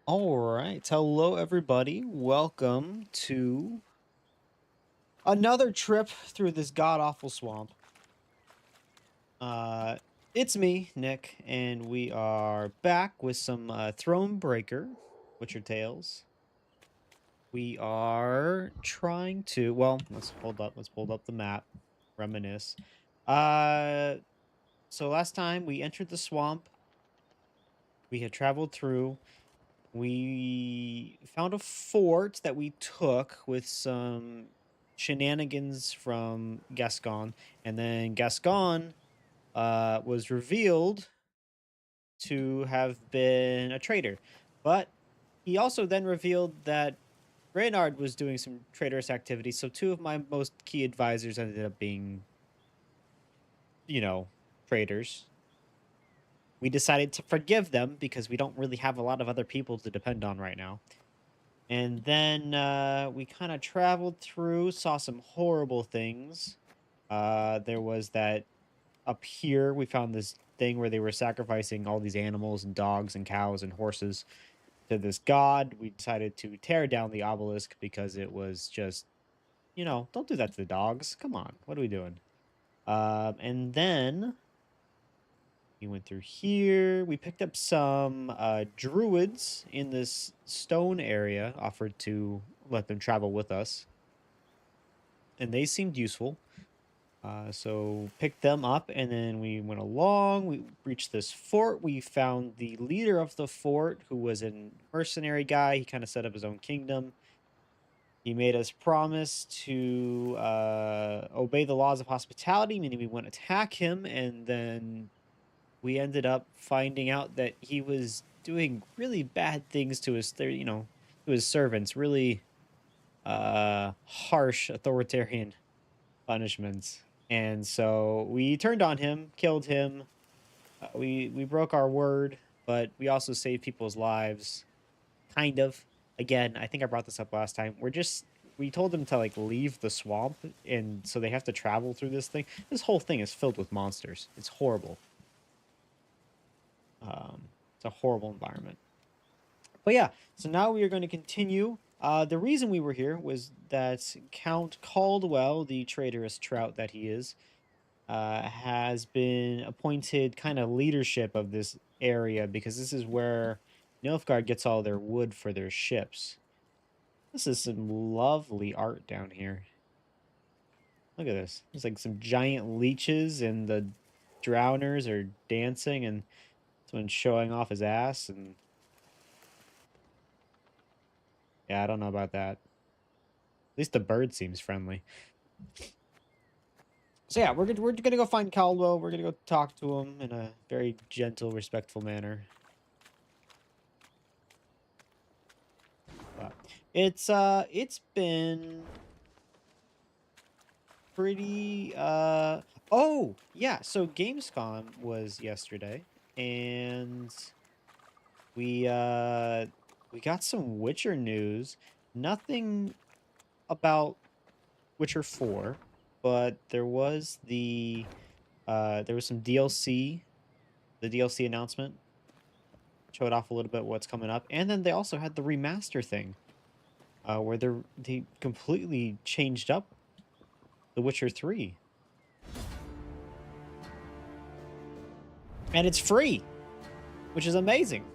All right. Hello, everybody. Welcome to another trip through this god awful swamp. Uh, it's me, Nick, and we are back with some Thronebreaker, Witcher Tales. We are trying to, well, let's hold up. Let's hold up the map, reminisce. Uh, so last time we entered the swamp, we had traveled through. We found a fort that we took with some shenanigans from Gascon, and then Gascon was revealed to have been a traitor. But he also then revealed that Reynard was doing some traitorous activity, so two of my most key advisors ended up being, you know, traitors. We decided to forgive them because we don't really have a lot of other people to depend on right now. And then we kind of traveled through, saw some horrible things. There was that up here, we found this thing where they were sacrificing all these animals and dogs and cows and horses to this god. We decided to tear down the obelisk because it was just, don't do that to the dogs. Come on, what are we doing? And then we went through here. We picked up some druids in this stone area, offered to let them travel with us, and they seemed useful. So picked them up, and then we went along. We reached this fort. We found the leader of the fort, who was a mercenary guy. He kind of set up his own kingdom. He made us promise to obey the laws of hospitality, meaning we wouldn't attack him, and then we ended up finding out that he was doing really bad things to to his servants, really harsh authoritarian punishments. And so we turned on him, killed him. We broke our word, but we also saved people's lives, kind of. Again, I think I brought this up last time. We told them to like leave the swamp, and so they have to travel through this thing. This whole thing is filled with monsters. It's horrible. It's a horrible environment. But yeah, so now we are going to continue. The reason we were here was that Count Caldwell, the traitorous trout that he is, has been appointed kind of leadership of this area because this is where Nilfgaard gets all their wood for their ships. This is some lovely art down here. Look at this. There's like some giant leeches, and the drowners are dancing, and someone's showing off his ass. And yeah, I don't know about that. At least the bird seems friendly. So yeah, we're gonna go find Caldwell. We're gonna go talk to him in a very gentle, respectful manner. But it's been pretty oh yeah, so Gamescom was yesterday, and we uh we got some Witcher news. Nothing about Witcher 4, but there was some DLC, the DLC announcement showed off a little bit what's coming up, and then they also had the remaster thing, where they completely changed up The Witcher 3, and it's free, which is amazing.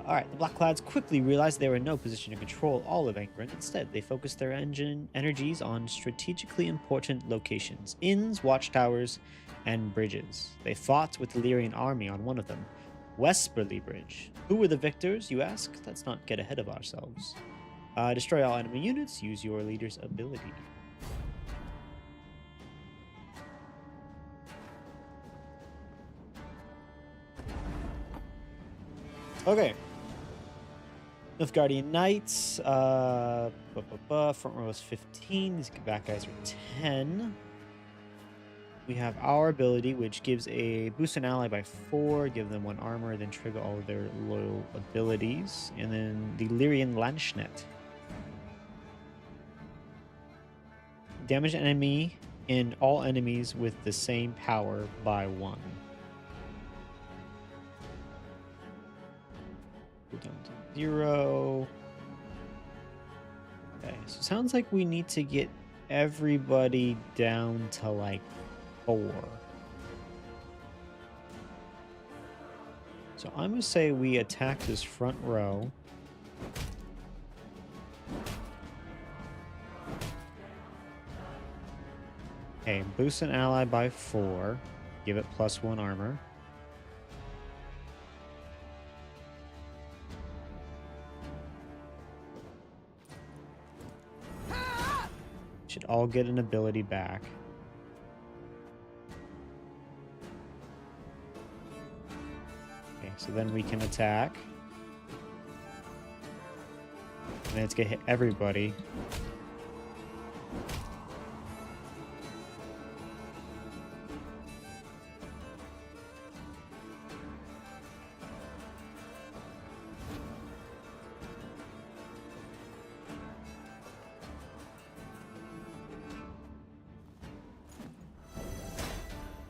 All right, the Black Clouds quickly realized they were in no position to control all of Angren. Instead, they focused their energies on strategically important locations, inns, watchtowers, and bridges. They fought with the Lyrian army on one of them, Westburley Bridge. Who were the victors, you ask? Let's not get ahead of ourselves. Destroy all enemy units, use your leader's ability. Okay. Nilfgaardian Knights, front row is 15, these back guys are 10. We have our ability, which gives a boost an ally by 4, give them 1 armor, then trigger all of their loyal abilities. And then the Lyrian Lanchnet. Damage an enemy and all enemies with the same power by 1. 0. Okay, so it sounds like we need to get everybody down to like 4. So I'm gonna say we attack this front row. Okay, boost an ally by 4. Give it +1 armor. Should all get an ability back. Okay, so then we can attack. And then it's gonna hit everybody.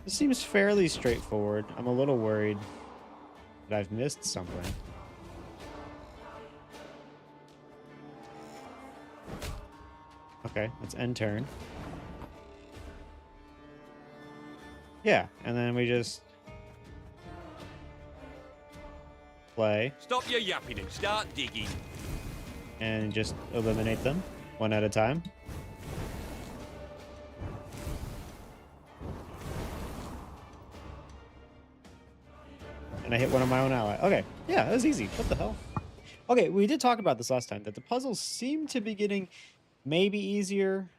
This seems fairly straightforward. I'm a little worried that I've missed something. Okay, let's end turn. Yeah, and then we just play. Stop your yapping and start digging. And just eliminate them one at a time. And I hit one of my own ally. Okay, yeah, that was easy. What the hell? Okay, we did talk about this last time, that the puzzles seem to be getting maybe easier.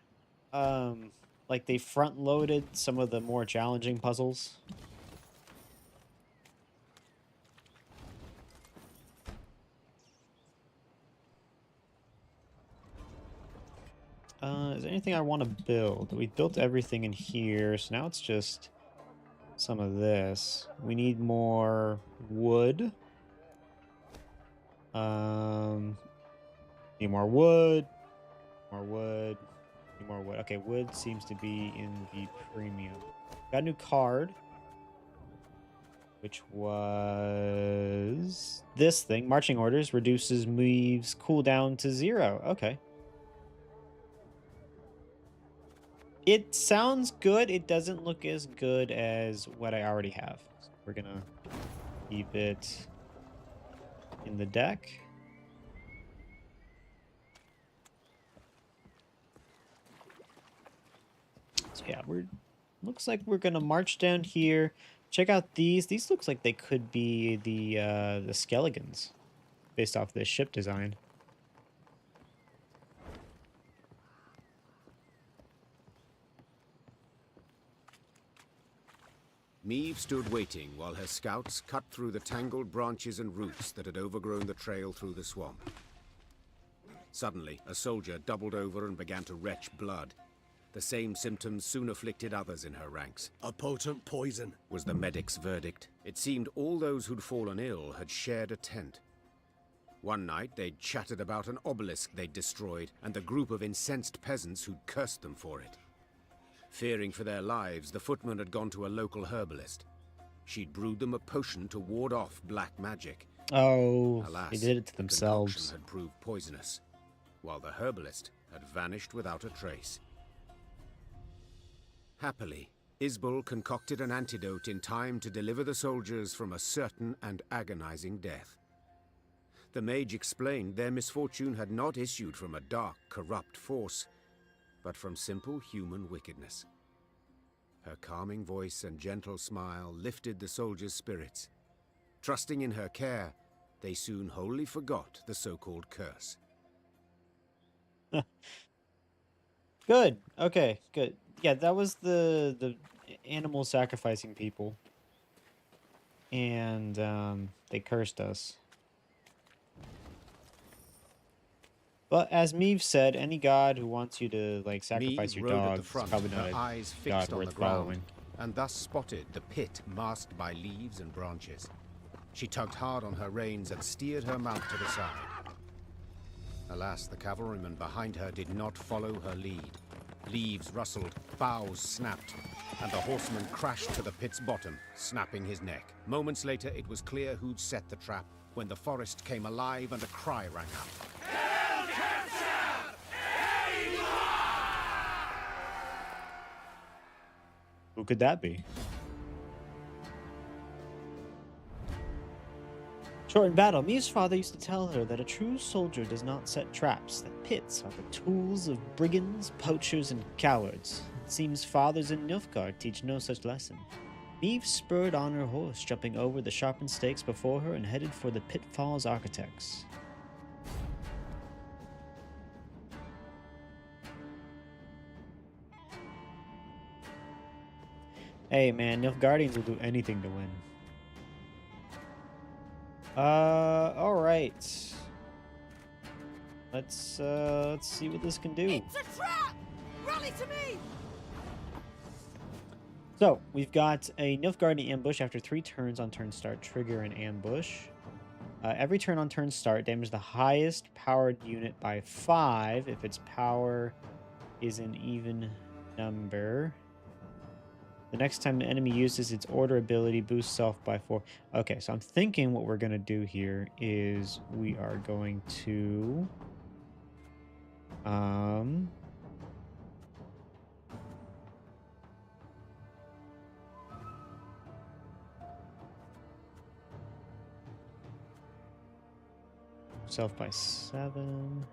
Like they front-loaded some of the more challenging puzzles. Is there anything I want to build? We built everything in here, so now it's just some of this. We need more wood. Need more wood. More wood. Need more wood. Okay, wood seems to be in the premium. Got a new card, which was this thing. Marching orders reduces Maeve's cooldown to 0. Okay. It sounds good. It doesn't look as good as what I already have. So we're gonna keep it in the deck. So yeah, looks like we're gonna march down here. Check out these. These looks like they could be the skeletons based off this ship design. Maeve stood waiting while her scouts cut through the tangled branches and roots that had overgrown the trail through the swamp. Suddenly, a soldier doubled over and began to retch blood. The same symptoms soon afflicted others in her ranks. A potent poison, Was the medic's verdict. It seemed all those who'd fallen ill had shared a tent. One night, they'd chattered about an obelisk they'd destroyed and the group of incensed peasants who'd cursed them for it. Fearing for their lives, the footman had gone to a local herbalist. She'd brewed them a potion to ward off black magic. Oh, Alas, they did it to the themselves. concoction had proved poisonous, while the herbalist had vanished without a trace. Happily, Isbel concocted an antidote in time to deliver the soldiers from a certain and agonizing death. The mage explained their misfortune had not issued from a dark, corrupt force, but from simple human wickedness. Her calming voice and gentle smile lifted the soldiers' spirits. Trusting in her care, they soon wholly forgot the so-called curse. Good. Okay, good. Yeah, that was the animal sacrificing people. And they cursed us. But as Maeve said, any god who wants you to like sacrifice Maeve your rode at dog the is front, probably not her a eyes god fixed on worth the ground, following. and thus spotted the pit masked by leaves and branches. She tugged hard on her reins and steered her mount to the side. Alas, the cavalrymen behind her did not follow her lead. Leaves rustled, boughs snapped, and the horseman crashed to the pit's bottom, snapping his neck. Moments later, it was clear who'd set the trap when the forest came alive and a cry rang out. Who could that be? Short in battle, Mia's father used to tell her that a true soldier does not set traps, that pits are the tools of brigands, poachers, and cowards. It seems fathers in Nilfgaard teach no such lesson. Mieve spurred on her horse, jumping over the sharpened stakes before her and headed for the pitfall's architects. Hey man, Nilfgaardians will do anything to win. Alright. Let's see what this can do. It's a trap! Rally to me! So, we've got a Nilfgaardian ambush after 3 turns on turn start. Trigger an ambush. Every turn on turn start, damage the highest powered unit by 5 if its power is an even number. The next time the enemy uses its order ability, boosts self by 4. Okay, so I'm thinking what we're going to do here is we are going to... self by 7.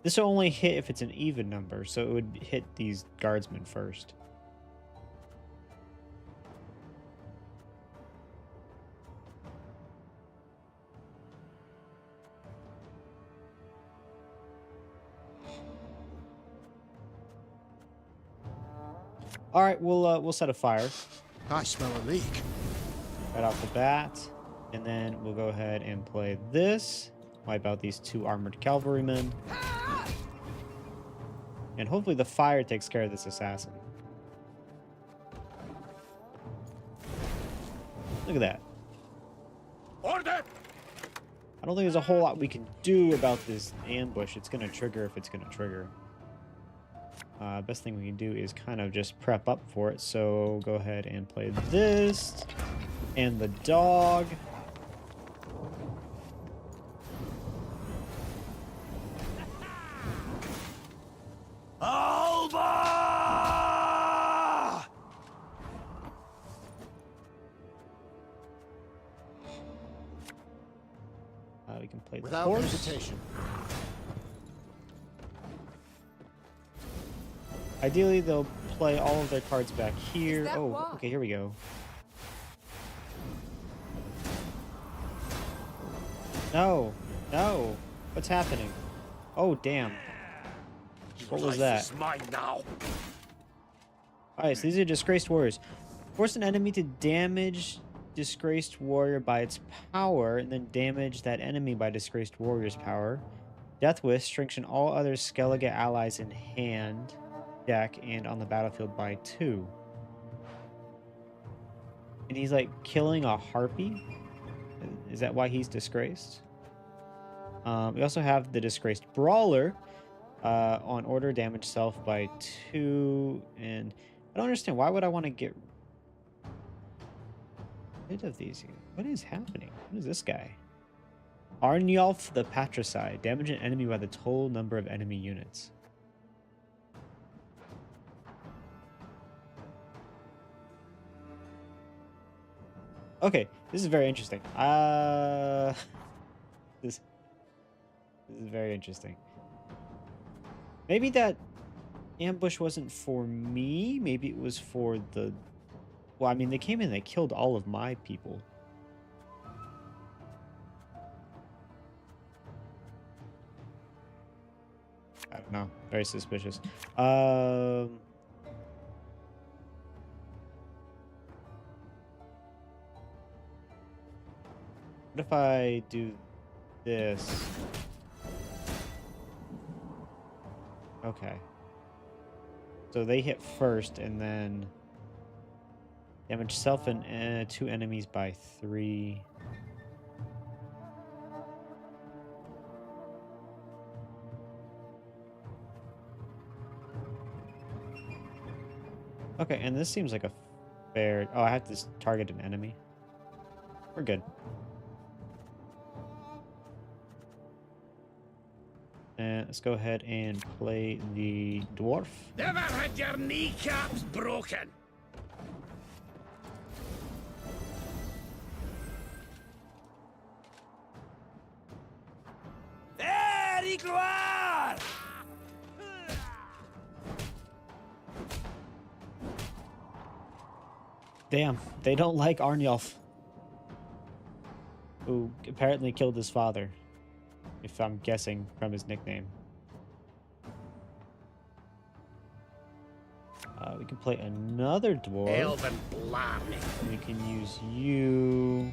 This will only hit if it's an even number, so it would hit these guardsmen first. All right, we'll set a fire I smell a leak. right off the bat, and then we'll go ahead and play this. Wipe out these 2 armored cavalrymen, and hopefully the fire takes care of this assassin. Look at that. Order! I don't think there's a whole lot we can do about this ambush. It's going to trigger if it's going to trigger. Best thing we can do is kind of just prep up for it. So go ahead and play this and the dog. Alba! We can play the Without horse. hesitation. Ideally, they'll play all of their cards back here. that Oh, why? okay, here we go. No, no. What's happening? Oh, damn. What was that? Life is mine now. Alright, so these are disgraced warriors. Force an enemy to damage disgraced warrior by its power, and then damage that enemy by disgraced warrior's power. Death Wish, strengthen all other Skellige allies in hand, deck, and on the battlefield by 2. And he's like killing a harpy? Is that why he's disgraced? We also have the disgraced brawler. On order, damage self by 2, and I don't understand, why would I want to get rid of these? What is happening? What is this guy? Arnjolf the Patricide, damage an enemy by the total number of enemy units. Okay, this is very interesting. This is very interesting. Maybe that ambush wasn't for me. Maybe it was for the... Well, I mean, they came in and they killed all of my people. I don't know. Very suspicious. What if I do this? Okay. So they hit first, and then damage self and 2 enemies by 3. Okay, and this seems like a fair... Oh, I have to target an enemy. We're good. let's go ahead and play the dwarf. Never had your kneecaps broken. Very gloire! Damn, they don't like Arnulf, who apparently killed his father, if I'm guessing from his nickname. We can play another dwarf. Elven blarney. We can use you.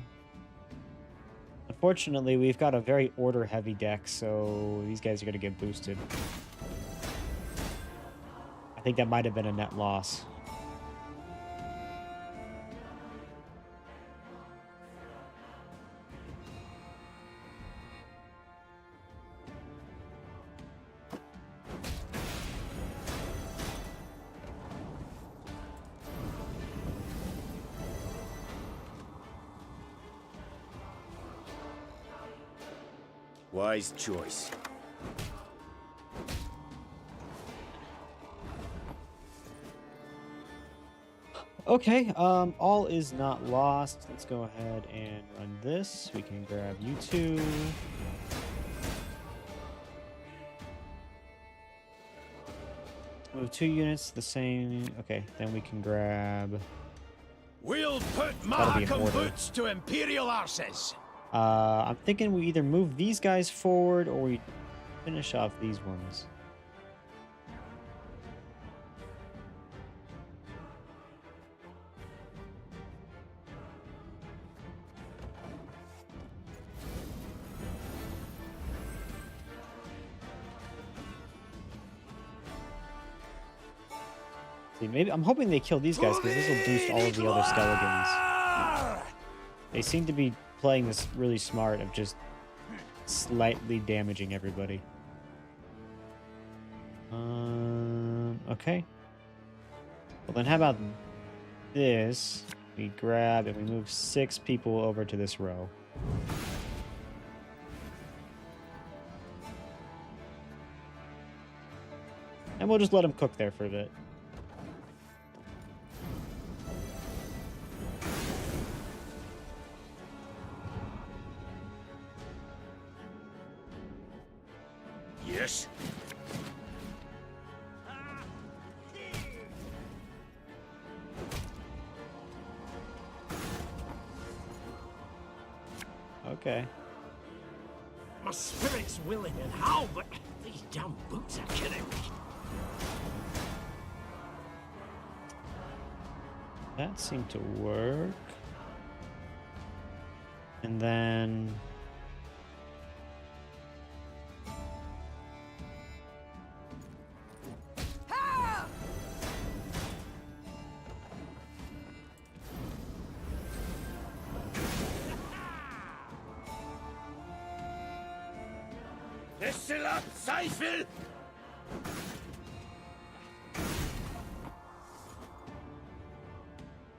Unfortunately, we've got a very order-heavy deck, so these guys are going to get boosted. I think that might have been a net loss. Wise choice. Okay, all is not lost. Let's go ahead and run this. We can grab you two. Move 2 units the same. Okay, then we can grab. We'll put That'll be in Mahakam order. boots to Imperial arses. I'm thinking we either move these guys forward or we finish off these ones. See, maybe I'm hoping they kill these guys because this will boost all of the other skeletons. They seem to be playing this really smart of just slightly damaging everybody. Okay. Well, then how about this? We grab and we move 6 people over to this row. And we'll just let them cook there for a bit. Yes. Okay. My spirit's willing and how, but these damn boots are killing me. That seemed to work. And then... Destillat Seifel!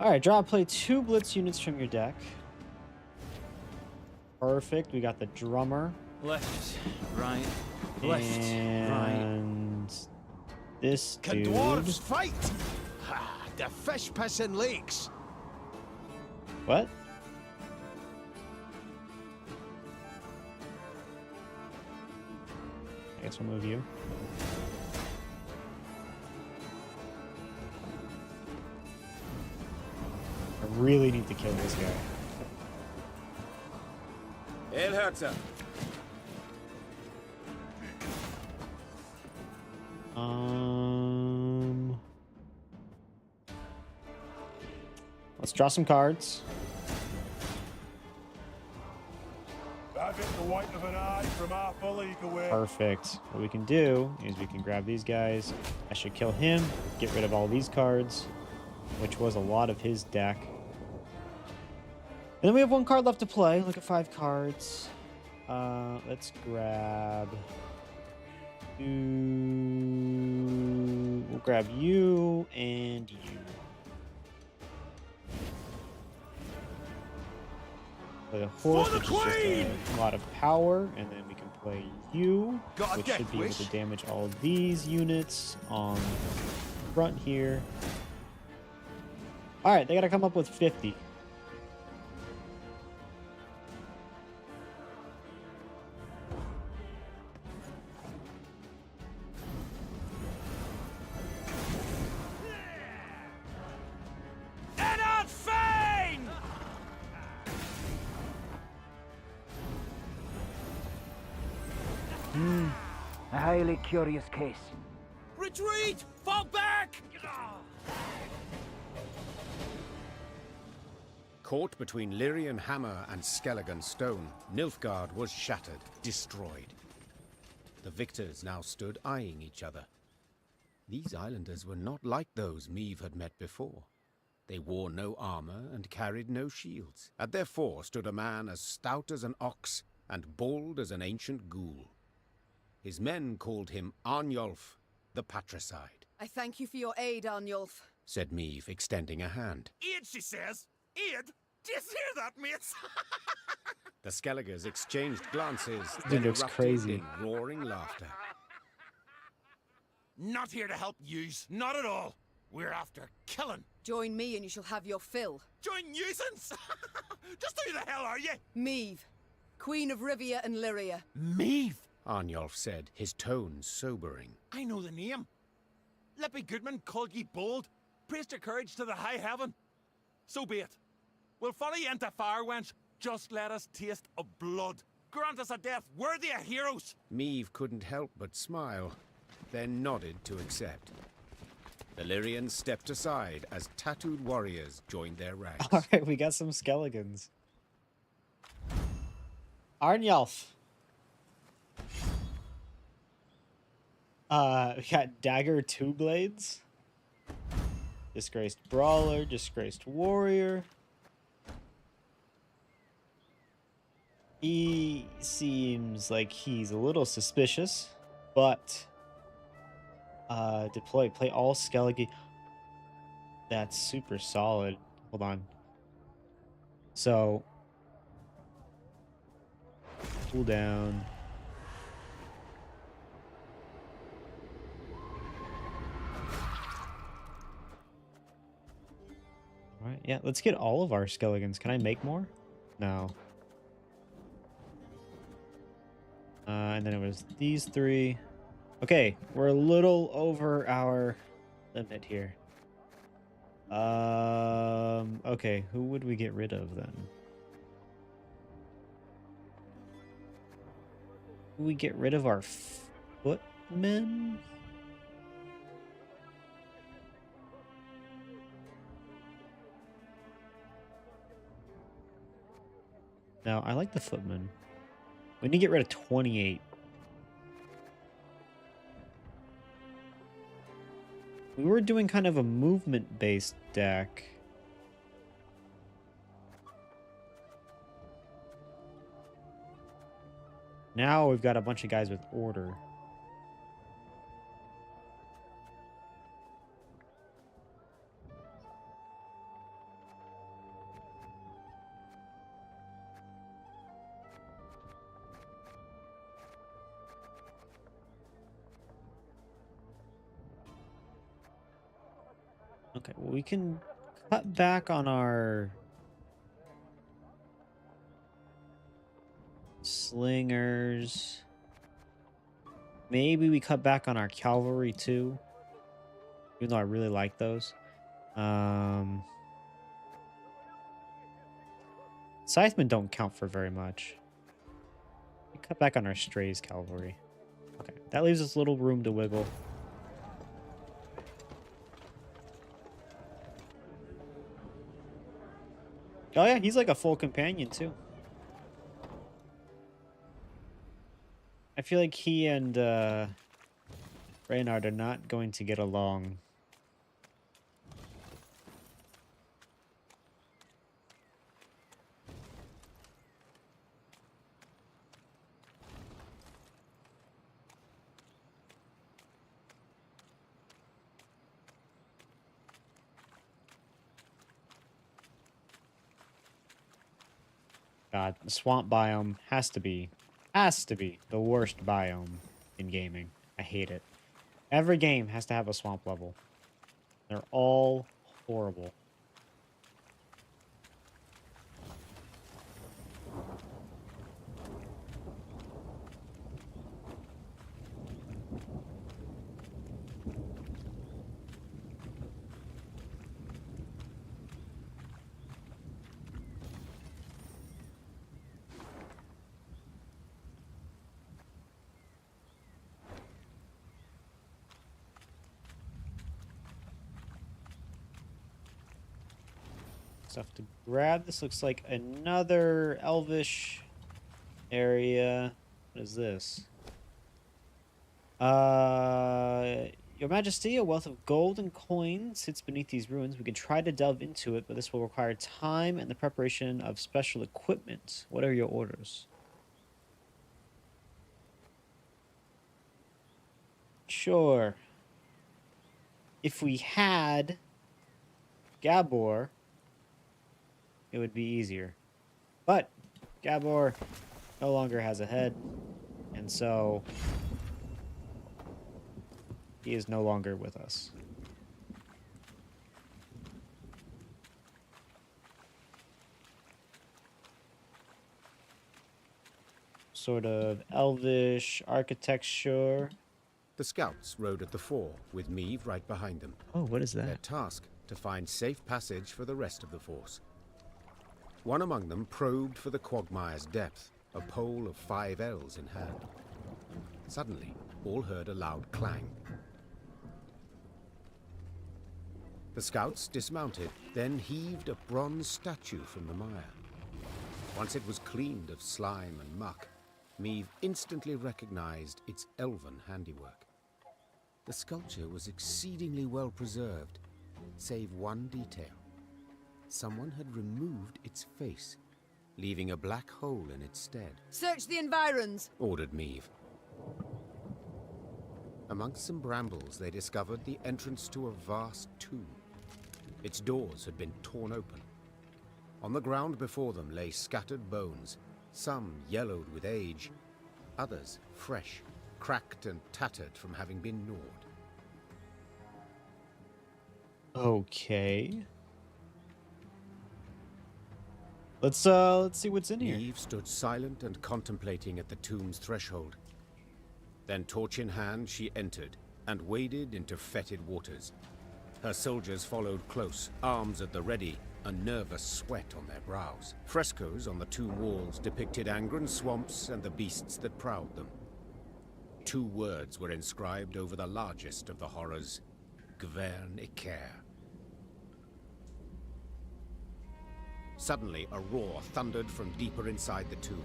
Alright, draw and play 2 blitz units from your deck. Perfect. We got the drummer. Left, right, left, right. And this Can dude. dwarves fight? Ha, the fish pissing lakes. What? I guess we'll move you. I really need to kill this guy. El Herzer. Let's draw some cards. Have it the white of an eye from half a league away. Perfect. What we can do is we can grab these guys. I should kill him, get rid of all these cards, which was a lot of his deck. And then we have 1 card left to play. Look at 5 cards. Let's grab... We'll grab you and you. Play the horse, which is just a lot of power, and then we can play you, Got a which death should be able wish? to damage all these units on front here. All right, they got to come up with 50. Enard Fane! A highly curious case. Retreat! Fall back! Caught between Lyrian hammer and Skelligan stone, Nilfgaard was shattered, destroyed. The victors now stood eyeing each other. These islanders were not like those Meve had met before. They wore no armor and carried no shields. At their fore stood a man as stout as an ox and bald as an ancient ghoul. His men called him Arnulf, the Patricide, I thank you for your aid, Arnulf. said Meve, extending a hand. Aid, she says. Aid? Do you hear that, mates? The Skelligers exchanged glances, Dude then looks erupted crazy. in roaring laughter. Not here to help yous. Not at all. We're after killing. Join me and you shall have your fill. Join nuisance? Just who the hell are you? Meve, Queen of Rivia and Lyria. Meve. Arnulf said, his tone sobering. I know the name. Lippy Goodman called ye bold, praised your courage to the high heaven. So be it. We'll follow ye into fire, wench. Just let us taste of blood. Grant us a death worthy of heroes. Meve couldn't help but smile, then nodded to accept. The Lyrians stepped aside as tattooed warriors joined their ranks. All right, we got some Skelligans. Arnulf. We got Dagger Two Blades. Disgraced Brawler, Disgraced Warrior. He seems like he's a little suspicious, but play all Skellige. That's super solid. Hold on. So cool down. All right, yeah, let's get all of our Skelligans. Can I make more? No. And then it was these three. Okay, we're a little over our limit here. Okay, who would we get rid of then? We get rid of our footmen? No, I like the footmen. We need to get rid of 28. We were doing kind of a movement-based deck. Now we've got a bunch of guys with order. Okay, well, we can cut back on our slingers. Maybe we cut back on our cavalry too, even though I really like those. Scythemen don't count for very much. We cut back on our strays cavalry. Okay, that leaves us little room to wiggle. Oh yeah, he's like a full companion too. I feel like he and Reynard are not going to get along. God, the swamp biome has to be Has to be the worst biome in gaming. I hate it. Every game has to have a swamp level. They're all horrible. Stuff to grab. This looks like another elvish area. What is this? Your Majesty, a wealth of gold and coins sits beneath these ruins. We can try to delve into it, but this will require time and the preparation of special equipment. What are your orders? Sure. If we had Gabor, it would be easier. But Gabor no longer has a head, and so he is no longer with us. Sort of elvish architecture. The scouts rode at the fore, with Meve right behind them. Oh, what is Their that? task, to find safe passage for the rest of the force. One among them probed for the quagmire's depth, a pole of 5 ells in hand. Suddenly, all heard a loud clang. The scouts dismounted, then heaved a bronze statue from the mire. Once it was cleaned of slime and muck, Meve instantly recognized its elven handiwork. The sculpture was exceedingly well preserved, save one detail. Someone had removed its face, leaving a black hole in its stead. Search the environs. Ordered Meve. Amongst some brambles, they discovered the entrance to a vast tomb. Its doors had been torn open. On the ground before them lay scattered bones, some yellowed with age, others fresh, cracked and tattered from having been gnawed. Okay. Let's see what's in here. Eve stood silent and contemplating at the tomb's threshold. Then, torch in hand, she entered and waded into fetid waters. Her soldiers followed close, arms at the ready, a nervous sweat on their brows. Frescoes on the tomb walls depicted Angren swamps and the beasts that prowled them. 2 words were inscribed over the largest of the horrors: Gwern Iker. Suddenly, a roar thundered from deeper inside the tomb.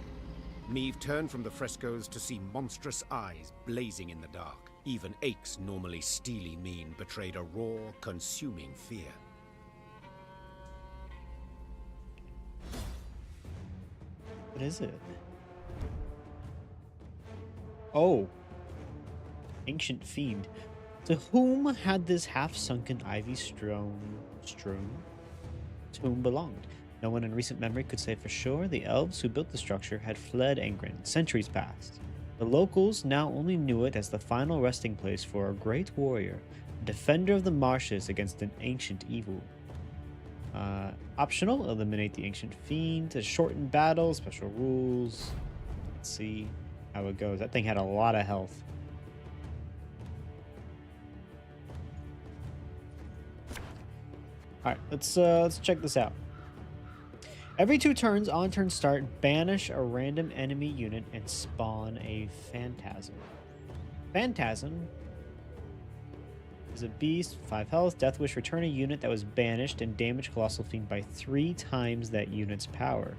Meve turned from the frescoes to see monstrous eyes blazing in the dark. Even Ake's normally steely mien betrayed a raw, consuming fear. What is it? Oh. Ancient fiend. To whom had this half-sunken ivy-strewn tomb belonged? No one in recent memory could say for sure. The elves who built the structure had fled Angren centuries past. The locals now only knew it as the final resting place for a great warrior, a defender of the marshes against an ancient evil. Optional, eliminate the ancient fiend, to shorten battle, special rules. Let's see how it goes. That thing had a lot of health. Alright, let's check this out. Every 2 turns, on turn start, banish a random enemy unit and spawn a phantasm. Phantasm is a beast, 5 health, Death Wish, return a unit that was banished and damage Colossal Fiend by 3 times that unit's power.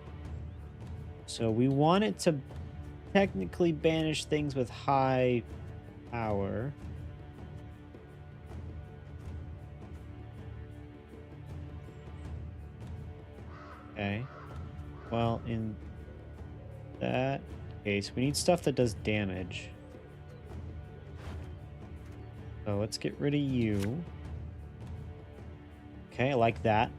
So we want it to technically banish things with high power. Okay. Well, in that case, we need stuff that does damage. So let's get rid of you. Okay, I like that.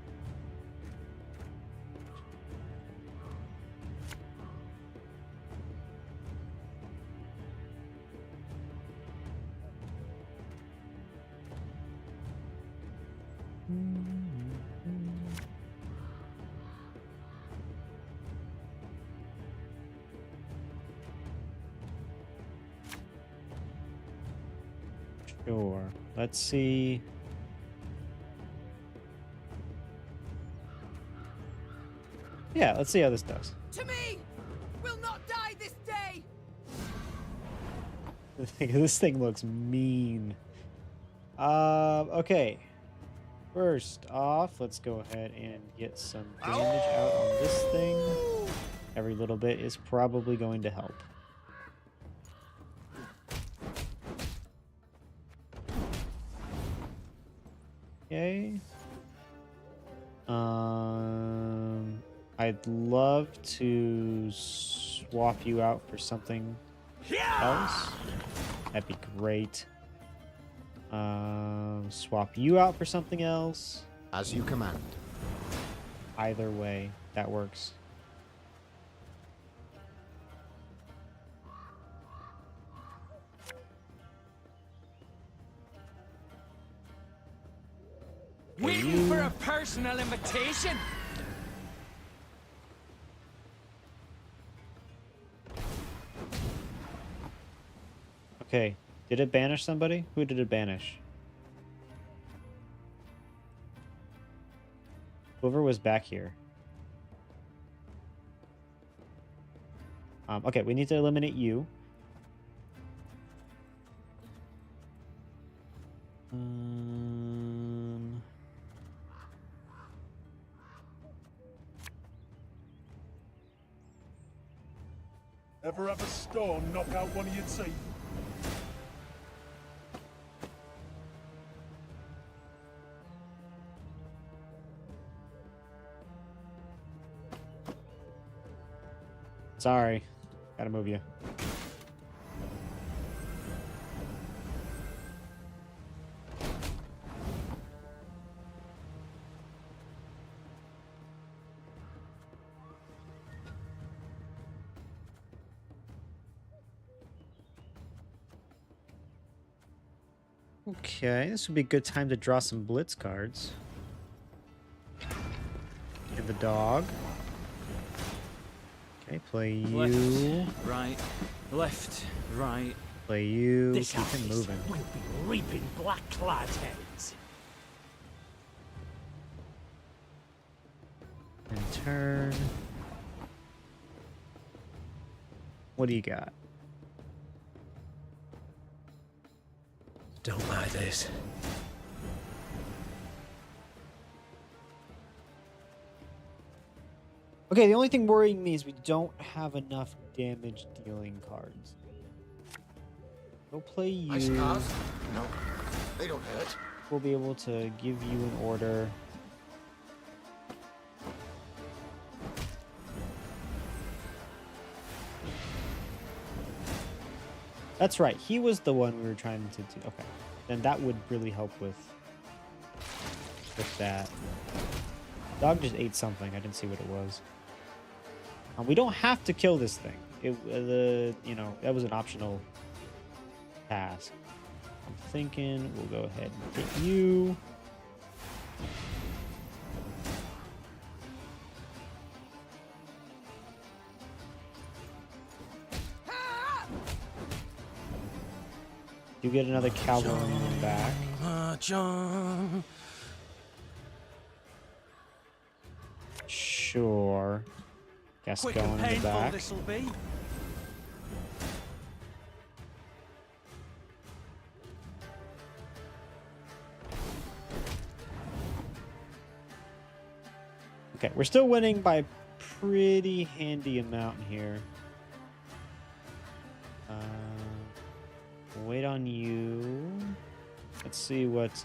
Sure. Let's see. Yeah, let's see how this does. To me! Will not die this day! This thing looks mean. Okay. First off, let's go ahead and get some damage out on this thing. Every little bit is probably going to help. Okay. I'd love to swap you out for something else. That'd be great. Swap you out for something else. As you command. Either way, that works. Waiting for a personal invitation? Okay, did it banish somebody? Who did it banish? Whoever was back here. Okay, we need to eliminate you. Ever have a stone knock out one of your teeth? Sorry, gotta move you. Okay, this would be a good time to draw some blitz cards. And the dog. Okay, play you. Left, right, left, right. Play you. This Keep him harvest moving. will be reaping black-clad heads. And turn. What do you got? Don't mind this. Okay, the only thing worrying me is we don't have enough damage dealing cards. We'll play you. Ice cards? No, they don't hurt. We'll be able to give you an order. That's right. He was the one we were trying to do. Okay, then that would really help with that. Dog just ate something. I didn't see what it was. We don't have to kill this thing. You know, that was an optional task. I'm thinking we'll go ahead and hit you. You get another cavalryman back. Sure. Guess Quick going and in the painful back. this'll be. Okay, we're still winning by a pretty handy amount here. Wait on you. Let's see what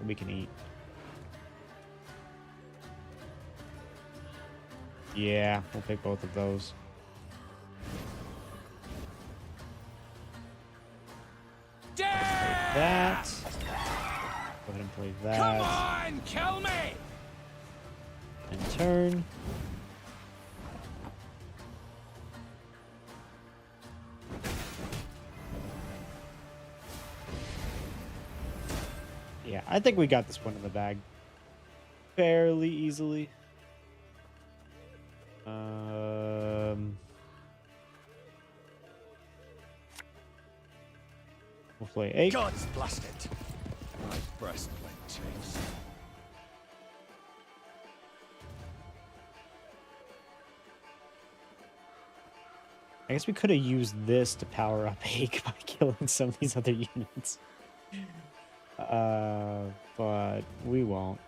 we can eat. Yeah, we'll pick both of those. Play that. Go ahead and play that. Come on, kill me! And turn. Yeah, I think we got this one in the bag. fairly easily. We'll play 8. God's blasted. My breastplate chafes. I guess we could have used this to power up Hake by killing some of these other units. But we won't.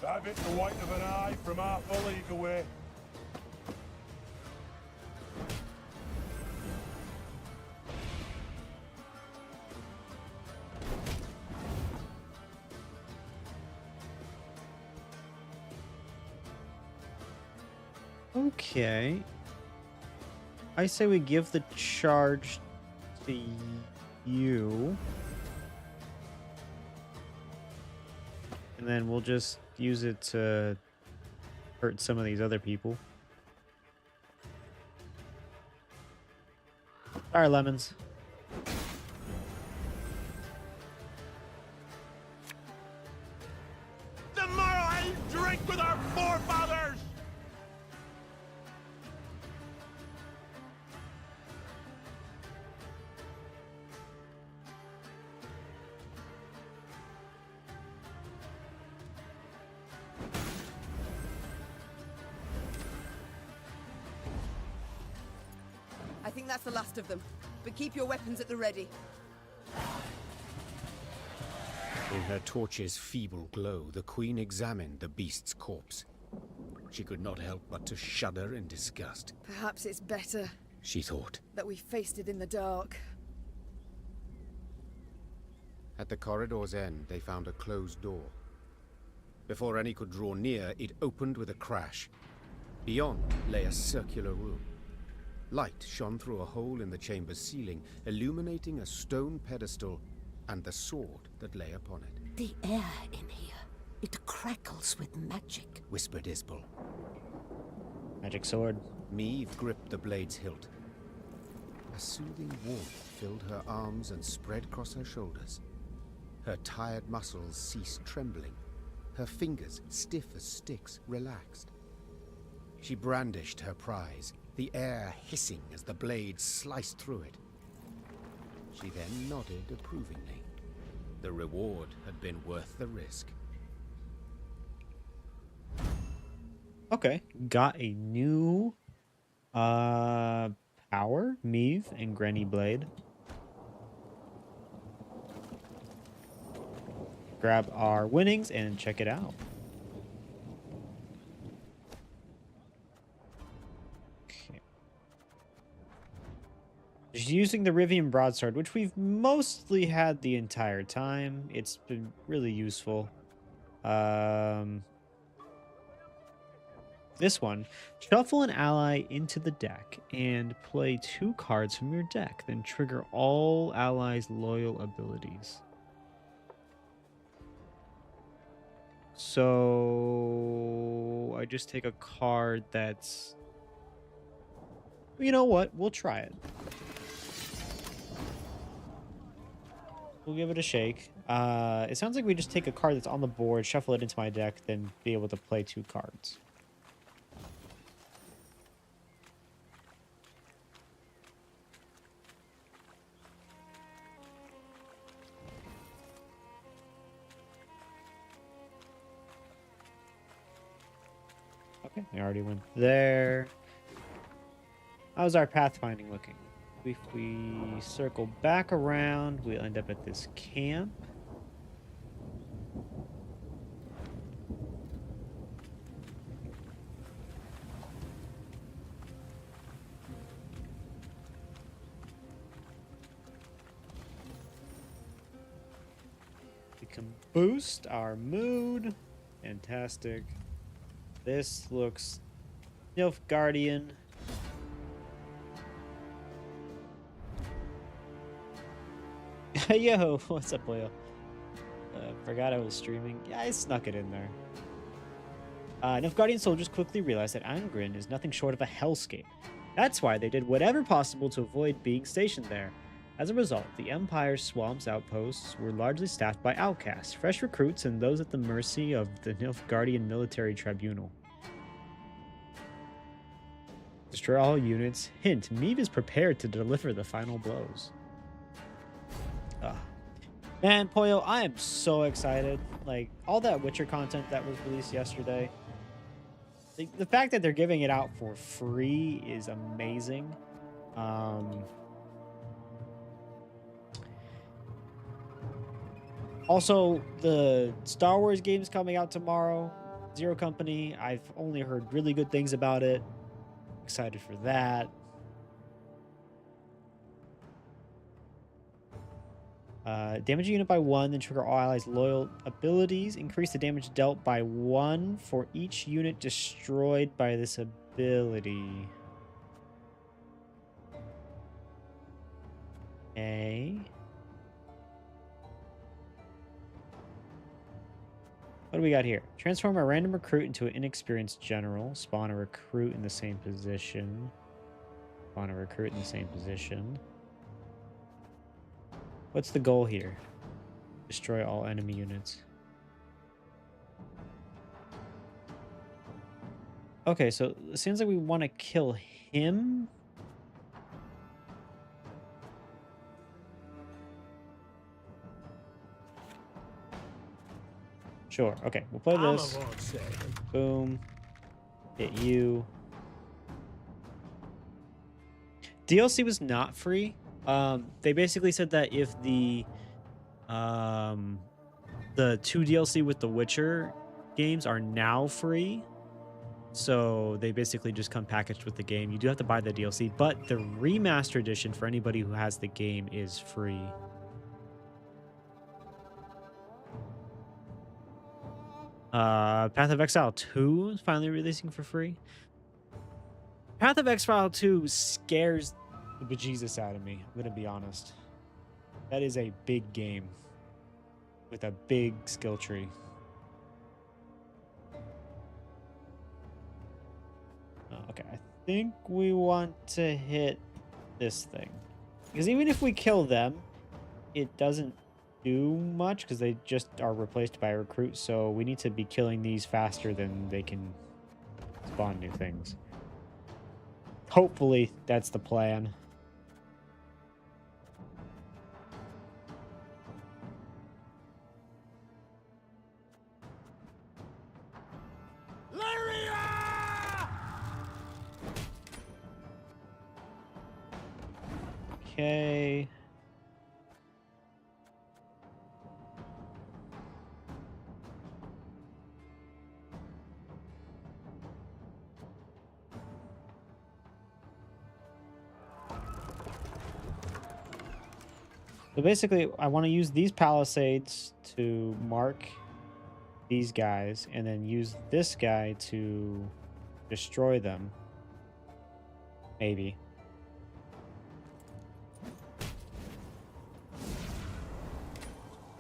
Have it the white of an eye from half a league away. Okay. I say we give the charge to you. And then we'll just use it to hurt some of these other people. All right, lemons. Tomorrow I'll drink with our forefathers! I think that's the last of them. But keep your weapons at the ready. In her torch's feeble glow, the queen examined the beast's corpse. She could not help but to shudder in disgust. Perhaps it's better She thought. that we faced it in the dark. At the corridor's end, they found a closed door. Before any could draw near, it opened with a crash. Beyond lay a circular room. Light shone through a hole in the chamber's ceiling, illuminating a stone pedestal and the sword that lay upon it. The air in here, it crackles with magic. Whispered Isbel. Magic sword. Meave gripped the blade's hilt. A soothing warmth filled her arms and spread across her shoulders. Her tired muscles ceased trembling. Her fingers, stiff as sticks, relaxed. She brandished her prize, the air hissing as the blade sliced through it. She then nodded approvingly. The reward had been worth the risk. Okay. Got a new power, Meave, and Granny Blade. Grab our winnings and check it out. Okay. Just using the Rivian broadsword, which we've mostly had the entire time. It's been really useful. This one, shuffle an ally into the deck and play 2 cards from your deck, then trigger all allies' loyal abilities. So I just take a card that's... You know what? We'll try it. We'll give it a shake. It sounds like we just take a card that's on the board, shuffle it into my deck, then be able to play 2 cards. Okay, I already went there. How's our pathfinding looking? If we circle back around, we'll end up at this camp. We can boost our mood. Fantastic. This looks Nilfgaardian. Yo, what's up, Boyle? Forgot I was streaming. Yeah, I snuck it in there. Nilfgaardian soldiers quickly realized that Angren is nothing short of a hellscape. That's why they did whatever possible to avoid being stationed there. As a result, the Empire's swamps outposts were largely staffed by outcasts, fresh recruits, and those at the mercy of the Nilfgaardian military tribunal. Destroy all units. Hint, Meave is prepared to deliver the final blows. Man, Poyo, I am so excited. Like, all that Witcher content that was released yesterday. The fact that they're giving it out for free is amazing. Also, the Star Wars game's coming out tomorrow. Zero Company. I've only heard really good things about it. Excited for that. Damage a unit by 1, then trigger all allies' loyal abilities. Increase the damage dealt by 1 for each unit destroyed by this ability. Okay. What do we got here? Transform a random recruit into an inexperienced general. Spawn a recruit in the same position. Spawn a recruit in the same position. What's the goal here? Destroy all enemy units. Okay, so it seems like we want to kill him. Sure, okay, we'll play this. Boom. Hit you. DLC was not free. They basically said that if the 2 DLC with the Witcher games are now free, so they basically just come packaged with the game. You do have to buy the DLC, but the remaster edition for anybody who has the game is free. Path of Exile 2 is finally releasing for free. Path of Exile 2 scares the bejesus out of me, I'm gonna be honest. That is a big game with a big skill tree. Okay, I think we want to hit this thing. Because even if we kill them, it doesn't do much because they just are replaced by a recruit, so we need to be killing these faster than they can spawn new things. Hopefully, that's the plan. Okay. So basically, I want to use these palisades to mark these guys, and then use this guy to destroy them. Maybe.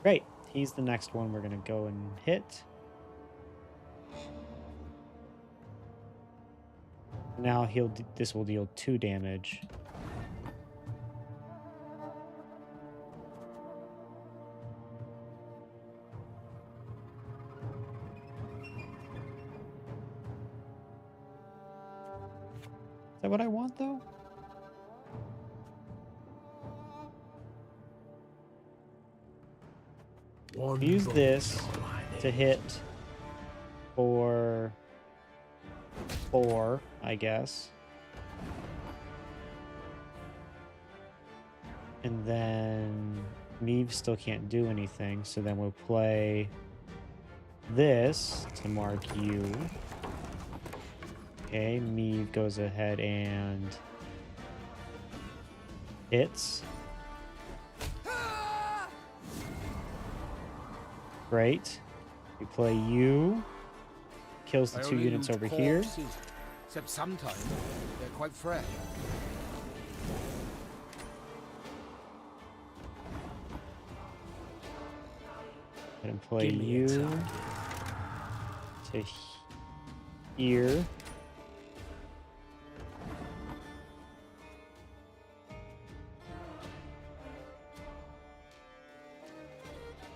Great. He's the next one we're going to go and hit. Now this will deal 2 damage. Is that what I want, though? Use this to hit for 4, I guess. And then Meave still can't do anything, so then we'll play this to mark you. Okay, Meave goes ahead and hits. Great. We play you. Kills the 2 units over here. Except sometimes they're quite fresh. And play Give me a you target. to here.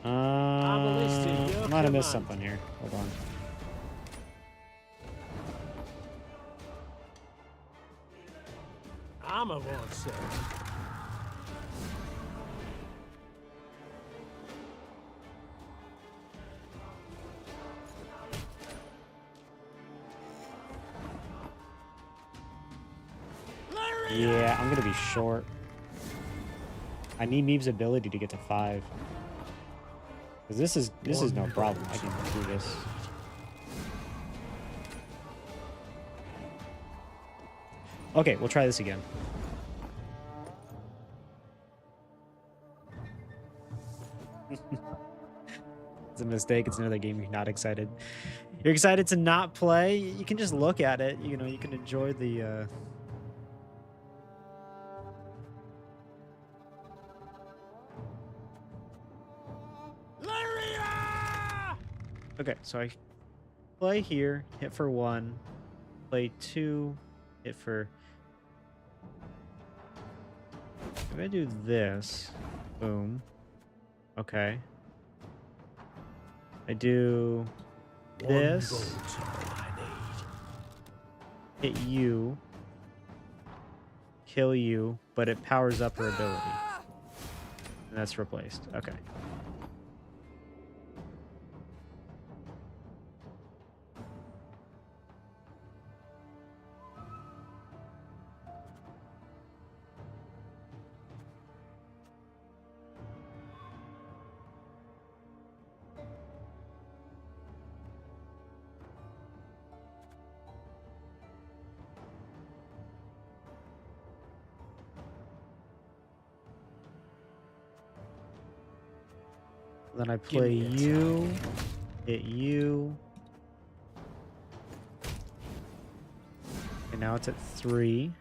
I might have missed something here. Hold on. I'm a one, sir. Yeah, I'm gonna be short. I need Meeb's ability to get to 5. Because this is no problem. I can do this. Okay, we'll try this again. It's a mistake. It's another game you're not excited. You're excited to not play. You can just look at it. You know, you can enjoy the Okay, so I play here, hit for 1, play 2, hit for... If I do this, boom. Okay. I do this, hit you, kill you, but it powers up her ability. And that's replaced. Okay. Then I play you, hit you. And now it's at 3.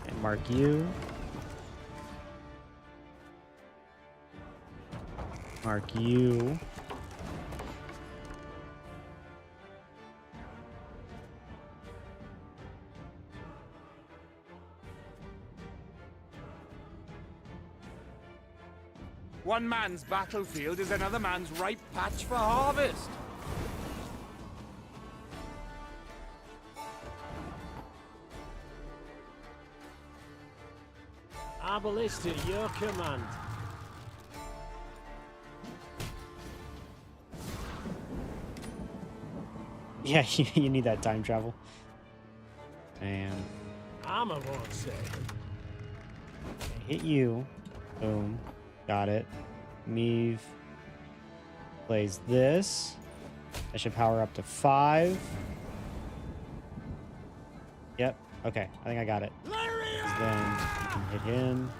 And mark you. Mark you. One man's battlefield is another man's ripe patch for harvest. Arbalist to your command. Yeah, you need that time travel. And I'm a one, sir. hit you. Boom. Got it. Meave plays this. I should power up to 5. Yep. Okay. I think I got it. 'Cause then you can hit him.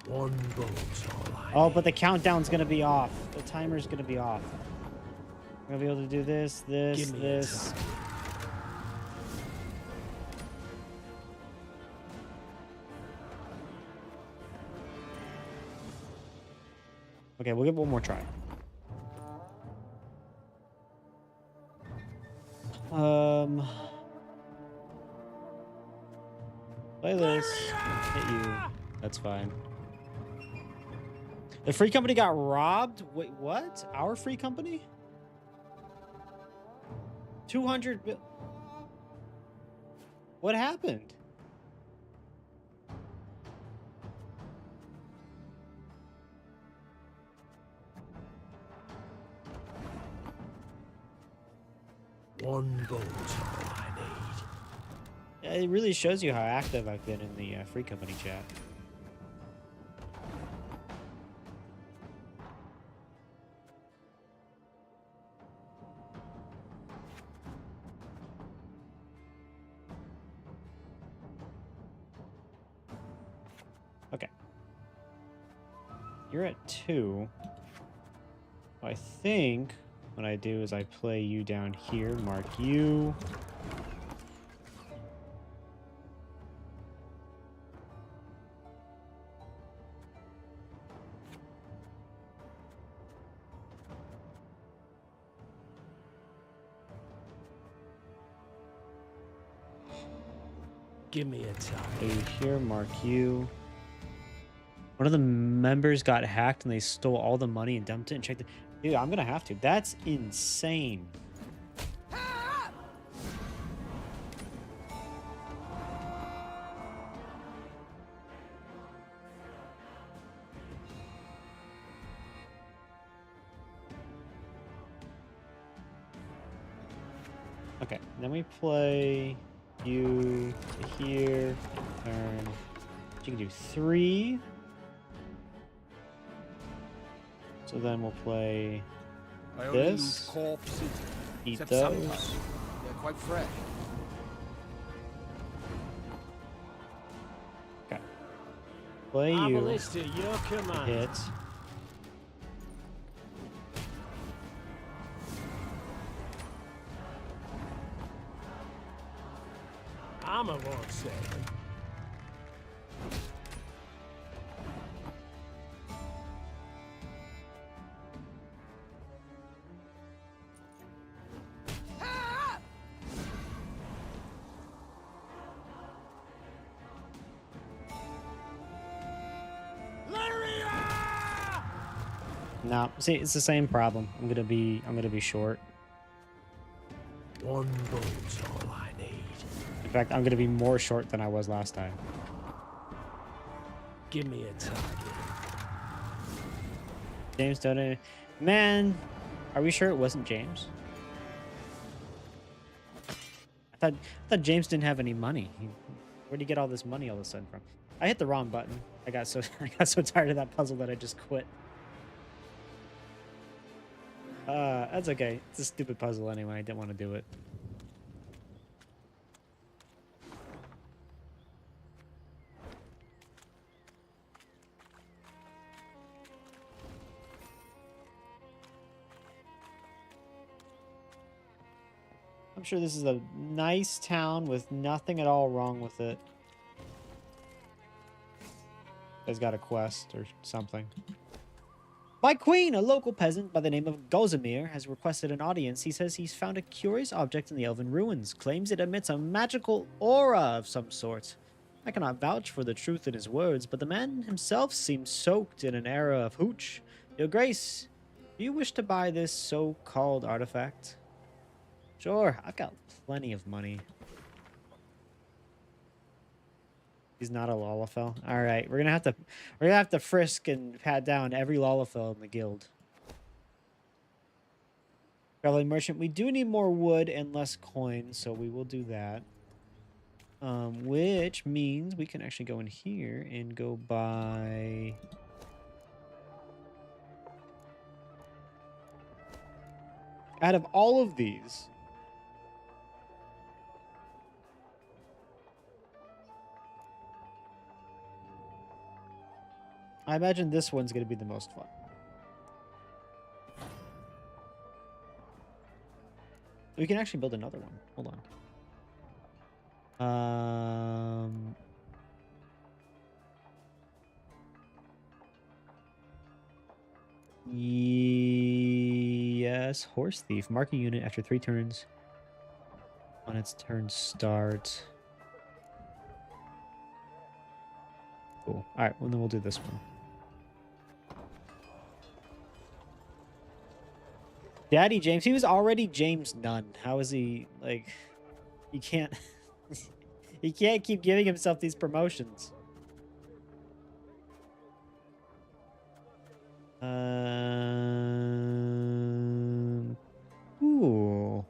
One bolt's all I Oh, but the countdown's gonna be off. The timer's gonna be off. I'm gonna be able to do this, this, Give me a this. target. Okay, we'll give it one more try. Play this. Hit you. That's fine. The free company got robbed? Wait, what? Our free company? 200 bill. What happened? One bolt's all I need. Yeah, it really shows you how active I've been in the free company chat. Okay. You're at 2. I think what I do is I play you down here, mark you. Give me a time. Play you here, mark you. One of the members got hacked and they stole all the money and dumped it and checked it. Dude, I'm gonna have to. That's insane. Okay, then we play you to here. Turn. You can do 3. So then we'll play I only this. use corpses, Eat except those. sometimes they're quite fresh. Okay. Play you. Ballista, your command. Hit. Armor won't save him. No, see, it's the same problem. I'm gonna be short. One bolt's all I need. In fact, I'm gonna be more short than I was last time. Give me a target. James donated. Man, are we sure it wasn't James? I thought James didn't have any money. Where'd he get all this money all of a sudden from? I hit the wrong button. I got so tired of that puzzle that I just quit. That's okay. It's a stupid puzzle anyway. I didn't want to do it. I'm sure this is a nice town with nothing at all wrong with it. Has got a quest or something. My queen, a local peasant by the name of Gozamir, has requested an audience. He says he's found a curious object in the elven ruins, claims it emits a magical aura of some sort. I cannot vouch for the truth in his words, but the man himself seems soaked in an era of hooch. Your Grace, do you wish to buy this so-called artifact? Sure, I've got plenty of money. He's not a Lalafell. All right, we're gonna have to frisk and pat down every Lalafell in the guild. Traveling merchant, we do need more wood and less coins, so we will do that. Which means we can actually go in here and go buy. Out of all of these. I imagine this one's going to be the most fun. We can actually build another one. Hold on. Yes, Horse Thief. Mark a unit after 3 turns. On its turn start. Cool. All right, well, then we'll do this one. Daddy James, he was already James Nunn. How is he, like, he can't, he can't keep giving himself these promotions. Ooh.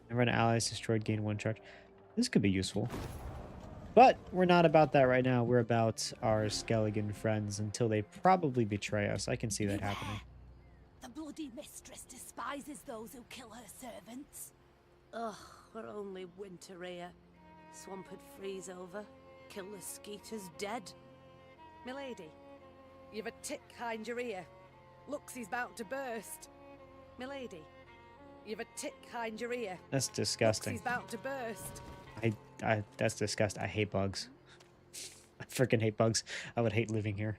Never an allies destroyed, gain 1 charge. This could be useful. But we're not about that right now. We're about our Skelligan friends until they probably betray us. I can see that happening. The bloody mistress despises those who kill her servants. Ugh, we're only winter here. Swamp would freeze over. Kill the skeeters dead. Milady, you've a tick behind your ear. Looks he's about to burst. Milady, You've a tick behind your ear. That's disgusting. He's about to burst. That's disgusting. I hate bugs. I freaking hate bugs. I would hate living here.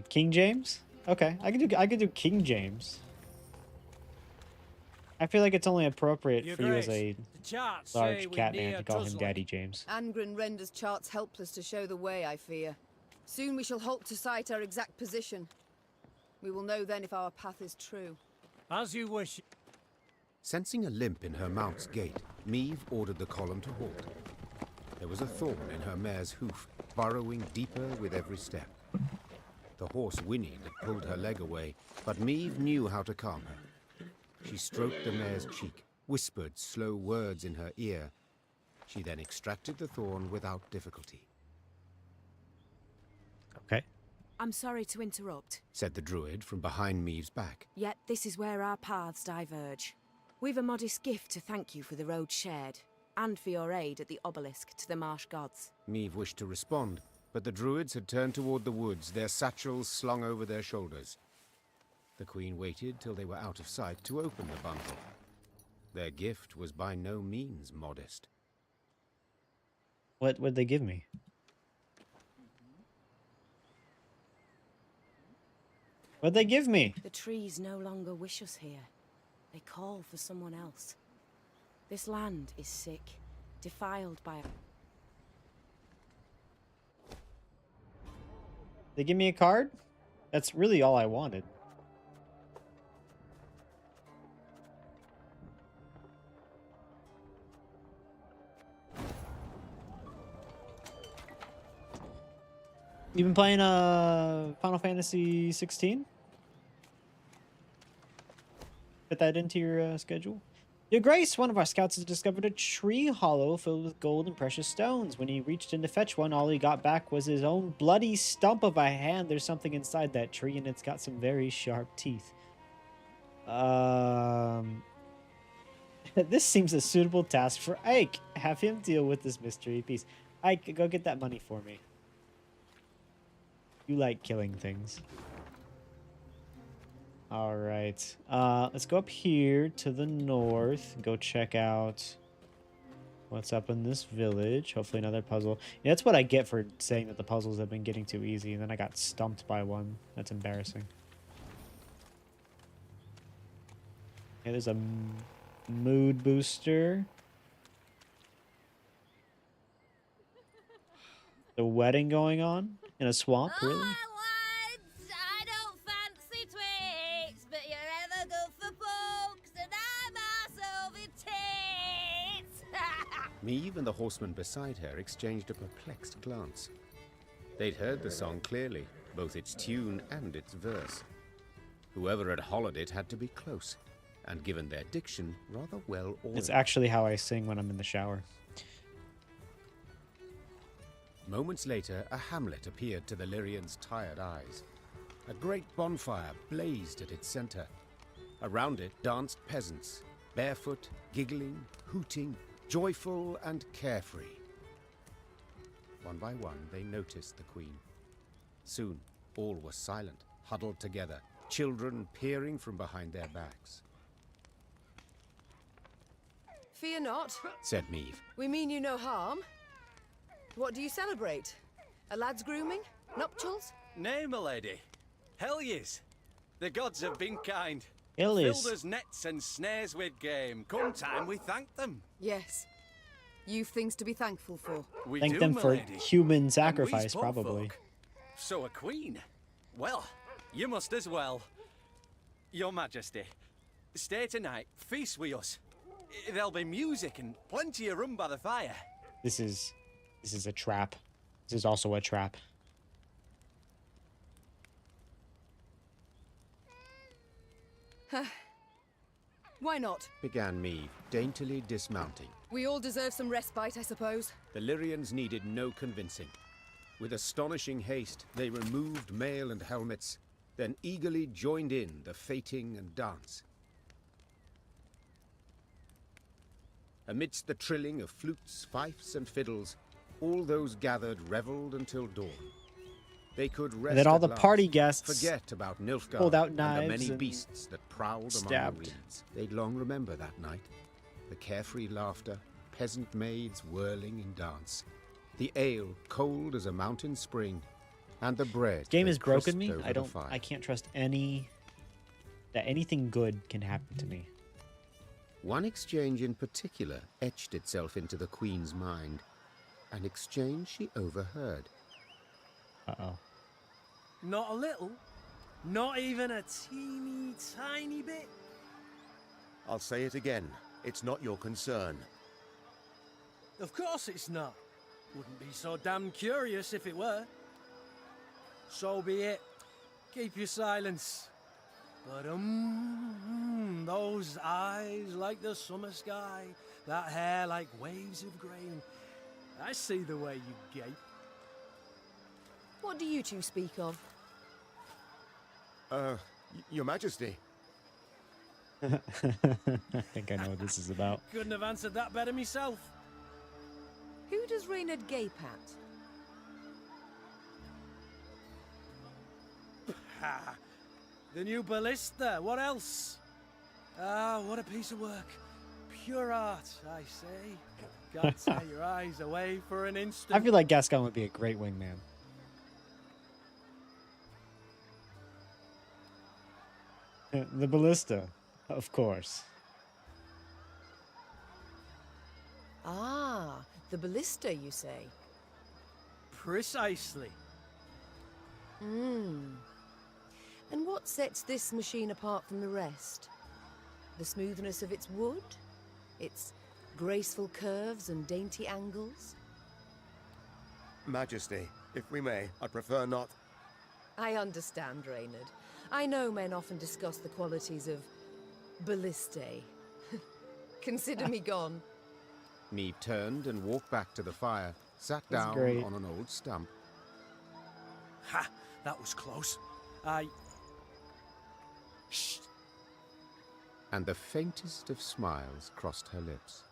King James? Okay, I could do King James. I feel like it's only appropriate Your for you as Grace, a the charts say large we cat near man to call him Trusley. Daddy James. Angren renders charts helpless to show the way, I fear. Soon we shall halt to sight our exact position. We will know then if our path is true. As you wish. Sensing a limp in her mount's gait, Meve ordered the column to halt. There was a thorn in her mare's hoof, burrowing deeper with every step. The horse whinnied and pulled her leg away, but Meve knew how to calm her. She stroked the mare's cheek, whispered slow words in her ear. She then extracted the thorn without difficulty. Okay. I'm sorry to interrupt, Said the druid from behind Meve's back. yet this is where our paths diverge. We've a modest gift to thank you for the road shared, and for your aid at the obelisk to the marsh gods. Meve wished to respond, but the druids had turned toward the woods, their satchels slung over their shoulders. The queen waited till they were out of sight to open the bundle. Their gift was by no means modest. What would they give me? What'd they give me? The trees no longer wish us here. They call for someone else. This land is sick, defiled by... They give me a card? That's really all I wanted. You been playing Final Fantasy 16? Fit that into your schedule? Your Grace, one of our scouts has discovered a tree hollow filled with gold and precious stones. When he reached in to fetch one, all he got back was his own bloody stump of a hand. There's something inside that tree, and it's got some very sharp teeth. This seems a suitable task for Ike. Have him deal with this mystery piece. Ike, go get that money for me. You like killing things. All right. Let's go up here to the north and go check out what's up in this village. Hopefully another puzzle. Yeah, that's what I get for saying that the puzzles have been getting too easy, and then I got stumped by one. That's embarrassing. Okay, there's a mood booster. The wedding going on in a swamp, really? I don't fancy twigs, but you're ever good for pokes, and I'm also tits. Meve and the horseman beside her exchanged a perplexed glance. They'd heard the song clearly, both its tune and its verse. Whoever had hollowed it had to be close, and given their diction, rather well ordered. It's actually how I sing when I'm in the shower. Moments later, a hamlet appeared to the Lyrians' tired eyes. A great bonfire blazed at its center. Around it danced peasants, barefoot, giggling, hooting, joyful and carefree. One by one, they noticed the queen. Soon, all were silent, huddled together, children peering from behind their backs. Fear not, Said Meve. we mean you no harm. What do you celebrate? A lad's grooming? Nuptials? Nay, my lady. Hell yes. The gods have been kind. Hell yes. Filled us nets and snares with game. Come time we thank them. Yes. You've things to be thankful for. We Thank do, them my for lady. human And we's sacrifice, poor probably. folk. So a queen. Well, you must as well. Your Majesty, stay tonight, feast with us. There'll be music and plenty of rum by the fire. This is a trap. This is also a trap. Why not? Began Meve, daintily dismounting. We all deserve some respite, I suppose. The Lyrians needed no convincing. With astonishing haste, they removed mail and helmets, then eagerly joined in the fating and dance. Amidst the trilling of flutes, fifes, and fiddles, all those gathered revelled until dawn. They could rest And then all at the last, party guests forget about Nilfgaard pulled out and the knives many and beasts that prowled among stabbed. the reeds. They'd long remember that night. The carefree laughter, peasant maids whirling in dance, the ale cold as a mountain spring, and the bread. Game that has broken crisped me. over the fire. I can't trust that anything good can happen to me. One exchange in particular etched itself into the Queen's mind, an exchange she overheard. Uh-oh. Not a little? Not even a teeny tiny bit? I'll say it again. It's not your concern. Of course it's not. Wouldn't be so damn curious if it were. So be it. Keep your silence. But those eyes like the summer sky, that hair like waves of grain. I see the way you gape. What do you two speak of? Your Majesty. I think I know what this is about. Couldn't have answered that better myself. Who does Reynard gape at? Ha! The new ballista, what else? Ah, what a piece of work. Pure art, I say. Can't tear your eyes away for an instant. I feel like Gascon would be a great wingman. The ballista, of course. Ah, the ballista, you say? Precisely. And what sets this machine apart from the rest? The smoothness of its wood? Its graceful curves and dainty angles? Majesty, if we may, I'd prefer not. I understand, Reynard. I know men often discuss the qualities of ballistae. Consider me gone. Meave turned and walked back to the fire, sat That's down great. on an old stump. Ha! That was close. Shh! And the faintest of smiles crossed her lips.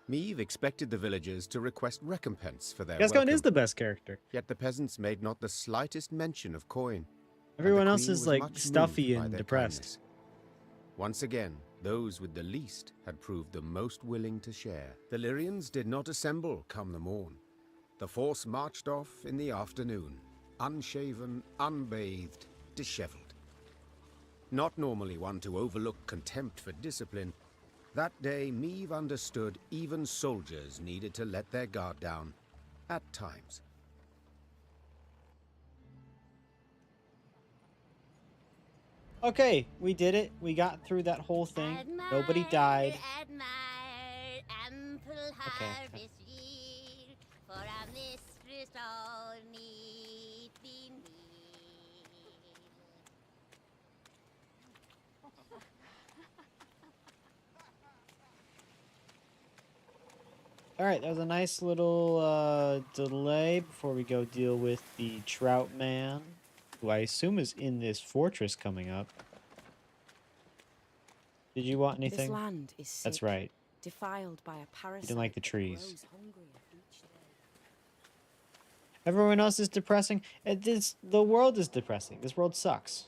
Meave expected the villagers to request recompense for their Gascon welcome. is the best character. Yet the peasants made not the slightest mention of coin. Everyone and the else Queen is was like much stuffy moved by and their depressed. kindness. Once again, those with the least had proved the most willing to share. The Lyrians did not assemble come the morn. The force marched off in the afternoon, unshaven, unbathed, dishevelled. Not normally one to overlook contempt for discipline, that day Meave understood even soldiers needed to let their guard down, at times. Okay, we did it. We got through that whole thing. Nobody died. Okay. For our mistress all need be near. All right, that was a nice little delay before we go deal with the Trout Man, who I assume is in this fortress coming up. Did you want anything? This land is sick, That's right. defiled by a parasite. You didn't like the that trees. grows hungrier each day. Everyone else is depressing. The world is depressing. This world sucks.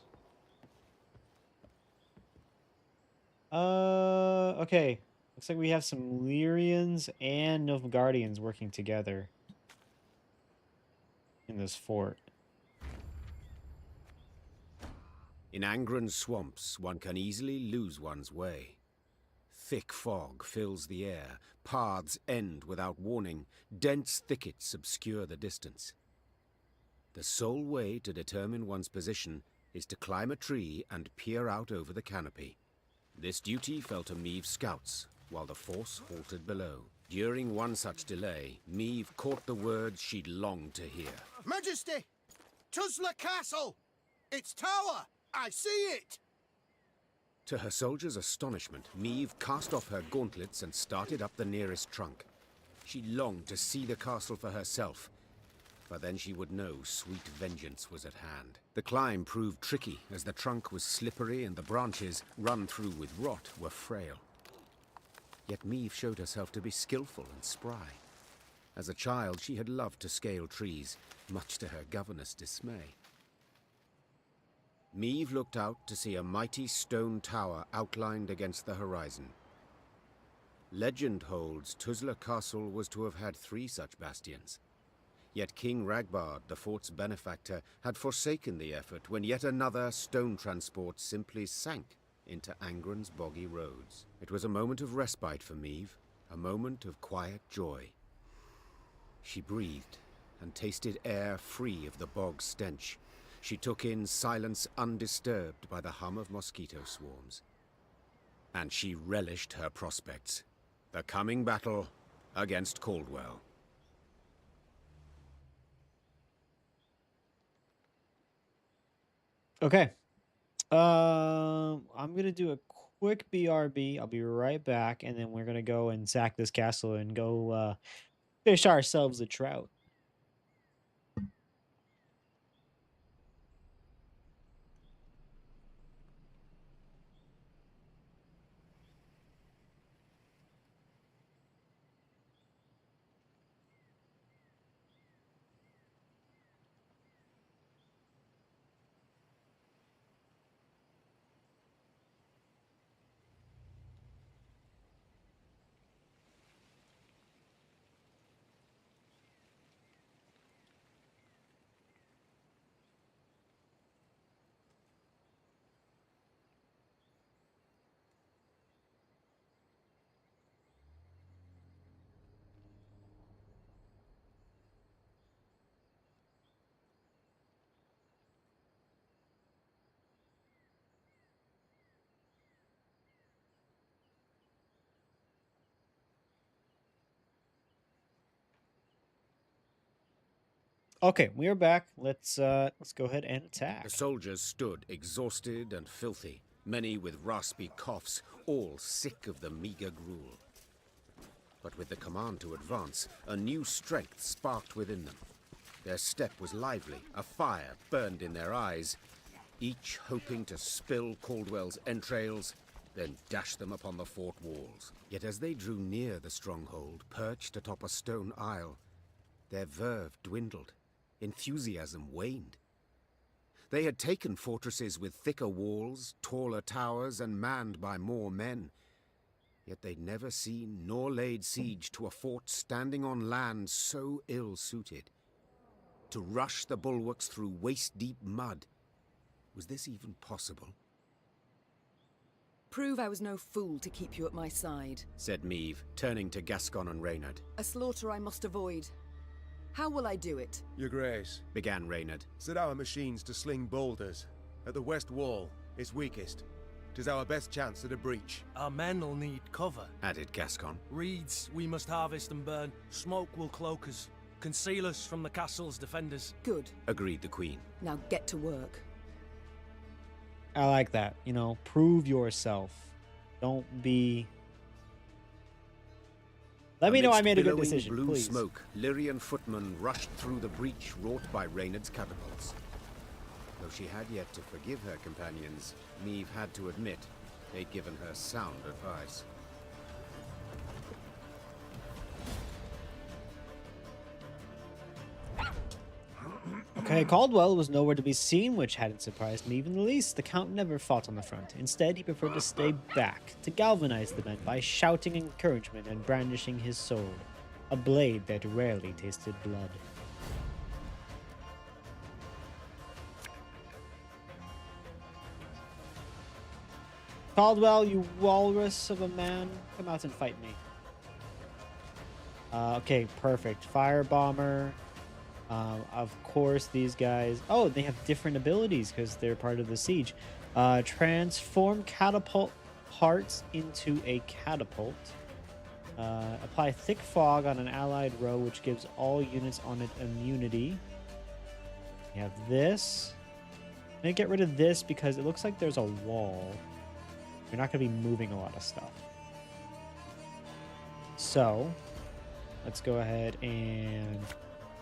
Okay. Looks like we have some Lyrians and Nilfgaardians working together in this fort. In Angren swamps, one can easily lose one's way. Thick fog fills the air, paths end without warning, dense thickets obscure the distance. The sole way to determine one's position is to climb a tree and peer out over the canopy. This duty fell to Meave's scouts, while the force halted below. During one such delay, Meave caught the words she'd longed to hear. Majesty! Tuzla Castle! Its tower! I see it! To her soldiers' astonishment, Meave cast off her gauntlets and started up the nearest trunk. She longed to see the castle for herself, but then she would know sweet vengeance was at hand. The climb proved tricky, as the trunk was slippery and the branches, run through with rot, were frail. Yet Meve showed herself to be skillful and spry. As a child, she had loved to scale trees, much to her governess' dismay. Meve looked out to see a mighty stone tower outlined against the horizon. Legend holds Tuzla Castle was to have had 3 such bastions. Yet King Ragbard, the fort's benefactor, had forsaken the effort when yet another stone transport simply sank into Angren's boggy roads. It was a moment of respite for Meve, a moment of quiet joy. She breathed and tasted air free of the bog stench. She took in silence undisturbed by the hum of mosquito swarms. And she relished her prospects. The coming battle against Caldwell. Okay. I'm gonna do a quick BRB. I'll be right back, and then we're gonna go and sack this castle and go fish ourselves a trout. Okay, we are back. Let's go ahead and attack. The soldiers stood exhausted and filthy, many with raspy coughs, all sick of the meager gruel. But with the command to advance, a new strength sparked within them. Their step was lively, a fire burned in their eyes, each hoping to spill Caldwell's entrails, then dash them upon the fort walls. Yet as they drew near the stronghold, perched atop a stone isle, their verve dwindled. Enthusiasm waned. They had taken fortresses with thicker walls, taller towers, and manned by more men. Yet they'd never seen nor laid siege to a fort standing on land so ill-suited. To rush the bulwarks through waist-deep mud. Was this even possible? Prove I was no fool to keep you at my side, said Meve, turning to Gascon and Reynard. A slaughter I must avoid. How will I do it? Your Grace, began Reynard. Set our machines to sling boulders. At the west wall, it's weakest. 'Tis our best chance at a breach. Our men'll need cover, added Gascon. Reeds we must harvest and burn. Smoke will cloak us, conceal us from the castle's defenders. Good, agreed the Queen. Now get to work. I like that. You know, prove yourself. Don't be... Let me know I made a good decision, blue please. Smoke, Lyrian footmen rushed through the breach wrought by Reynard's catapults. Though she had yet to forgive her companions, Meve had to admit they'd given her sound advice. Okay, Caldwell was nowhere to be seen, which hadn't surprised me even the least. The Count never fought on the front. Instead, he preferred to stay back, to galvanize the men by shouting encouragement and brandishing his sword, a blade that rarely tasted blood. Caldwell, you walrus of a man, come out and fight me. Okay, perfect. Firebomber. Of course, these guys... Oh, they have different abilities because they're part of the siege. Transform catapult parts into a catapult. Apply thick fog on an allied row, which gives all units on it immunity. We have this. I'm going to get rid of this because it looks like there's a wall. You're not going to be moving a lot of stuff. So, let's go ahead and...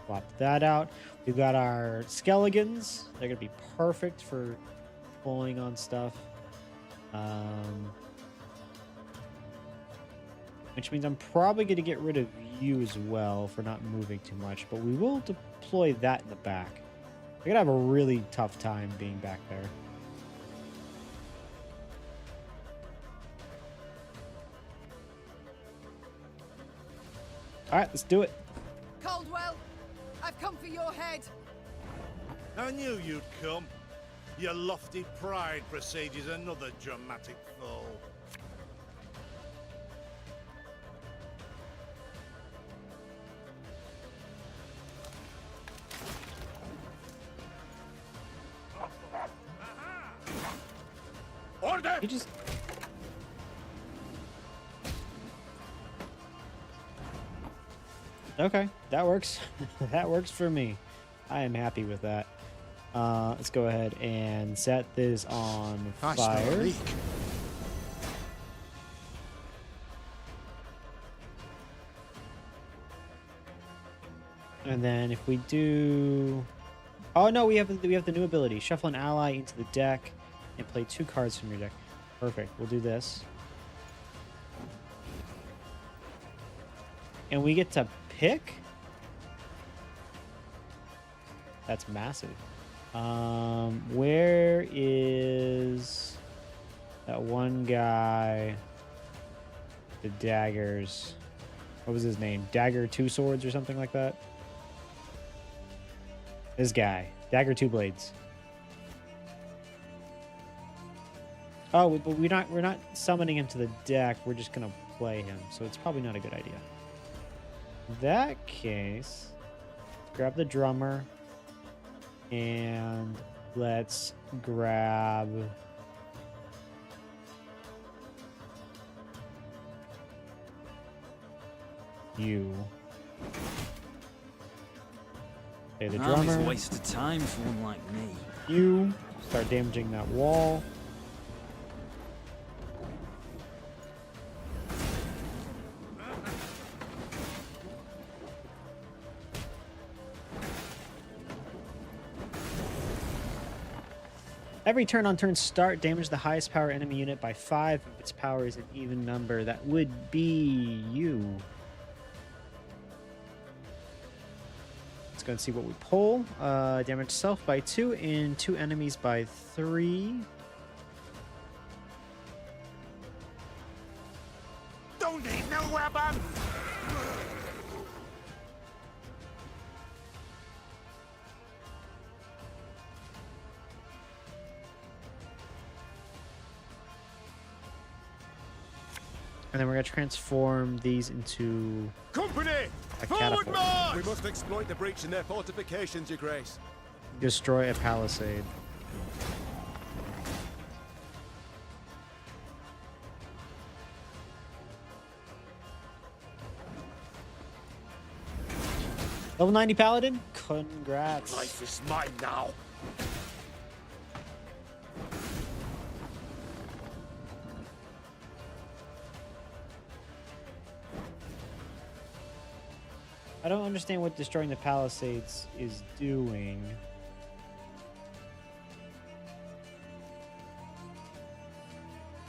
swap that out. We've got our skeletons. They're going to be perfect for pulling on stuff. which means I'm probably going to get rid of you as well for not moving too much, but we will deploy that in the back. We're going to have a really tough time being back there. All right, let's do it. Caldwell, I've come for your head. I knew you'd come. Your lofty pride presages another dramatic fall. Order! You just... Okay, that works. That works for me. I am happy with that. Let's go ahead and set this on fire. And then if we do... Oh no, we have the new ability. Shuffle an ally into the deck and play 2 cards from your deck. Perfect. We'll do this. And we get to pick? That's massive. Where is that one guy? The daggers. What was his name? Dagger 2 swords or something like that? This guy. Dagger 2 blades. Oh, but we're not summoning him to the deck. We're just gonna play him, so it's probably not a good idea. In that case, grab the drummer and let's grab you. Okay, the drummer. It's a waste of time for one like me. You start damaging that wall. Every turn on turn start, damage the highest power enemy unit by 5 if its power is an even number. That would be you. Let's go and see what we pull. Damage self by 2 and 2 enemies by 3. Don't need no weapon! And then we're going to transform these into Company! a Forward catapult. march! We must exploit the breach in their fortifications, Your Grace. Destroy a palisade. Level 90 paladin? Congrats. Life is mine now. I don't understand what destroying the palisades is doing.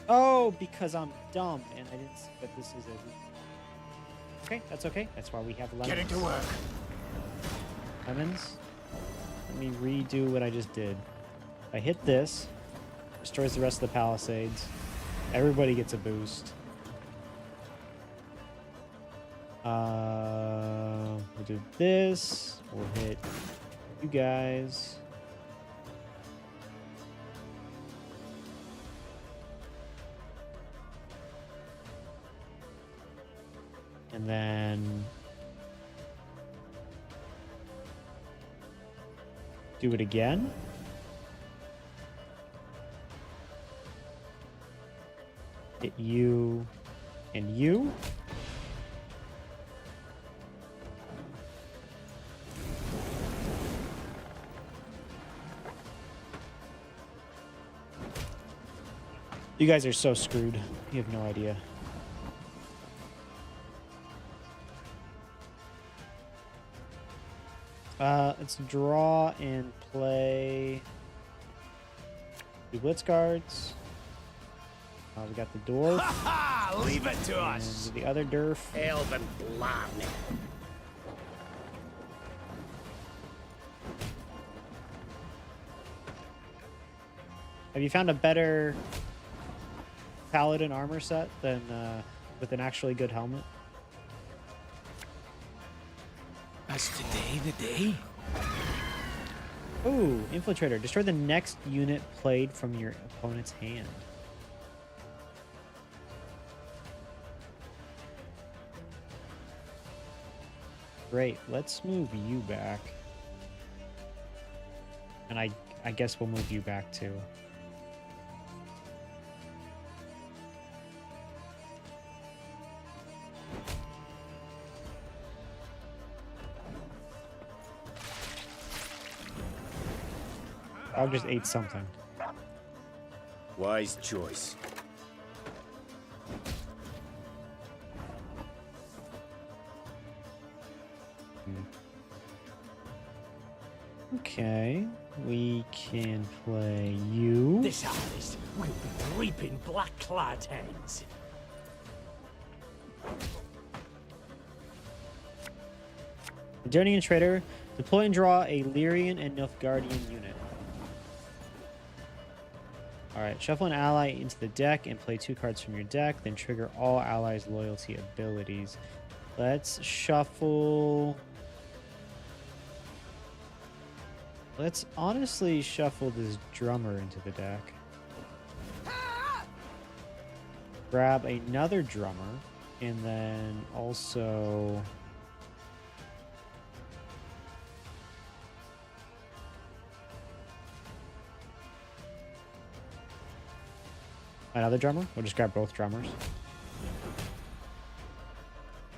Oh, because I'm dumb and I didn't see that this is a... Okay, that's okay. That's why we have lemons. Get into work. Lemons. Let me redo what I just did. If I hit this, destroys the rest of the palisades. Everybody gets a boost. We'll do this. We'll hit you guys. And then do it again. Hit you and you. You guys are so screwed. You have no idea. Let's draw and play 2 Blitz guards. We got the dwarf. Ha! Leave it to and us. the other derf. Elven blarney. Have you found a better paladin armor set than with an actually good helmet? Is today the day? Ooh, Infiltrator. Destroy the next unit played from your opponent's hand. Great. Let's move you back. And I guess we'll move you back too. I just ate something. Wise choice. Okay, we can play you. This harvest will be reaping black-clad heads. Donating Trader, deploy and draw a Lyrian and Nilfgaardian unit. Alright, shuffle an ally into the deck and play 2 cards from your deck, then trigger all allies' loyalty abilities. Let's shuffle... Let's honestly shuffle this drummer into the deck. Grab another drummer, and then also... Another drummer? We'll just grab both drummers.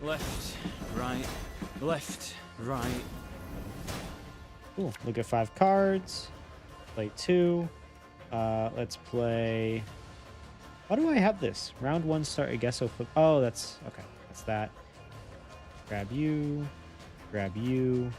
Left, right, left, right. Cool. Look at 5 cards. Play 2. Let's play... Why do I have this? Round 1 start, I guess. Oh, that's... Okay. That's that. Grab you. Grab you.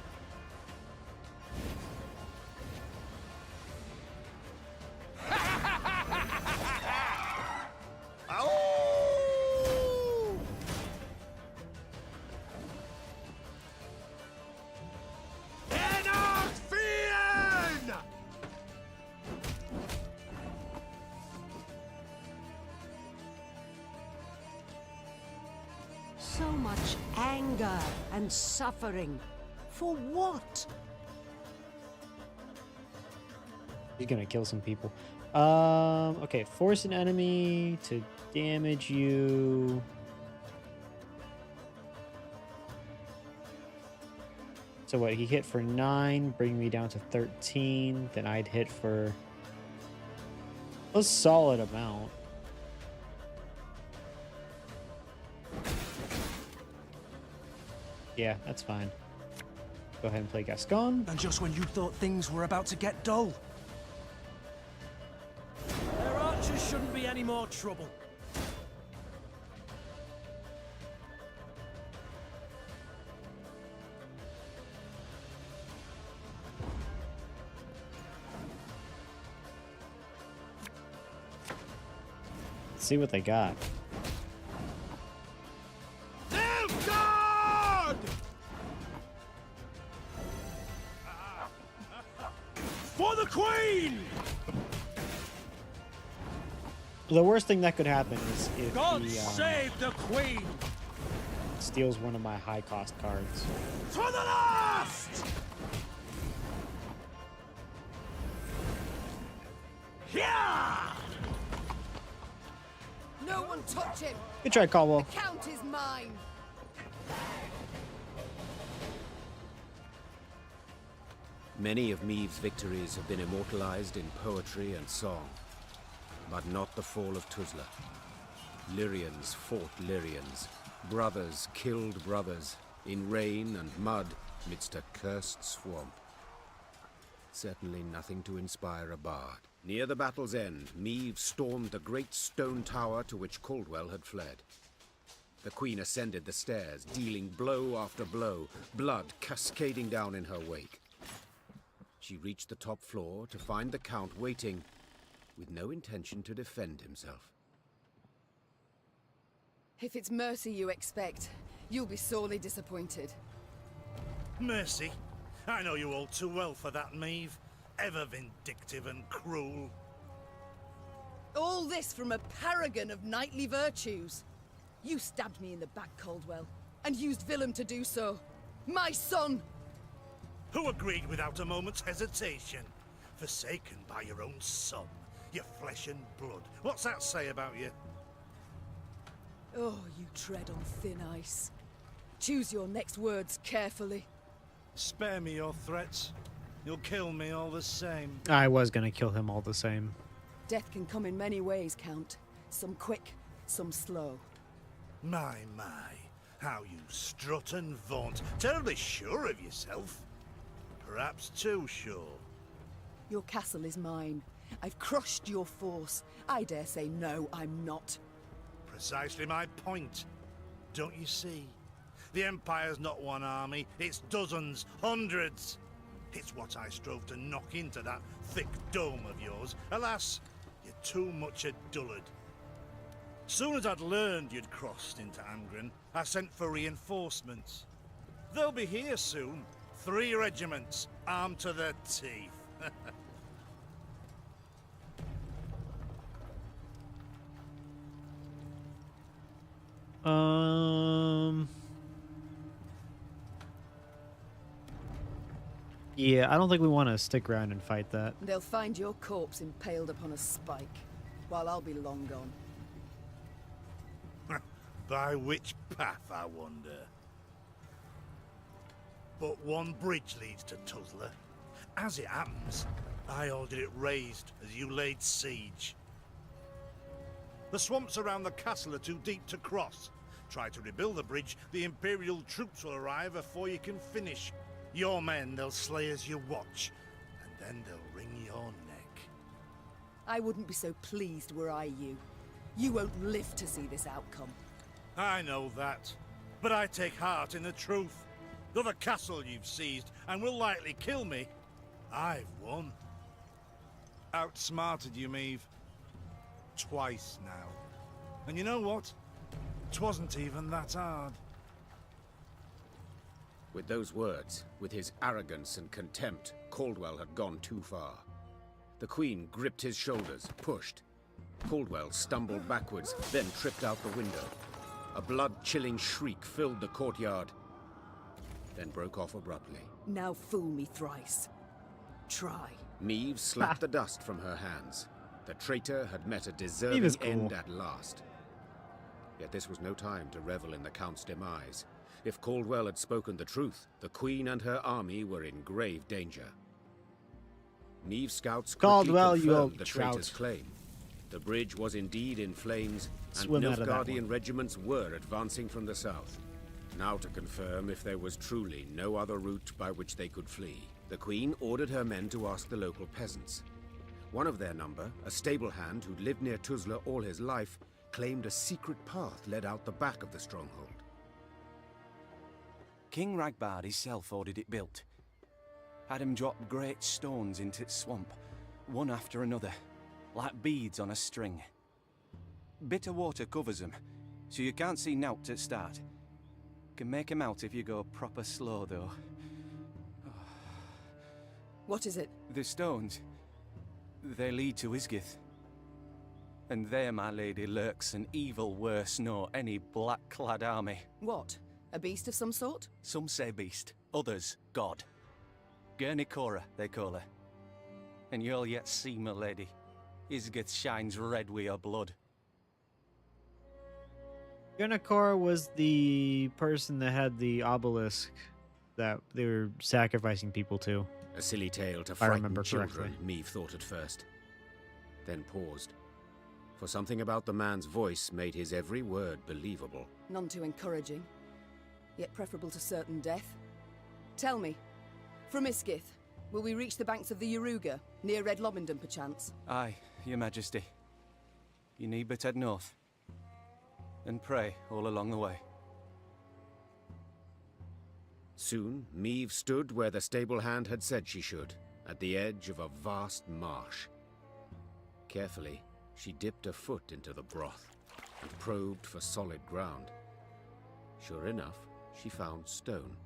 So much anger and suffering. For what? He's gonna kill some people. Okay. Force an enemy to damage you. So what? He hit for 9, bring me down to 13. Then I'd hit for a solid amount. Yeah, that's fine. Go ahead and play Gascon. And just when you thought things were about to get dull. Their archers shouldn't be any more trouble. Let's see what they got. For the Queen! The worst thing that could happen is if God he save the Queen! steals one of my high-cost cards. To the last! Yeah! No one touch him! Good try, Caldwell. The Count is mine! Many of Meave's victories have been immortalized in poetry and song, but not the fall of Tuzla. Lyrians fought Lyrians. Brothers killed brothers, in rain and mud, midst a cursed swamp. Certainly nothing to inspire a bard. Near the battle's end, Meave stormed the great stone tower to which Caldwell had fled. The Queen ascended the stairs, dealing blow after blow, blood cascading down in her wake. She reached the top floor to find the Count waiting, with no intention to defend himself. If it's mercy you expect, you'll be sorely disappointed. Mercy? I know you all too well for that, Maeve. Ever vindictive and cruel. All this from a paragon of knightly virtues. You stabbed me in the back, Caldwell, and used Willem to do so. My son! Who agreed without a moment's hesitation? Forsaken by your own son, your flesh and blood. What's that say about you? Oh, you tread on thin ice. Choose your next words carefully. Spare me your threats. You'll kill me all the same. I was gonna kill him all the same. Death can come in many ways, Count. Some quick, some slow. My, how you strut and vaunt. Terribly sure of yourself. Perhaps too sure. Your castle is mine. I've crushed your force. I dare say no, I'm not. Precisely my point. Don't you see? The Empire's not one army, it's dozens, hundreds. It's what I strove to knock into that thick dome of yours. Alas, you're too much a dullard. Soon as I'd learned you'd crossed into Angren, I sent for reinforcements. They'll be here soon. 3 regiments, armed to the teeth. Yeah, I don't think we want to stick around and fight that. They'll find your corpse impaled upon a spike, while I'll be long gone. By which path, I wonder? But one bridge leads to Tuzla. As it happens, I ordered it raised as you laid siege. The swamps around the castle are too deep to cross. Try to rebuild the bridge, the Imperial troops will arrive before you can finish. Your men they'll slay as you watch, and then they'll wring your neck. I wouldn't be so pleased were I you. You won't live to see this outcome. I know that, but I take heart in the truth. Though the castle you've seized and will likely kill me, I've won. Outsmarted you, Maeve. Twice now. And you know what? 'Twasn't even that hard. With those words, with his arrogance and contempt, Caldwell had gone too far. The Queen gripped his shoulders, pushed. Caldwell stumbled backwards, then tripped out the window. A blood-chilling shriek filled the courtyard, then broke off abruptly. Now fool me thrice. Try. Maeve slapped the dust from her hands. The traitor had met a deserving end at last. Yet this was no time to revel in the Count's demise. If Caldwell had spoken the truth, the Queen and her army were in grave danger. Maeve's scouts quickly confirmed the traitor's claim. The bridge was indeed in flames, and Nilfgaardian regiments were advancing from the south. Now to confirm if there was truly no other route by which they could flee, the Queen ordered her men to ask the local peasants. One of their number, a stable hand who'd lived near Tuzla all his life, claimed a secret path led out the back of the stronghold. King Ragbard himself ordered it built. Had him drop great stones into its swamp, one after another, like beads on a string. Bitter water covers them, so you can't see nowt at start. Can make 'em out if you go proper slow, though. What is it? The stones, they lead to Isgith. And there, my lady, lurks an evil worse nor any black-clad army. What? A beast of some sort? Some say beast, others God. Gurnikora, they call her. And you'll yet see, my lady. Isgith shines red with your blood. Gurnikora was the person that had the obelisk that they were sacrificing people to. A silly tale to if I frighten remember children, correctly. Maeve thought at first. Then paused. For something about the man's voice made his every word believable. None too encouraging, yet preferable to certain death. Tell me, from Isgith, will we reach the banks of the Yaruga, near Red Lobendon perchance? Aye, your majesty. You need but head north. And pray all along the way. Soon, Maeve stood where the stable hand had said she should, at the edge of a vast marsh. Carefully, she dipped a foot into the broth. and probed for solid ground. Sure enough, she found stone.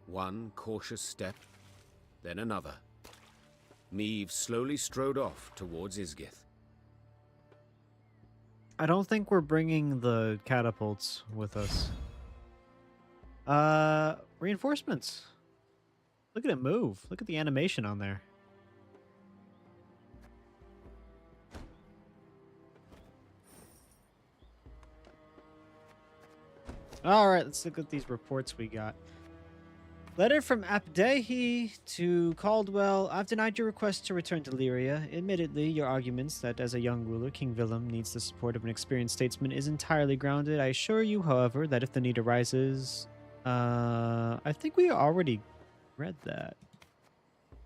One cautious step, then another. Meve slowly strode off towards Isgith. I don't think we're bringing the catapults with us. Reinforcements. Look at it move. Look at the animation on there. All right, let's look at these reports we got. Letter from Abdehi to Caldwell. I've denied your request to return to Lyria. Admittedly, your arguments that as a young ruler, King Willem needs the support of an experienced statesman is entirely grounded. I assure you, however, that if the need arises... I think we already read that.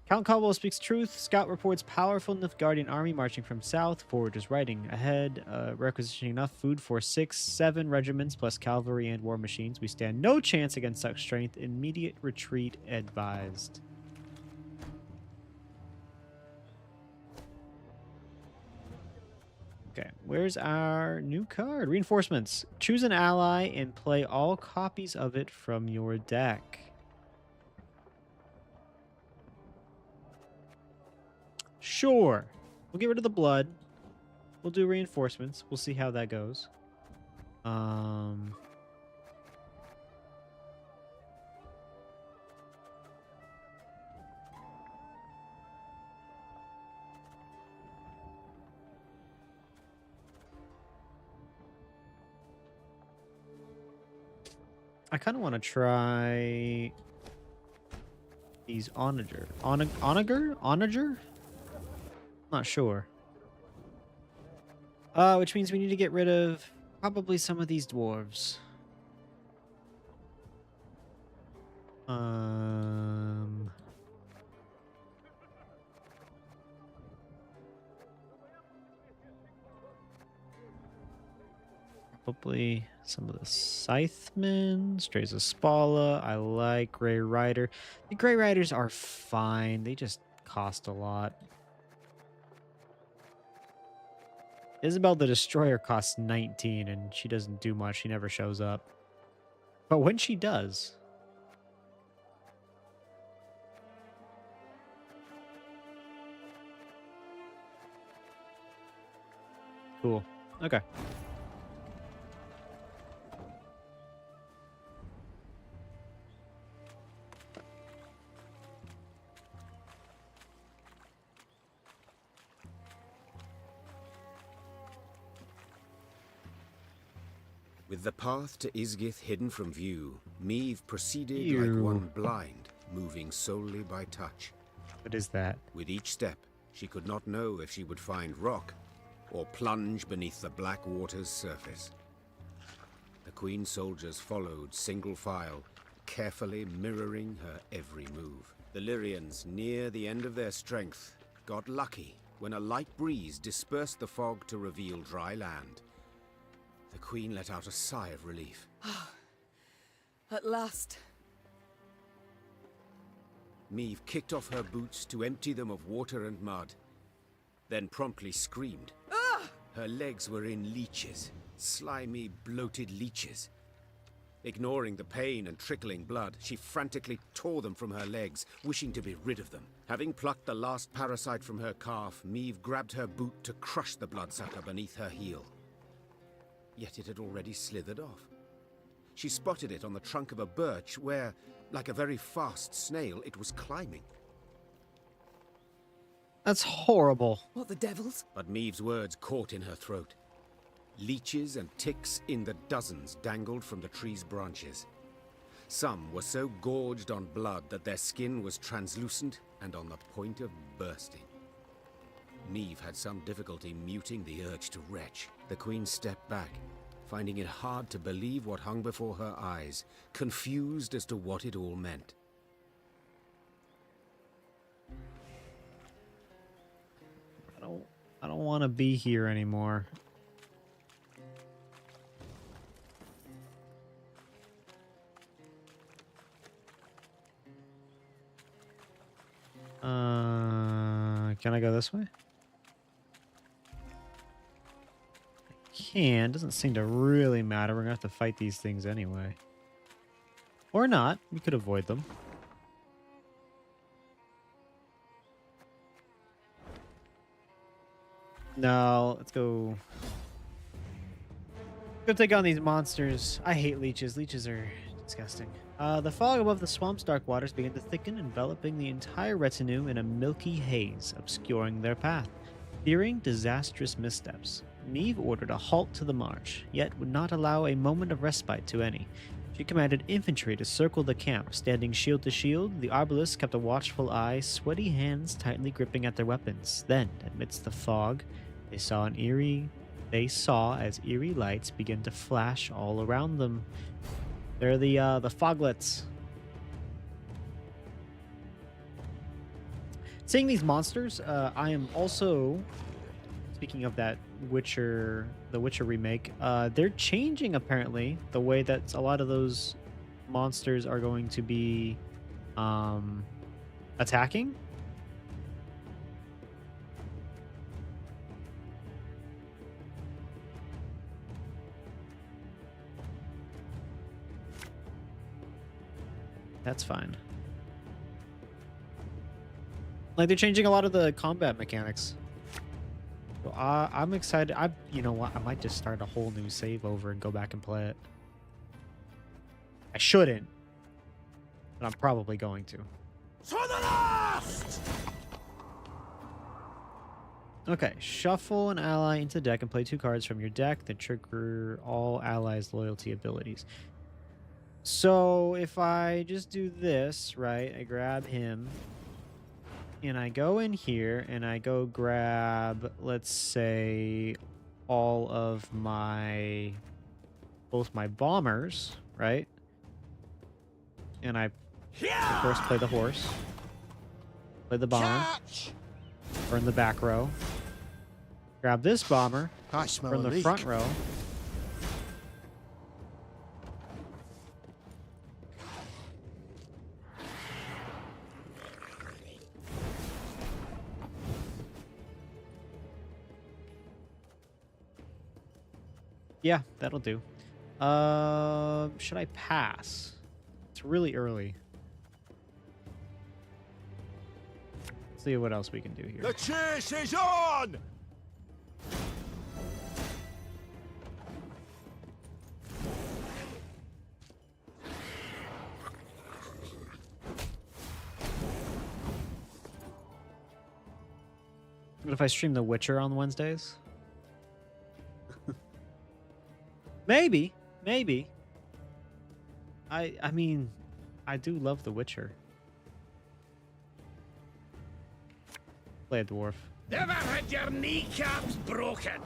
Count Caldwell speaks truth. Scout reports powerful Nilfgaardian army marching from south. Forward is writing ahead, requisitioning enough food for 6-7 regiments plus cavalry and war machines. We stand no chance against such strength. Immediate retreat advised. Okay, where's our new card? Reinforcements. Choose an ally and play all copies of it from your deck. Sure. We'll get rid of the blood. We'll do reinforcements. We'll see how that goes. I kind of want to try these onager. Onager? Not sure. Which means we need to get rid of probably some of these dwarves. Probably some of the Scythmen, Strays of Spala. I like Grey Rider. The Grey Riders are fine. They just cost a lot. Isabel the Destroyer costs 19, and she doesn't do much. She never shows up. But when she does... Cool. Okay. With the path to Isgith hidden from view, Meve proceeded like one blind, moving solely by touch. What is that? With each step, she could not know if she would find rock or plunge beneath the black water's surface. The Queen's soldiers followed single file, carefully mirroring her every move. The Lyrians, near the end of their strength, got lucky when a light breeze dispersed the fog to reveal dry land. The Queen let out a sigh of relief. At last. Meve kicked off her boots to empty them of water and mud, then promptly screamed. Her legs were in leeches, slimy, bloated leeches. Ignoring the pain and trickling blood, she frantically tore them from her legs, wishing to be rid of them. Having plucked the last parasite from her calf, Meve grabbed her boot to crush the bloodsucker beneath her heel. Yet it had already slithered off. She spotted it on the trunk of a birch where, like a very fast snail, it was climbing. That's horrible. What the devils? But Meve's words caught in her throat. Leeches and ticks in the dozens dangled from the tree's branches. Some were so gorged on blood that their skin was translucent and on the point of bursting. Meve had some difficulty muting the urge to retch. The Queen stepped back, finding it hard to believe what hung before her eyes, confused as to what it all meant. I don't want to be here anymore. Can I go this way? I can. Doesn't seem to really matter. We're going to have to fight these things anyway. Or not. We could avoid them. No, let's go. Go take on these monsters. I hate leeches. Leeches are disgusting. The fog above the swamp's dark waters began to thicken, enveloping the entire retinue in a milky haze, obscuring their path. Fearing disastrous missteps, Neve ordered a halt to the march, yet would not allow a moment of respite to any. She commanded infantry to circle the camp, standing shield to shield. The arbalists kept a watchful eye, sweaty hands tightly gripping at their weapons. Then, amidst the fog, they saw as eerie lights begin to flash all around them. They're the foglets. Seeing these monsters, I am also, speaking of that the Witcher remake, they're changing apparently the way that a lot of those monsters are going to be attacking. That's fine. Like, they're changing a lot of the combat mechanics. So I'm excited. You know what? I might just start a whole new save over and go back and play it. I shouldn't, but I'm probably going to. To the last! Okay, shuffle an ally into the deck and play 2 cards from your deck that trigger all allies' loyalty abilities. So if I just do this, right, I grab him, and I go in here, and I go grab, let's say, all of both my bombers, right? And I, of course, play the horse, play the bomber, burn the back row, grab this bomber, burn the front row, yeah, that'll do. Should I pass? It's really early. Let's see what else we can do here. The chase is on! What if I stream The Witcher on Wednesdays? Maybe. I mean, I do love The Witcher. Play a dwarf. Never had your kneecaps broken.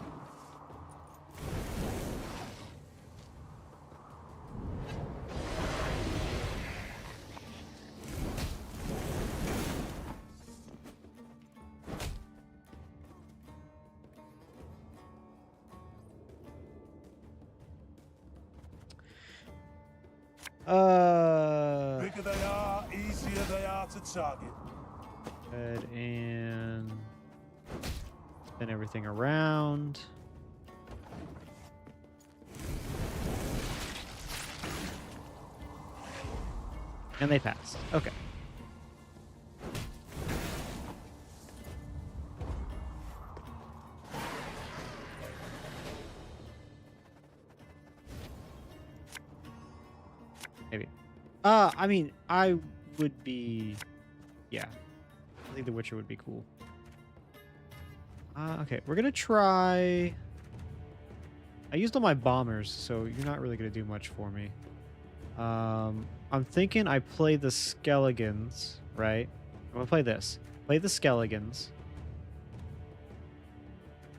Bigger they are, easier they are to target. Good, and spin everything around. And they passed. Okay. Maybe. I mean, I would be... Yeah. I think The Witcher would be cool. Okay, we're gonna try... I used all my bombers, so you're not really gonna do much for me. I'm thinking I play the Skelegons, right? I'm gonna play this. Play the Skelegons.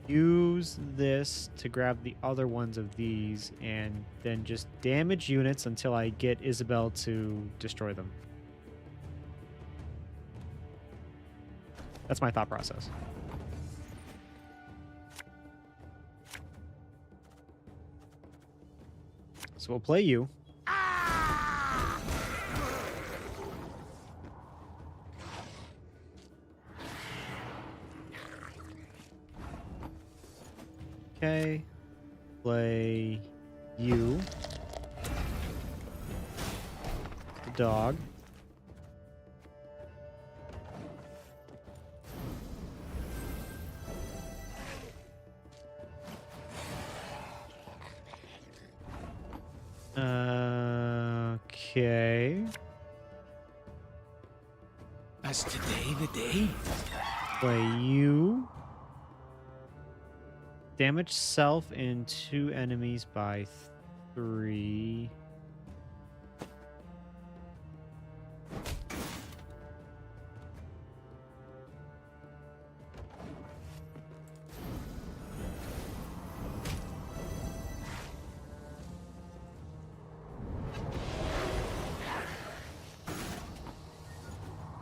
Use this to grab the other ones of these, and then just damage units until I get Isabel to destroy them. That's my thought process. So we'll play you. Okay. play you, the dog. Okay. Is today the day? Play you. Damage self and 2 enemies by 3.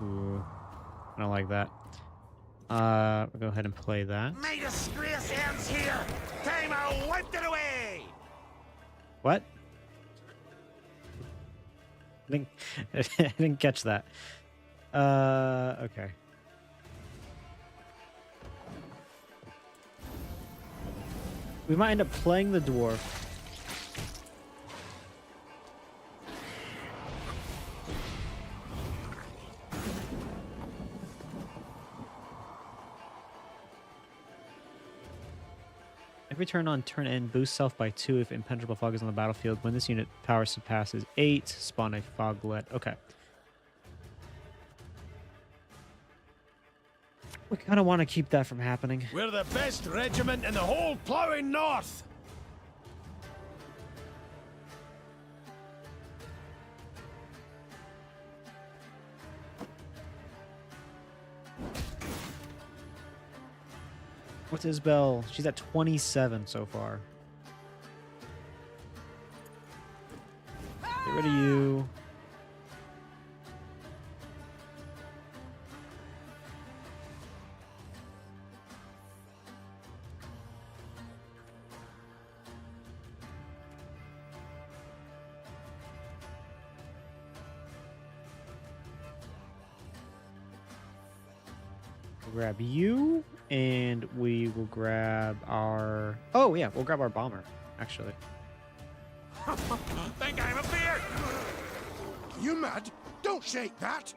Ooh, I don't like that. We'll go ahead and play that. My disgrace ends here. Time I wiped it away. What? I didn't catch that. Okay. We might end up playing the dwarf. Every turn on turn end, boost self by 2 if impenetrable fog is on the battlefield. When this unit power surpasses 8, spawn a foglet. Okay. We kind of want to keep that from happening. We're the best regiment in the whole plowing north. What's Isabel? She's at 27 so far. Get rid of you. We'll grab you. And we will grab our... Oh, yeah, we'll grab our bomber, actually. Think I'm a beer? You mad? Don't shake that.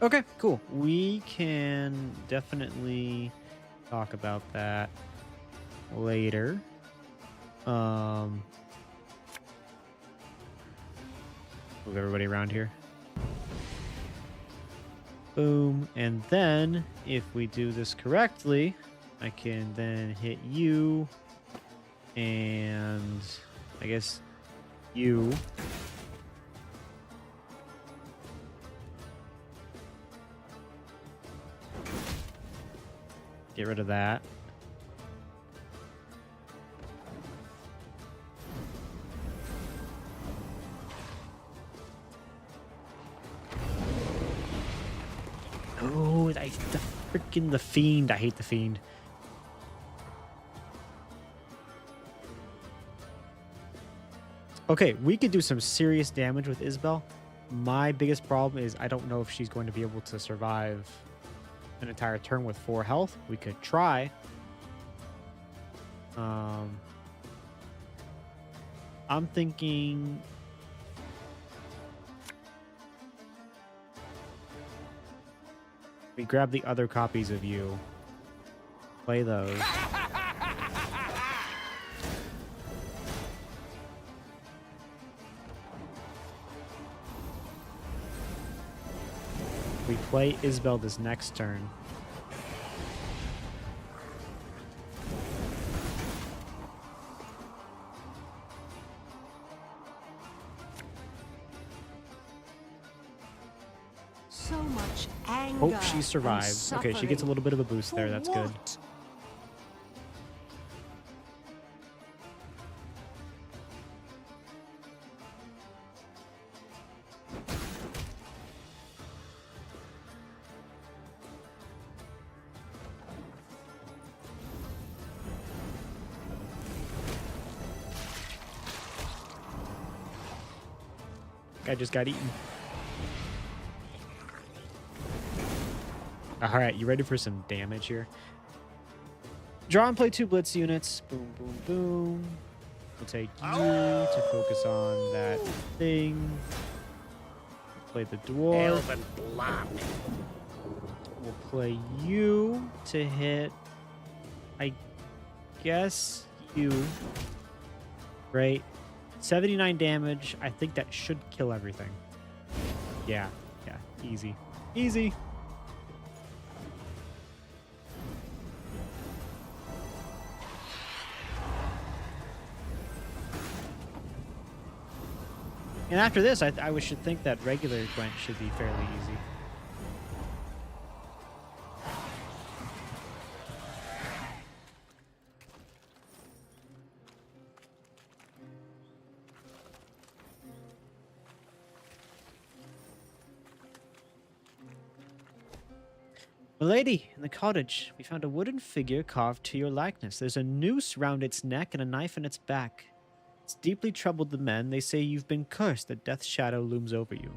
Okay, cool. We can definitely talk about that later. Move everybody around here. Boom. And then, if we do this correctly, I can then hit you. And I guess you. Get rid of that. Oh, the fiend. I hate the fiend. Okay, we could do some serious damage with Isabel. My biggest problem is I don't know if she's going to be able to survive an entire turn with 4 health. We could try. I'm thinking we grab the other copies of you, play those. We play Isabel this next turn. So much anger. Hope she survives. Okay, she gets a little bit of a boost there. That's good. Guy just got eaten. Alright, you ready for some damage here? Draw and play 2 blitz units. Boom, boom, boom. We'll take you to focus on that thing. Play the dwarf. Elven blood. We'll play you to hit, I guess, you. Right? 79 damage. I think that should kill everything. Yeah. Yeah. Easy. Easy. And after this, I should think that regular Gwent should be fairly easy. Milady, in the cottage, we found a wooden figure carved to your likeness. There's a noose round its neck and a knife in its back. It's deeply troubled the men. They say you've been cursed, that death's shadow looms over you.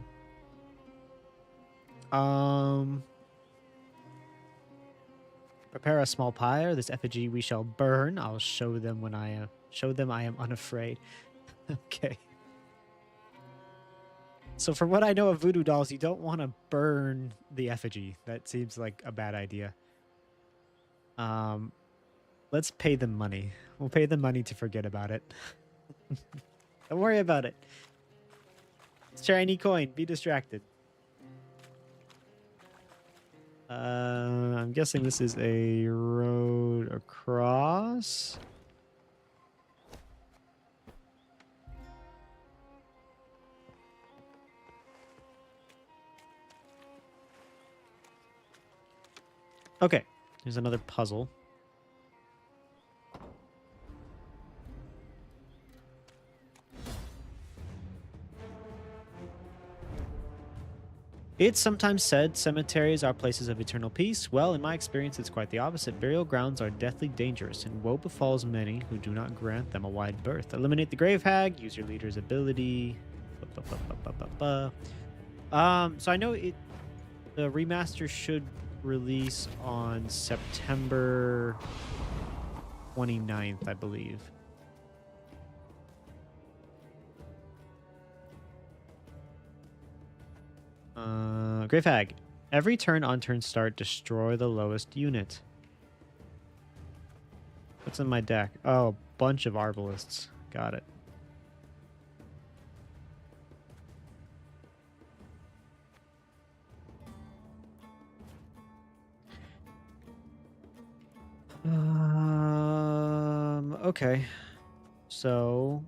Prepare a small pyre. This effigy we shall burn. I'll show them when I am unafraid. Okay. So from what I know of voodoo dolls, you don't want to burn the effigy. That seems like a bad idea. Let's pay them money. We'll pay them money to forget about it. Don't worry about it. It's shiny coin. Be distracted. I'm guessing this is a road across. Okay, here's another puzzle. It's sometimes said cemeteries are places of eternal peace. Well, in my experience, it's quite the opposite. Burial grounds are deathly dangerous, and woe befalls many who do not grant them a wide berth. Eliminate the grave hag. Use your leader's ability. So I know the remaster should release on September 29th, I believe. Grave Hag. Every turn on turn start, destroy the lowest unit. What's in my deck? Oh, a bunch of Arbalists. Got it. Okay. So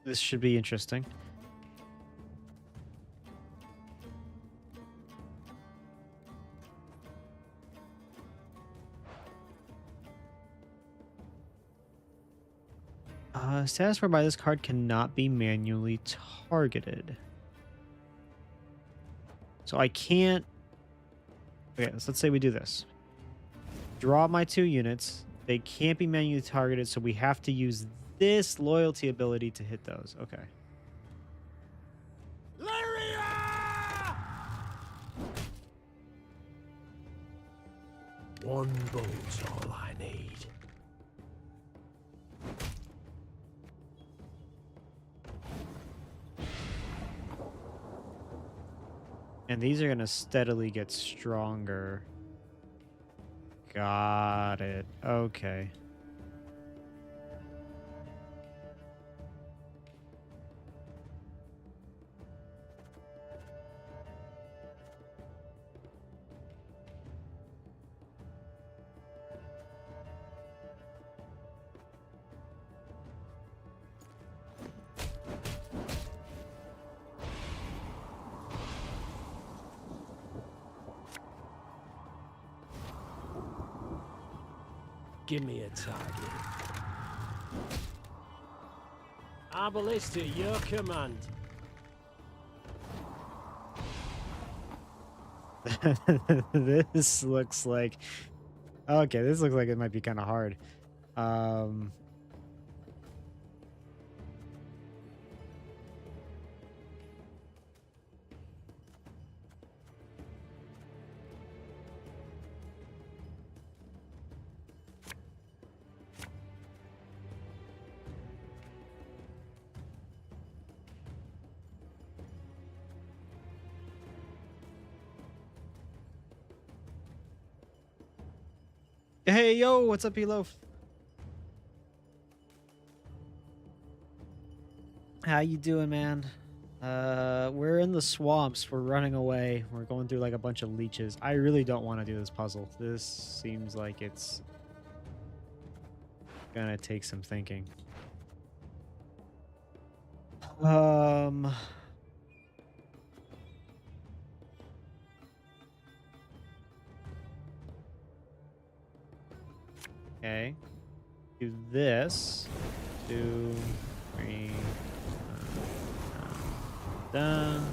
this should be interesting. Status whereby this card cannot be manually targeted. So I can't... Okay, so let's say we do this. Draw my 2 units. They can't be manually targeted, so we have to use this loyalty ability to hit those. Okay. One bolt's all I need. And these are going to steadily get stronger. Got it. Okay. Give me a target. Arbalist at your command. This looks like... Okay, this looks like it might be kind of hard. Hey, yo, what's up, E-Loaf? How you doing, man? We're in the swamps. We're running away. We're going through like a bunch of leeches. I really don't want to do this puzzle. This seems like it's gonna take some thinking. Okay. Do this. 2, 3. Done.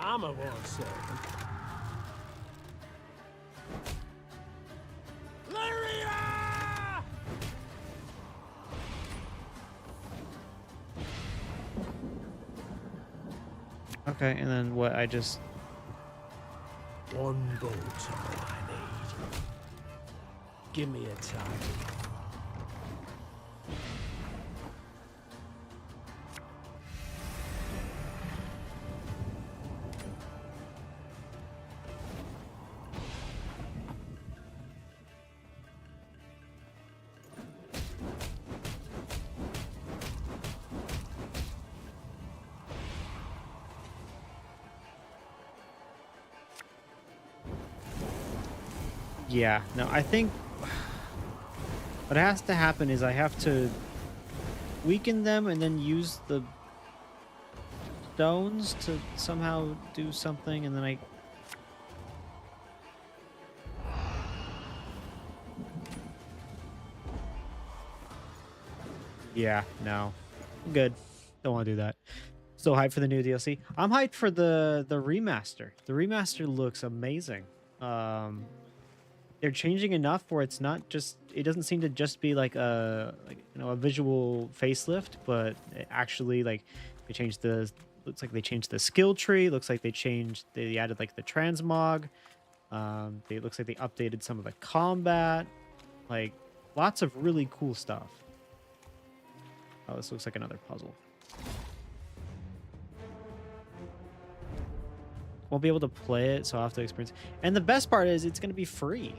I'm a one servant. Lyria! Okay, and then what I just... One bolt's all I need. Give me a target. Yeah, no, I think what has to happen is I have to weaken them and then use the stones to somehow do something, and then I... Yeah, no. I'm good. Don't want to do that. So hyped for the new DLC. I'm hyped for the remaster. The remaster looks amazing. They're changing enough where it's not just, it doesn't seem to just be like a a visual facelift, but it actually like they changed the, looks like they changed the skill tree. Looks like they added like the transmog. It looks like they updated some of the combat. Like lots of really cool stuff. Oh, this looks like another puzzle. Won't be able to play it, so I'll have to experience. And the best part is it's going to be free.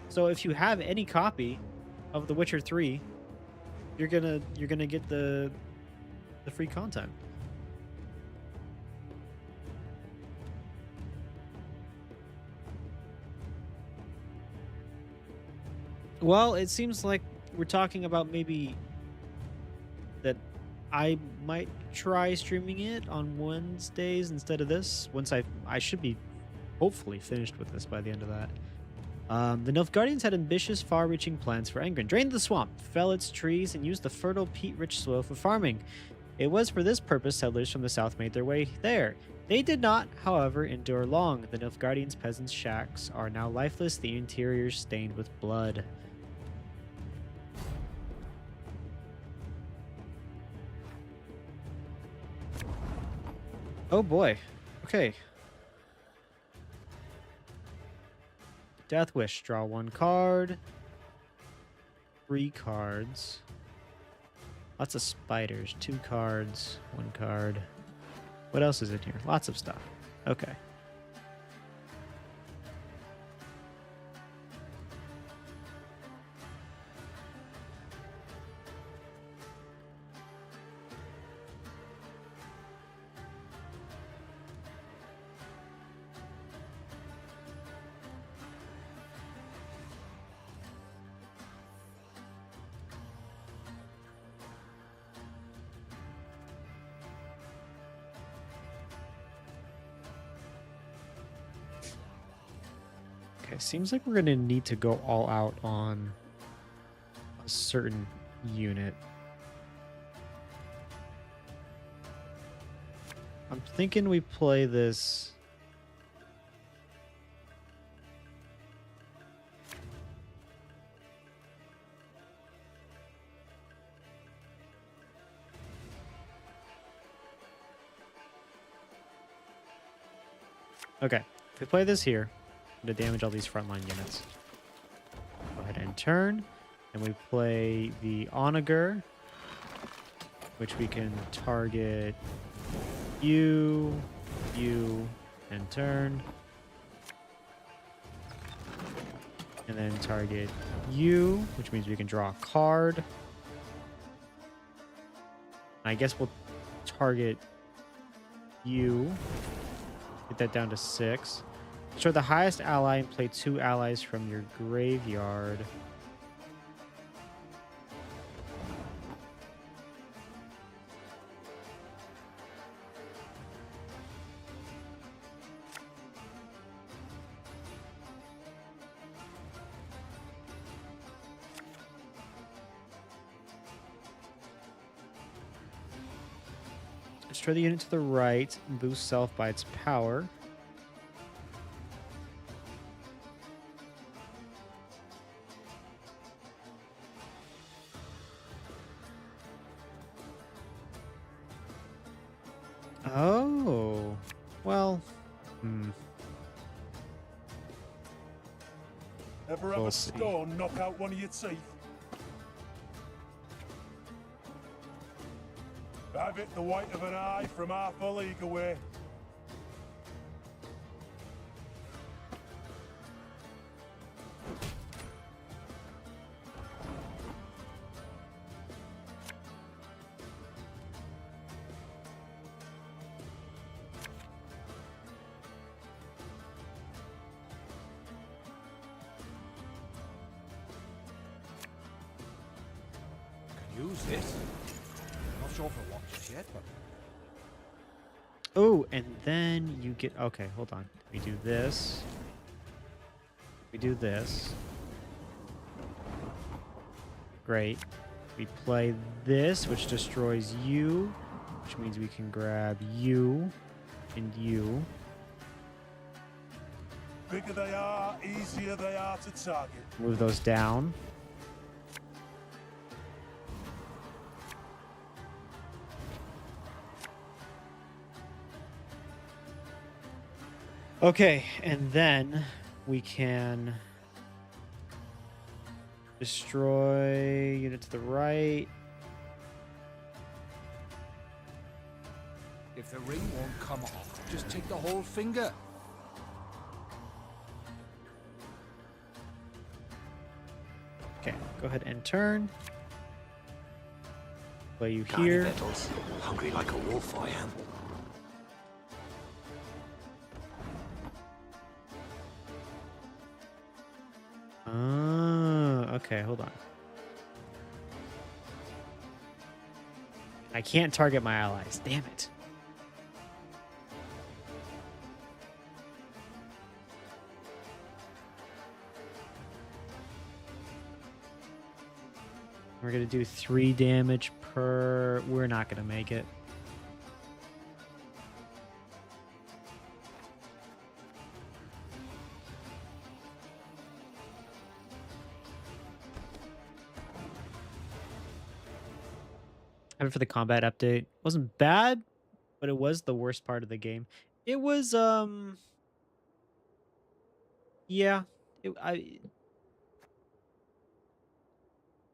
So if you have any copy of The Witcher 3, you're gonna get the free content. Well, it seems like we're talking about maybe that I might try streaming it on Wednesdays instead of this. Once I should be hopefully finished with this by the end of that. The Nilfgaardians had ambitious, far-reaching plans for England. Drained the swamp, fell its trees, and used the fertile, peat-rich soil for farming. It was for this purpose settlers from the south made their way there. They did not, however, endure long. The Nilfgaardians' peasants' shacks are now lifeless, the interiors stained with blood. Oh boy. Okay. Death Wish. Draw 1 card. 3 cards. Lots of spiders. 2 cards. 1 card. What else is in here? Lots of stuff. Okay. Okay, seems like we're gonna need to go all out on a certain unit. I'm thinking we play this... Okay, if we play this here, to damage all these frontline units. Go ahead and turn, and we play the Onager, which we can target you, and turn. And then target you, which means we can draw a card. I guess we'll target you. Get that down to 6. Destroy the highest ally and play 2 allies from your graveyard. Destroy the unit to the right and boost self by its power. Oh, well, Ever have We'll a see. stone knock out one of your teeth? I've hit the white of an eye from half a league away. Can use this. Not sure for what just yet, but oh, and then you get, okay, hold on. We do this. We do this. Great. We play this, which destroys you, which means we can grab you and you. Bigger they are, easier they are to target. Move those down. Okay, and then we can destroy unit to the right. if the ring won't come off, just take the whole finger. Okay, go ahead and turn. Play you Got any here. victuals? Hungry like a wolf, I am. Okay, hold on. I can't target my allies. Damn it. We're going to do 3 damage per... We're not going to make it. I have it for the combat update. Wasn't bad, but it was the worst part of the game. It was, yeah.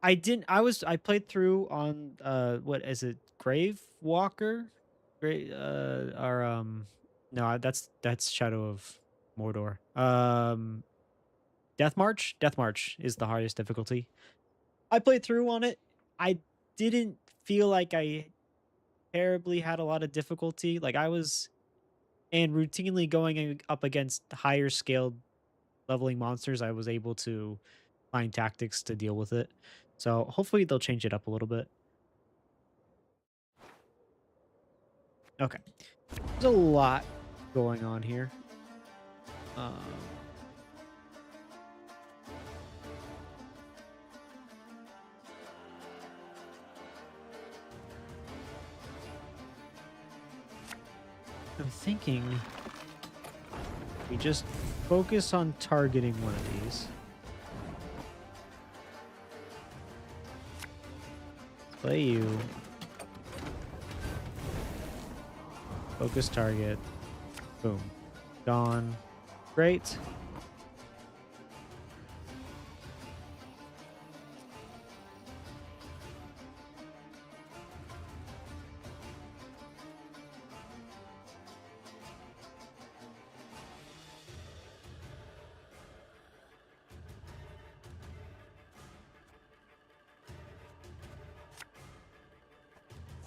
I played through on what is it, Grave Walker? No, that's Shadow of Mordor. Death March? Death March is the hardest difficulty. I played through on it. I didn't feel like I terribly had a lot of difficulty. Like and routinely going up against higher scaled leveling monsters, I was able to find tactics to deal with it. So hopefully they'll change it up a little bit. Okay. There's a lot going on here. I'm thinking we just focus on targeting one of these. Play you. Focus target. Boom. Gone. Great.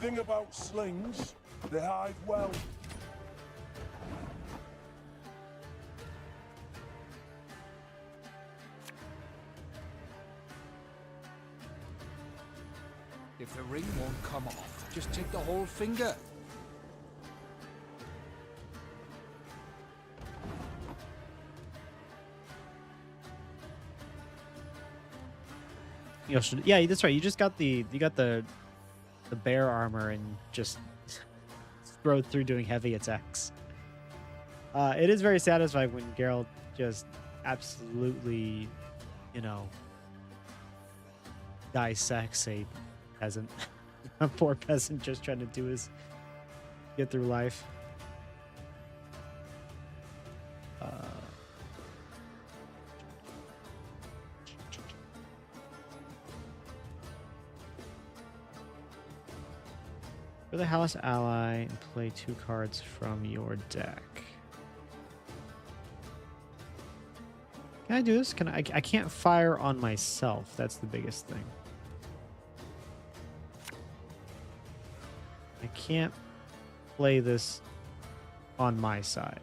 Thing about slings, they hide well. If the ring won't come off, just take the whole finger. Yeah, that's right. You just got the bear armor and just rode through doing heavy attacks. It is very satisfying when Geralt just absolutely, dissects a peasant, a poor peasant just trying to get through life. For the House ally and play 2 cards from your deck. Can I do this? I can't fire on myself. That's the biggest thing. I can't play this on my side.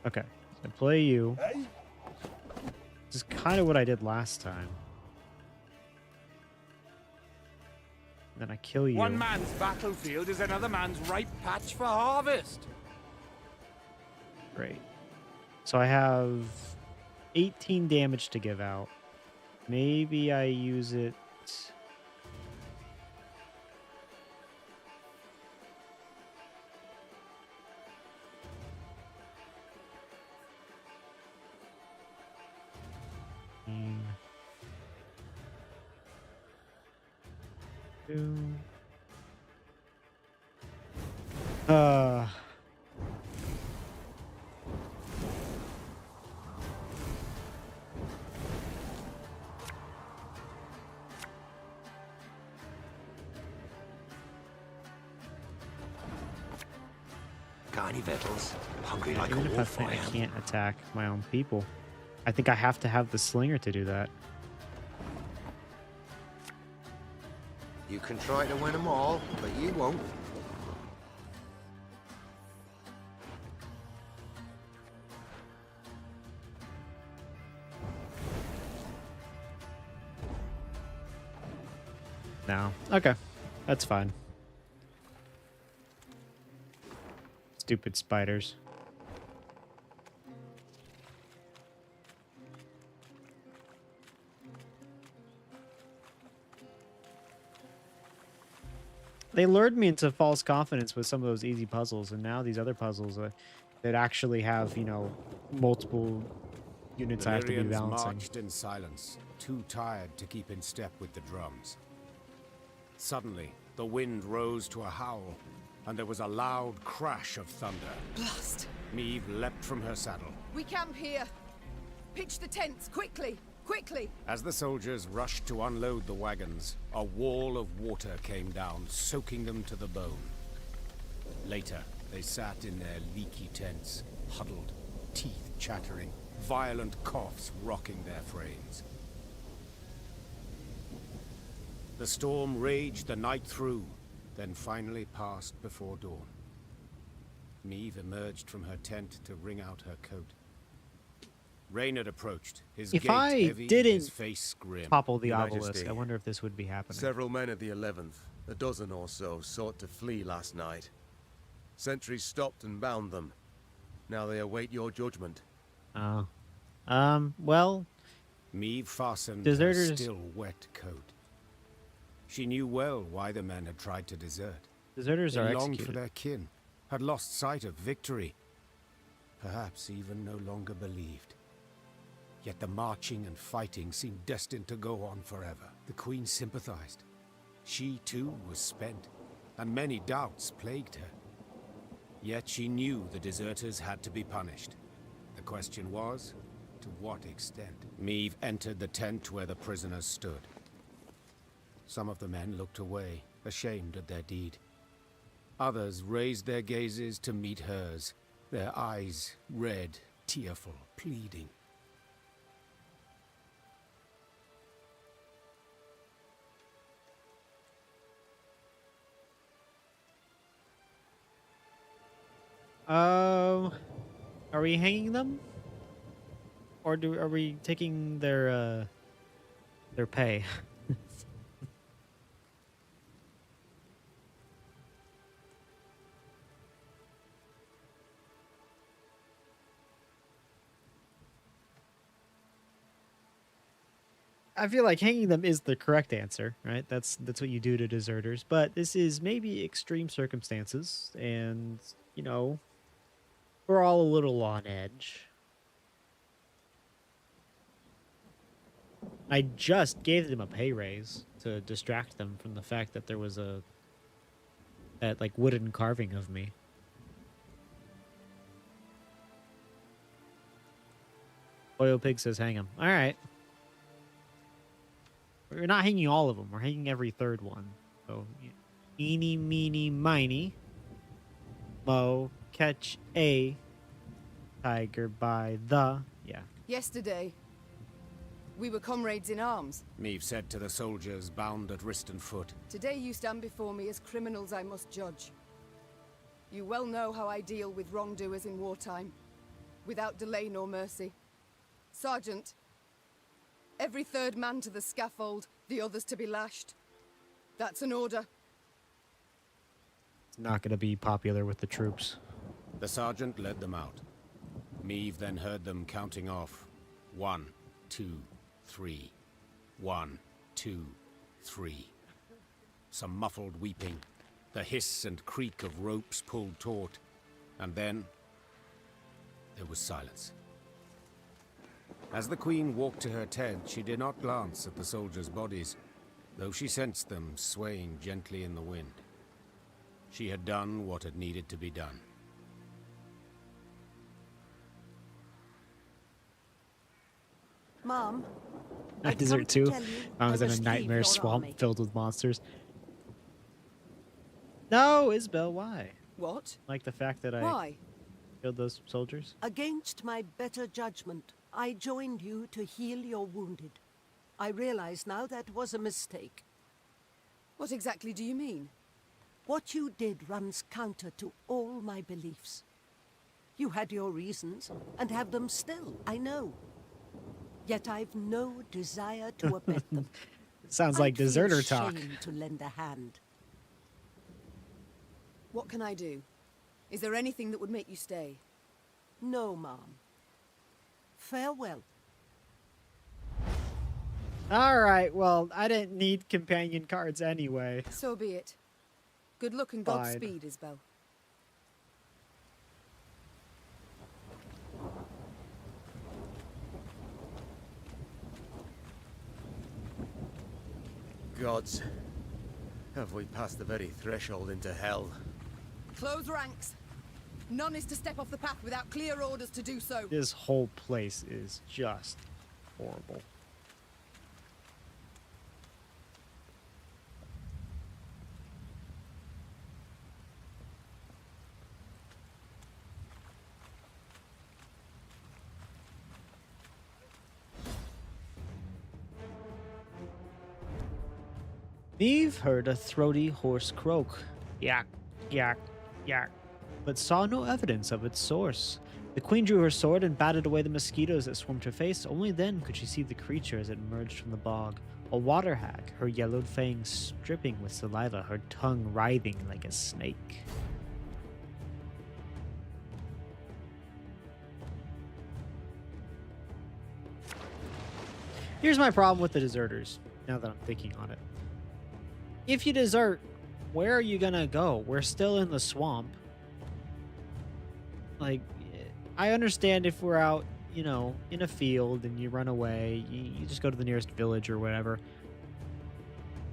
Okay, so play you. This is kind of what I did last time. Then I kill you. One man's battlefield is another man's ripe patch for harvest. Great. So I have 18 damage to give out. Maybe I use it. Uh Got any victuals? Hungry like a even if wolf, I I am. can't attack my own people. I think I have to have the slinger to do that. You can try to win them all, but you won't. No. Okay. That's fine. Stupid spiders. They lured me into false confidence with some of those easy puzzles, and now these other puzzles that actually have, multiple units I have to be Valyrians balancing. marched in silence, too tired to keep in step with the drums. Suddenly, the wind rose to a howl, and there was a loud crash of thunder. Blast! Meve leapt from her saddle. We camp here. Pitch the tents, quickly! Quickly! As the soldiers rushed to unload the wagons, a wall of water came down, soaking them to the bone. Later, they sat in their leaky tents, huddled, teeth chattering, violent coughs rocking their frames. The storm raged the night through, then finally passed before dawn. Meve emerged from her tent to wring out her coat. Reynard approached, his If gait I heavy, didn't his face grim. topple the Your obelisk, Majesty, I wonder if this would be happening. Several men of the 11th, a dozen or so, sought to flee last night. Sentries stopped and bound them. Now they await your judgment. Oh. Well... Meve fastened deserters... her still wet coat. She knew well why the men had tried to desert. Deserters They are longed executed. for their kin, had lost sight of victory, perhaps even no longer believed. Yet the marching and fighting seemed destined to go on forever. The Queen sympathized. She too was spent, and many doubts plagued her. Yet she knew the deserters had to be punished. The question was, to what extent? Meve entered the tent where the prisoners stood. Some of the men looked away, ashamed at their deed. Others raised their gazes to meet hers, their eyes red, tearful, pleading. Are we hanging them? Or are we taking their pay? I feel like hanging them is the correct answer, right? That's what you do to deserters. But this is maybe extreme circumstances, and you know, we're all a little on edge. I just gave them a pay raise to distract them from the fact that there was that like wooden carving of me. Oil Pig says hang him. All right. We're not hanging all of them. We're hanging every third one. So, eeny, meeny, miny. Mo, catch a tiger by the... Yeah. Yesterday, we were comrades in arms. Meve said to the soldiers bound at wrist and foot. Today you stand before me as criminals I must judge. You well know how I deal with wrongdoers in wartime, without delay nor mercy. Sergeant, every third man to the scaffold, the others to be lashed. That's an order. It's not going to be popular with the troops. The sergeant led them out. Meve then heard them counting off. 1, 2, 3. 1, 2, 3. Some muffled weeping, the hiss and creak of ropes pulled taut, and then there was silence. As the Queen walked to her tent, she did not glance at the soldiers' bodies, though she sensed them swaying gently in the wind. She had done what had needed to be done. Mom, I deserve too. I was in a nightmare swamp filled with monsters. No, Isabel, why? What? Like the fact that I Why? killed those soldiers? Against my better judgment, I joined you to heal your wounded. I realize now that was a mistake. What exactly do you mean? What you did runs counter to all my beliefs. You had your reasons, and have them still, I know. Yet I've no desire to abet them. Sounds like I'd feel deserter talk. shame to lend a hand. What can I do? Is there anything that would make you stay? No, Mom. Farewell. All right, well, I didn't need companion cards anyway. So be it. Good luck and Fine. Godspeed, Isabel. Gods, have we passed the very threshold into hell? Close ranks. None is to step off the path without clear orders to do so. This whole place is just horrible. Eve heard a throaty, hoarse croak. Yak, yak, yak, but saw no evidence of its source. The queen drew her sword and batted away the mosquitoes that swarmed her face. Only then could she see the creature as it emerged from the bog. A water hag, her yellowed fangs dripping with saliva, her tongue writhing like a snake. Here's my problem with the deserters, now that I'm thinking on it. if you desert, where are you gonna go? We're still in the swamp. Like, I understand if we're out, you know, in a field and you run away, you just go to the nearest village or whatever.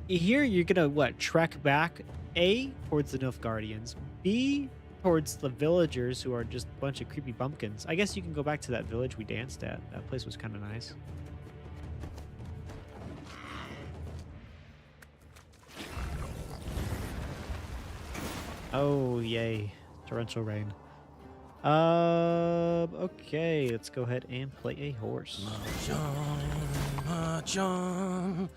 Here, you're gonna, what, trek back, A, towards the Nilfgaardians, B, towards the villagers who are just a bunch of creepy bumpkins. I guess you can go back to that village we danced at. That place was kind of nice. Oh, yay. Torrential rain. Okay, let's go ahead and play a horse. John.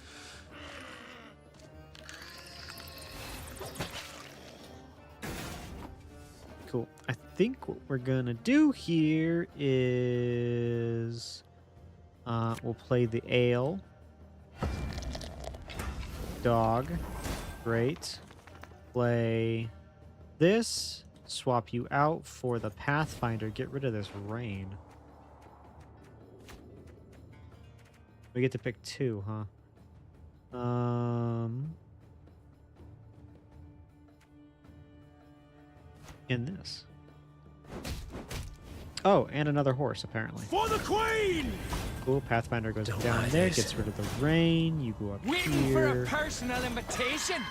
Cool. I think what we're gonna do here is we'll play the ale. Dog. Great. Play this. Swap you out for the Pathfinder. Get rid of this rain. We get to pick two, huh? In this. Oh, and another horse, apparently. For the Queen! Cool. Pathfinder goes down there, gets rid of the rain. You go up Waiting here. for a personal invitation.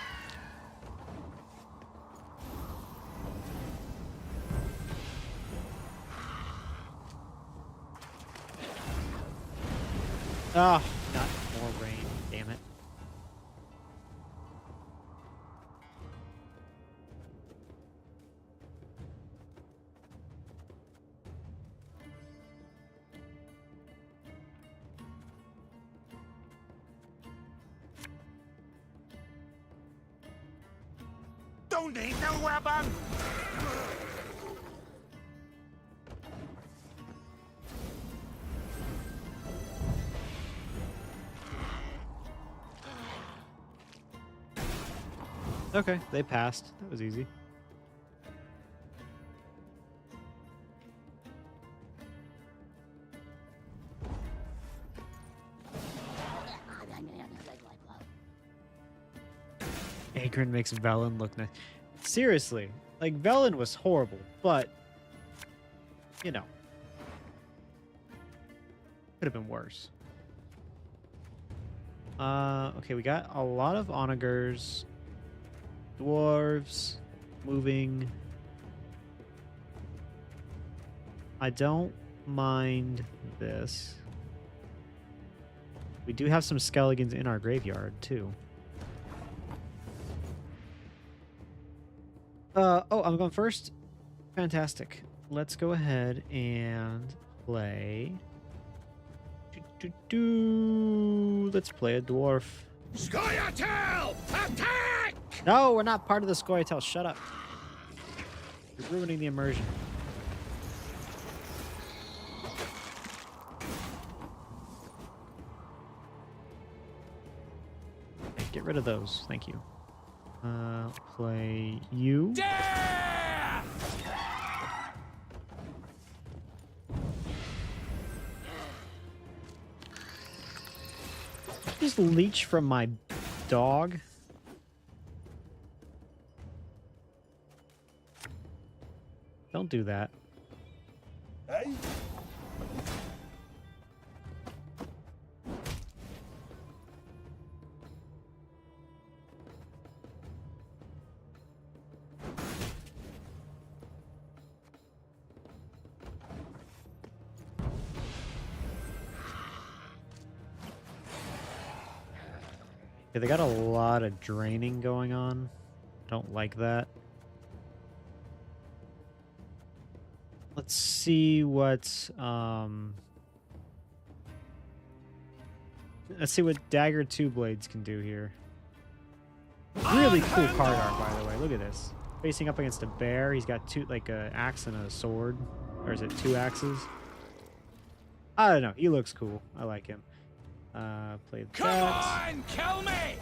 Ah, not more rain. Damn it. Don't need no weapon! Okay, they passed. That was easy. Agrin makes Velen look nice. Seriously, like Velen was horrible, but you know, could have been worse. Okay, we got a lot of onagers, dwarves, moving. I don't mind this. We do have some skeletons in our graveyard too. Oh, I'm going first. Fantastic. Let's go ahead and play. Let's play a dwarf. Scoia'tael! Attack! No, we're not part of the Scoia'tael. Shut up. You're ruining the immersion. Okay, get rid of those. Thank you. Play you. Just leech from my dog. Don't do that. Hey? Yeah, they got a lot of draining going on. Don't like that. Let's see what Dagger Two Blades can do here. Really cool card art, by the way. Look at this. Facing up against a bear. He's got two, like a axe and a sword, or is it two axes? I don't know. He looks cool. I like him. Play that. Come on, kill me!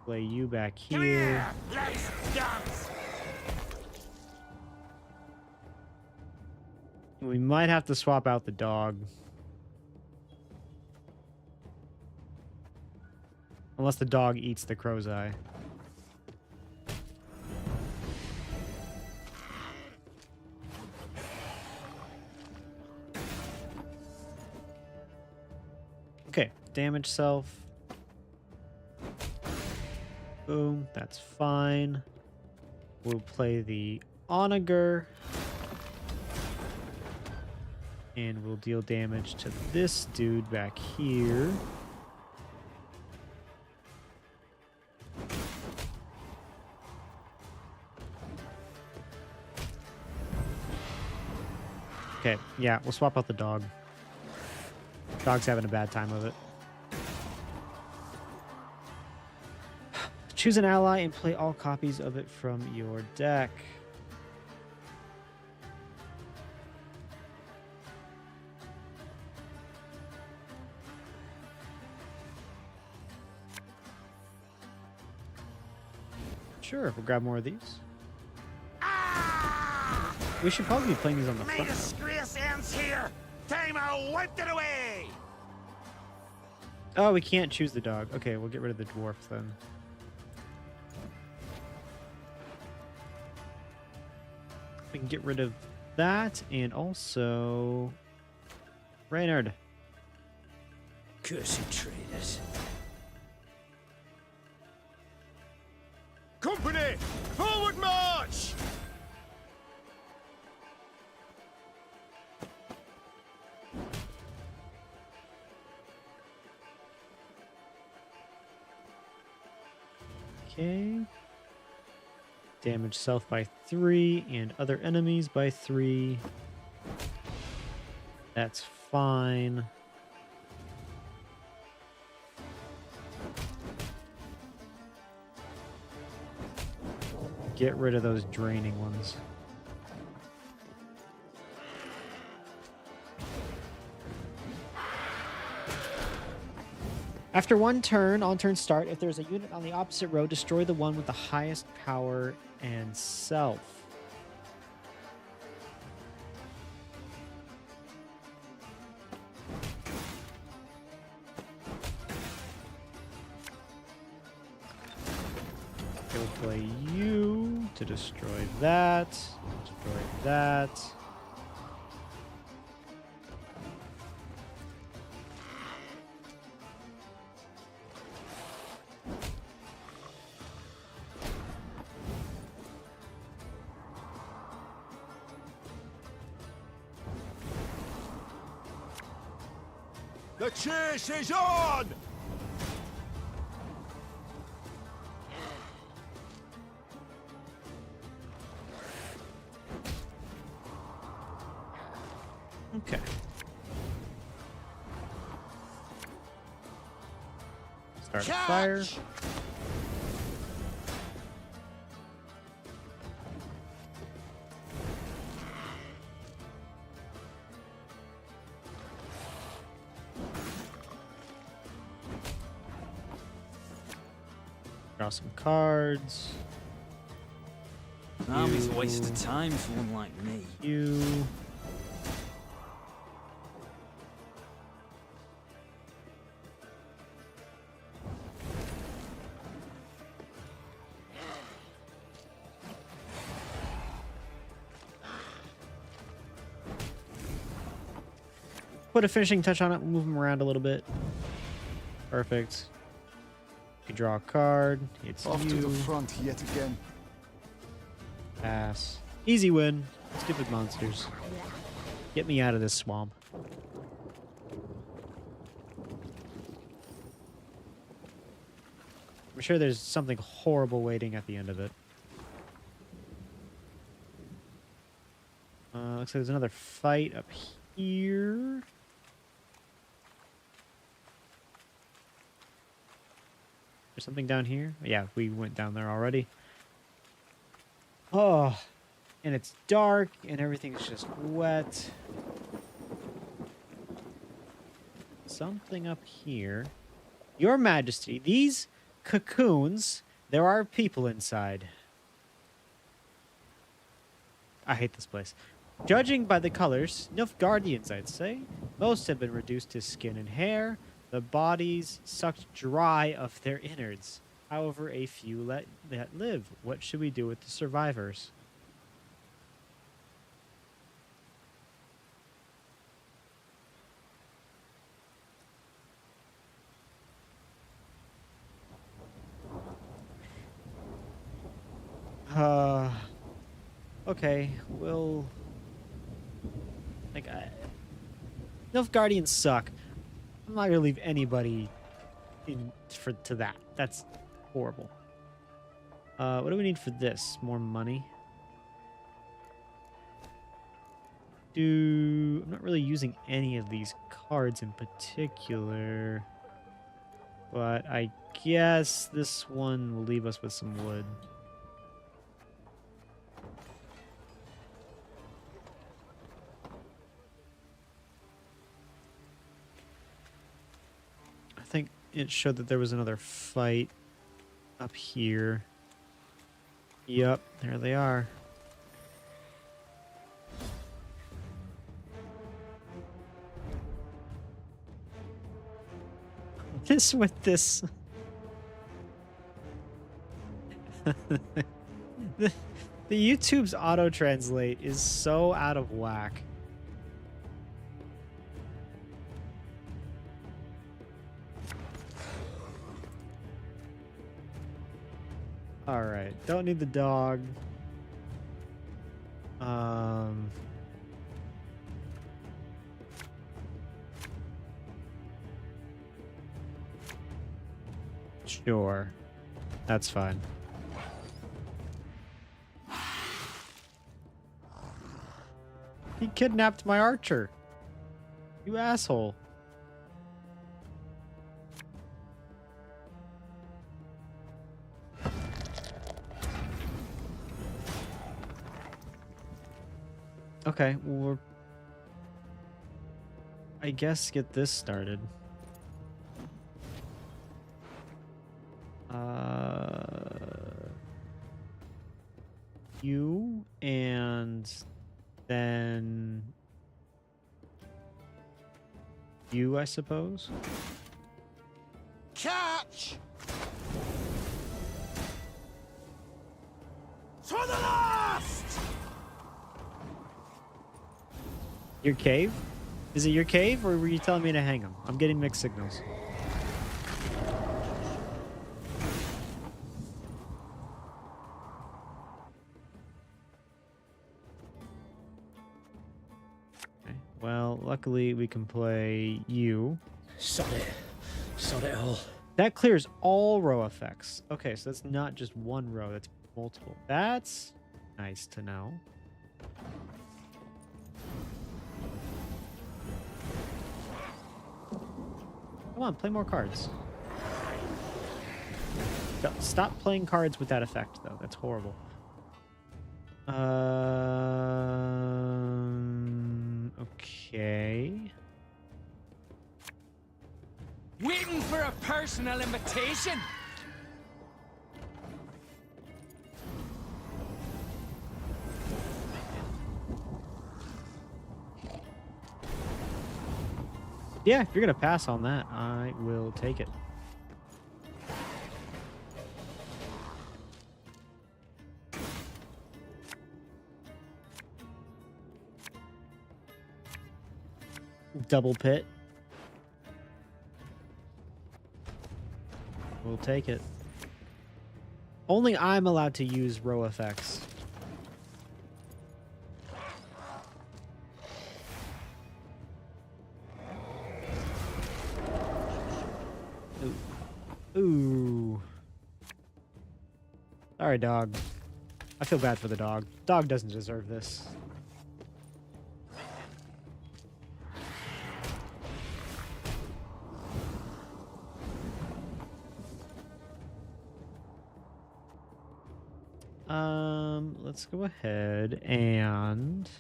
Play you back here. Let's dance! We might have to swap out the dog. Unless the dog eats the crow's eye. Okay, damage self. Boom, that's fine. We'll play the onager. And we'll deal damage to this dude back here. Okay, yeah, we'll swap out the dog. Dog's having a bad time of it. Choose an ally and play all copies of it from your deck. Sure, we'll grab more of these. We should probably be playing these on the My front. disgrace ends here. Time I wiped it away. Oh, we can't choose the dog. Okay, we'll get rid of the dwarf then. We can get rid of that and also Reynard. Cursed traitors. Company, forward march! Okay. Damage self by 3 and other enemies by 3. That's fine. Get rid of those draining ones. After one turn, on turn start, if there's a unit on the opposite row, destroy the one with the highest power and self. Okay, we'll play you to destroy that. Destroy that. The chase is on! Okay. Start a fire. Draw some cards. Army's a waste of time for one like me. You. Put a finishing touch on it, move them around a little bit. Perfect. You can draw a card. It's Off you. to the front yet again. Pass. Easy win. Stupid monsters. Get me out of this swamp. I'm sure there's something horrible waiting at the end of it. Looks like there's another fight up here. There's something down here. Yeah, we went down there already. Oh, and it's dark and everything's just wet. Something up here. Your Majesty, these cocoons, there are people inside. I hate this place. Judging by the colors, Nilfgaardians, I'd say. Most have been reduced to skin and hair, The bodies sucked dry of their innards. However, a few let live. What should we do with the survivors? Okay, we'll... Like, Nilfgaardians suck. I'm not gonna leave anybody to that. That's horrible. What do we need for this? More money? I'm not really using any of these cards in particular. But I guess this one will leave us with some wood. I think it showed that there was another fight up here. Yep, there they are. This with this. the YouTube's auto translate is so out of whack. All right, don't need the dog. Sure. That's fine. He kidnapped my archer. You asshole. Okay, well, we're... I guess get this started. You and then you, I suppose. Catch! To the last! Your cave? Is it your cave, or were you telling me to hang him? I'm getting mixed signals. Okay. Well, luckily we can play you. Sod it. Sod it all. That clears all row effects. Okay, so that's not just one row, that's multiple. That's nice to know. Come on, play more cards. Stop playing cards with that effect, though. That's horrible. Okay. Waiting for a personal invitation? Yeah, if you're gonna pass on that, I will take it. Double pit. We'll take it. Only I'm allowed to use row effects. Ooh. Sorry, dog. I feel bad for the dog. Dog doesn't deserve this. Let's go ahead and...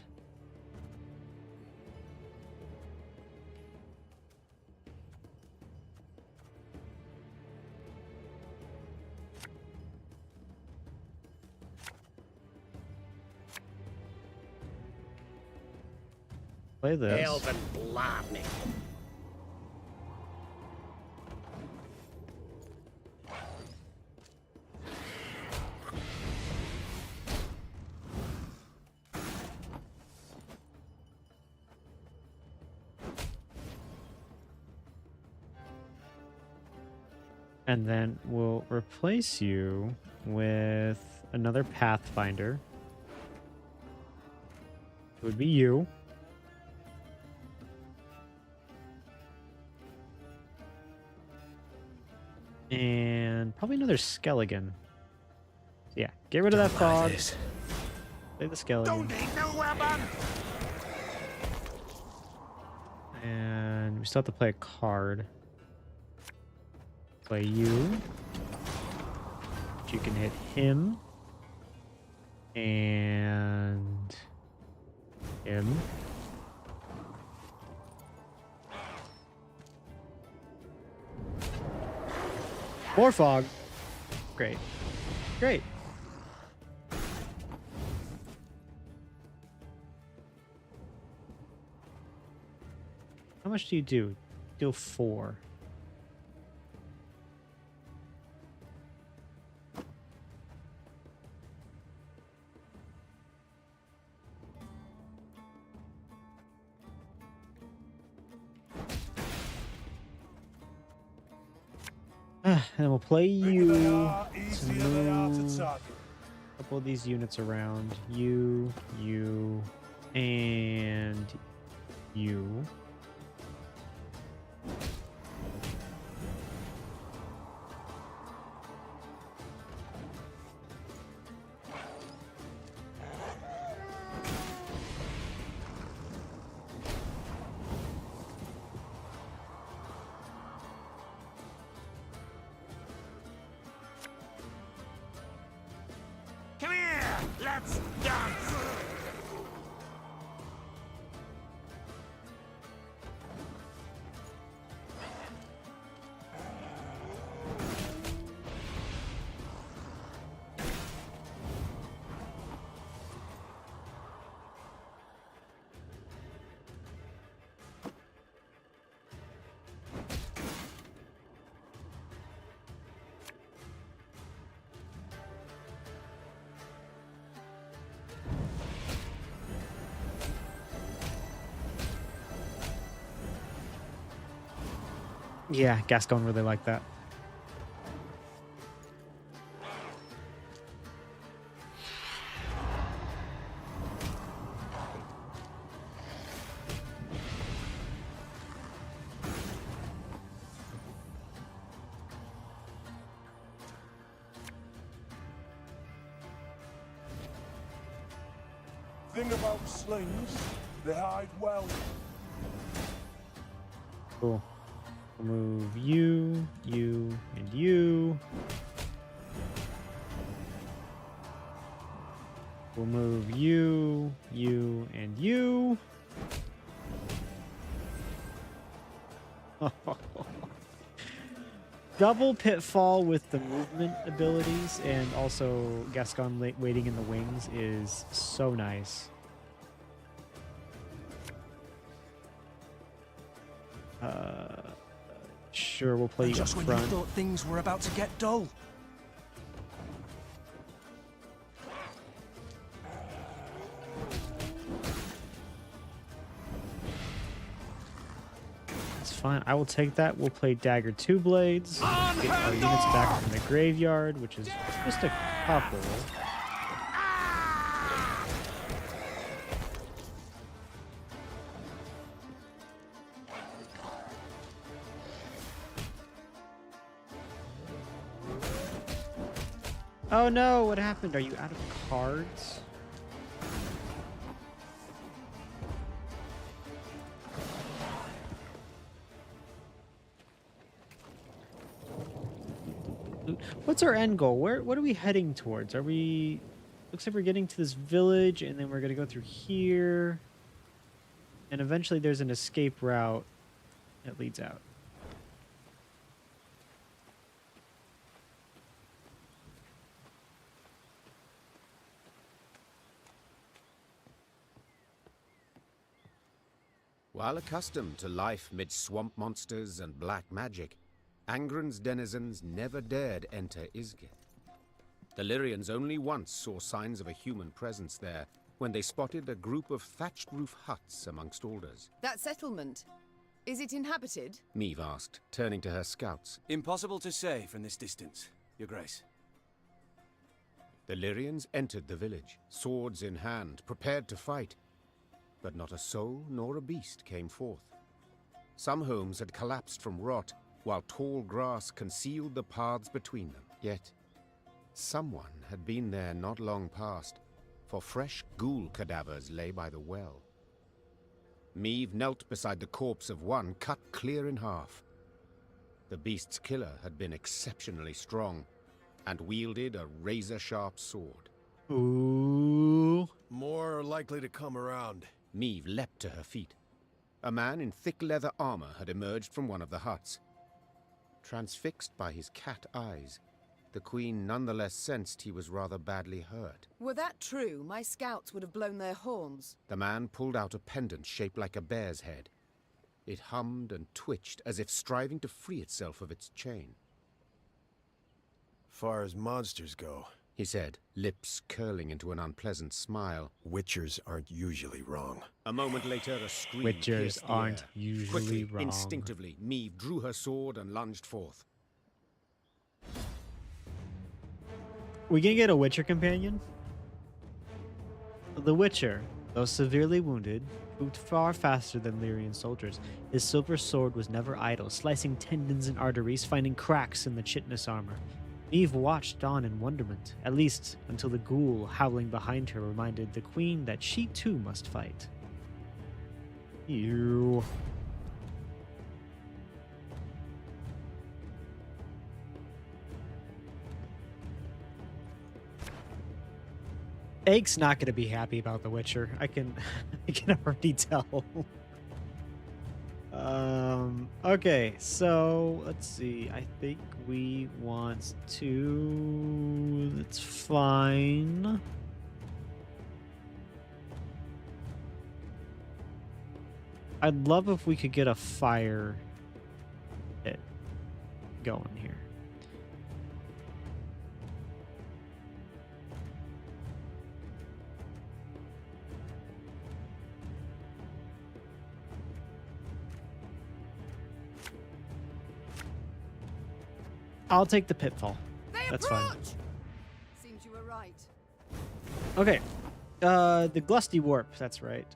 play this. Elven blarney. And then we'll replace you with another Pathfinder. It would be you. And probably another Skeleton. So yeah, get rid of that fog. Play the Skeleton. Don't need no weapon! And we still have to play a card. Play you. You can hit him. And him. More fog. Great. Great. How much do you do? Deal 4. And we'll play you to move a couple of these units around. You, and you. Come here! Let's dance! Yeah, Gascon really liked that. Thing about slings, they hide well. Cool. We'll move you, and you. We'll move you, and you. Double pitfall with the movement abilities, and also Gascon waiting in the wings is so nice. Sure, we'll play you up just when front. you thought things were about to get dull. That's fine. I will take that. We'll play Dagger 2 Blades. Get our units back from the graveyard, which is just a couple. Oh no, what happened? Are you out of cards? What's our end goal? What are we heading towards? Are we... Looks like we're getting to this village, and then we're going to go through here. And eventually there's an escape route that leads out. While accustomed to life mid swamp monsters and black magic, Angren's denizens never dared enter Isgith. The Lyrians only once saw signs of a human presence there when they spotted a group of thatched roof huts amongst alders. That settlement. Is it inhabited? Meve asked, turning to her scouts. Impossible to say from this distance, Your Grace. The Lyrians entered the village, swords in hand, prepared to fight. But not a soul nor a beast came forth. Some homes had collapsed from rot, while tall grass concealed the paths between them. Yet, someone had been there not long past, for fresh ghoul cadavers lay by the well. Meve knelt beside the corpse of one cut clear in half. The beast's killer had been exceptionally strong, and wielded a razor-sharp sword. Ooh. More likely to come around. Meve leapt to her feet. A man in thick leather armor had emerged from one of the huts. Transfixed by his cat eyes, the Queen nonetheless sensed he was rather badly hurt. Were that true, my scouts would have blown their horns. The man pulled out a pendant shaped like a bear's head. It hummed and twitched as if striving to free itself of its chain. Far as monsters go, he said, lips curling into an unpleasant smile. Witchers aren't usually wrong. A moment later, a scream Witchers pierced the aren't air. usually Quickly, wrong. instinctively, Meve drew her sword and lunged forth. We can get a Witcher companion? The Witcher, though severely wounded, moved far faster than Lyrian soldiers. His silver sword was never idle, slicing tendons and arteries, finding cracks in the chitinous armor. Meve watched on in wonderment, at least until the ghoul howling behind her reminded the Queen that she too must fight. Ew. Egg's not going to be happy about The Witcher. I can already tell. Okay, so let's see. I think we want to. That's fine. I'd love if we could get a fire pit going here. I'll take the pitfall. That's fine. Seems you were right. Okay. The Glusty Warp, that's right.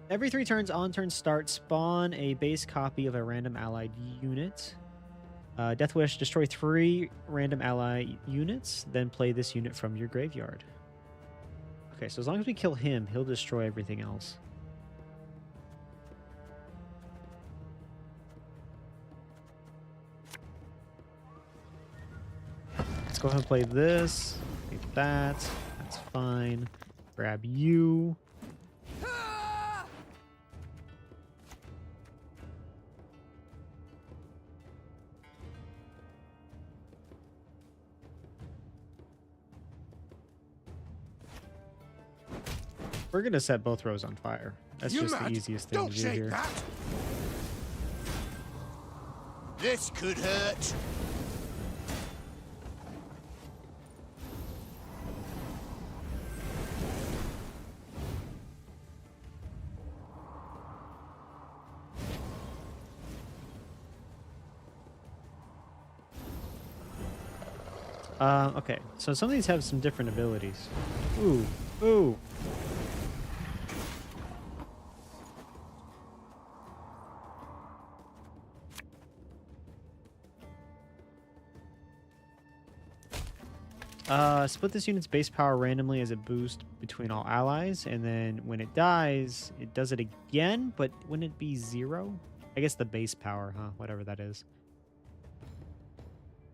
Every 3 turns on turn start, spawn a base copy of a random allied unit. Death Wish, destroy 3 random ally units, then play this unit from your graveyard. Okay, so as long as we kill him, he'll destroy everything else. Let's go ahead and play this. Take that. That's fine. Grab you. We're gonna set both rows on fire. That's just the easiest thing to do here. That. This could hurt. Okay, so some of these have some different abilities. Ooh, ooh. Split this unit's base power randomly as a boost between all allies, and then when it dies, it does it again, but wouldn't it be 0? I guess the base power, huh? Whatever that is.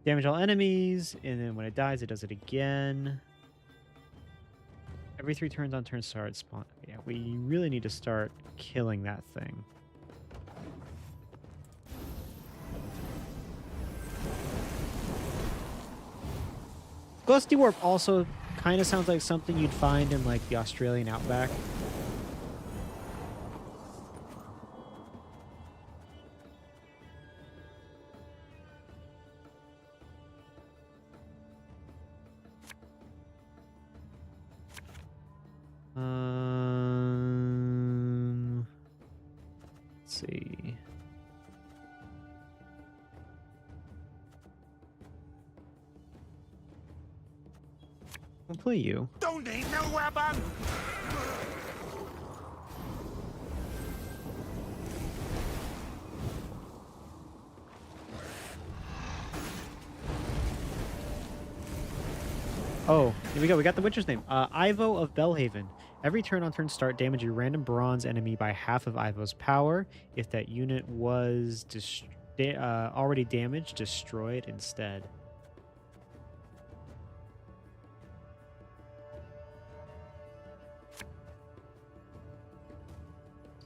Damage all enemies, and then when it dies, it does it again. Every 3 turns on turn start spawn. Yeah, we really need to start killing that thing. Glusty Warp also kind of sounds like something you'd find in like the Australian outback. Let's see. I'll play you. Don't need no weapon! Oh, here we go. We got the Witcher's name. Ivo of Belhaven. Every turn on turn start, damage a random bronze enemy by half of Ivo's power. If that unit was already damaged, destroy it instead.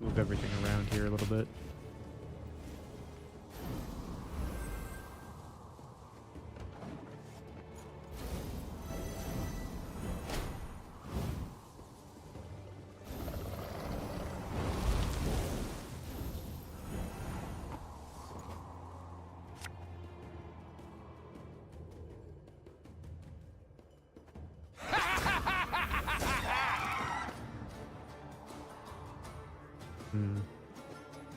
Move everything around here a little bit.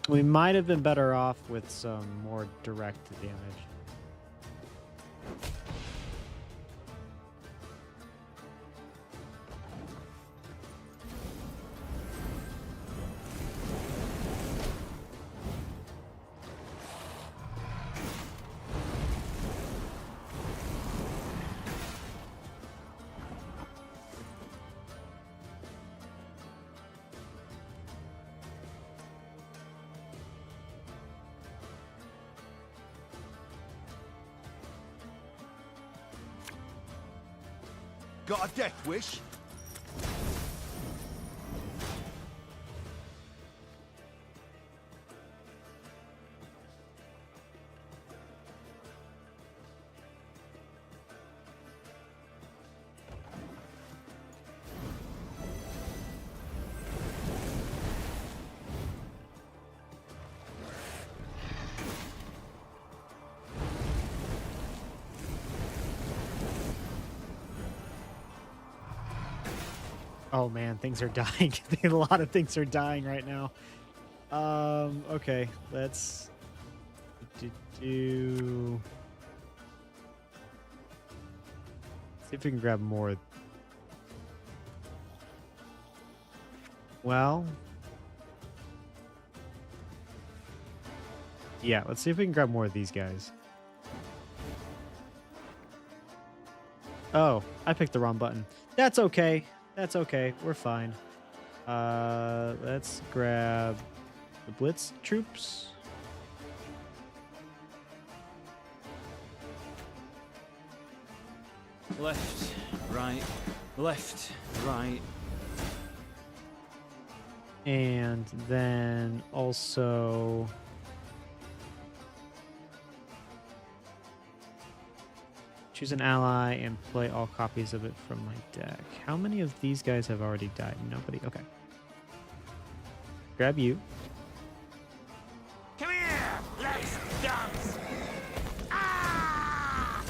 We might have been better off with some more direct damage. Got a death wish? Oh man, things are dying. A lot of things are dying right now. Okay, let's do. See if we can grab more. Well, yeah, let's see if we can grab more of these guys. Oh, I picked the wrong button. That's okay. That's okay. We're fine. Let's grab the Blitz troops. Left, right, left, right. And then also choose an ally and play all copies of it from my deck. How many of these guys have already died? Nobody. Okay. Grab you. Come here! Let's dance! Ah!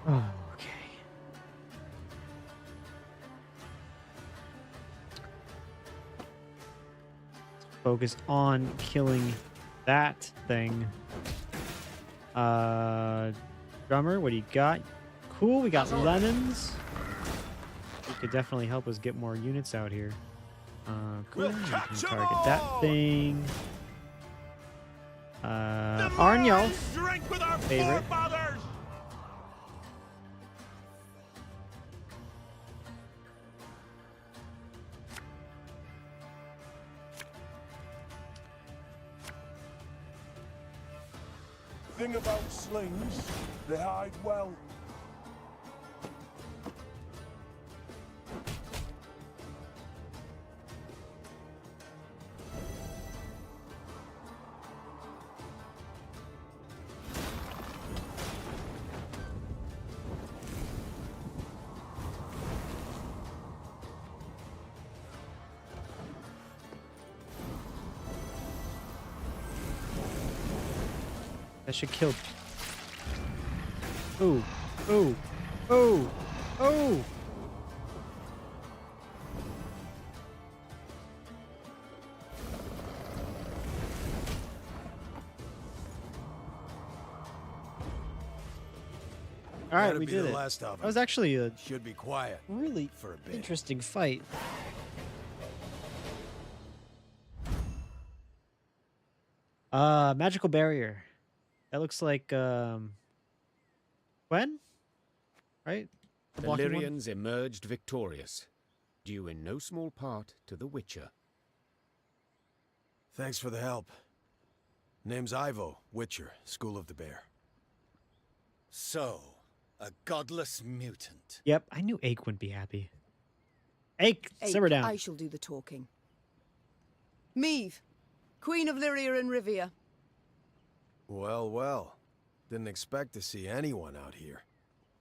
Oh, okay. Focus on killing that thing. Drummer, what do you got? Cool, we got lemons. You could definitely help us get more units out here. Cool. You can target that thing. Arnjolf, Drink with our favorite. forefathers! Thing about slings, they hide well. should kill. Ooh. Ooh. Ooh. Ooh. All right, That'd we be did the it. last of That was 'em. actually a Should be quiet really for a bit. interesting fight. Magical barrier. That looks like Gwen, right? The The blocking one? Lyrians emerged victorious, due in no small part to the Witcher. Thanks for the help. Name's Ivo, Witcher, School of the Bear. So, a godless mutant. Yep, I knew Ake wouldn't be happy. Ake, simmer Ake, down. I shall do the talking. Meve, Queen of Lyria and Rivia. Well, well. Didn't expect to see anyone out here.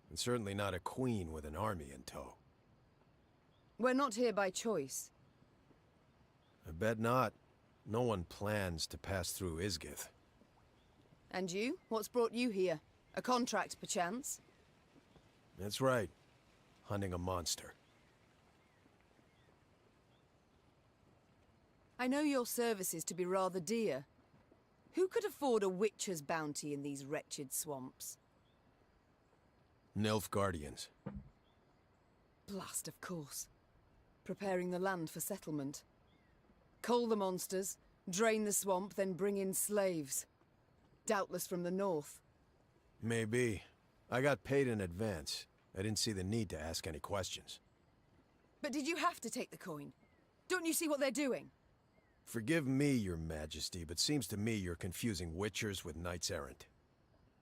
And certainly not a queen with an army in tow. We're not here by choice. I bet not. No one plans to pass through Isgith. And you? What's brought you here? A contract, perchance? That's right. Hunting a monster. I know your services to be rather dear. Who could afford a witcher's bounty in these wretched swamps? Nilfgaardians. Blast, of course. Preparing the land for settlement. Cull the monsters, drain the swamp, then bring in slaves. Doubtless from the north. Maybe. I got paid in advance. I didn't see the need to ask any questions. But did you have to take the coin? Don't you see what they're doing? Forgive me, your majesty, but seems to me you're confusing witchers with knights errant.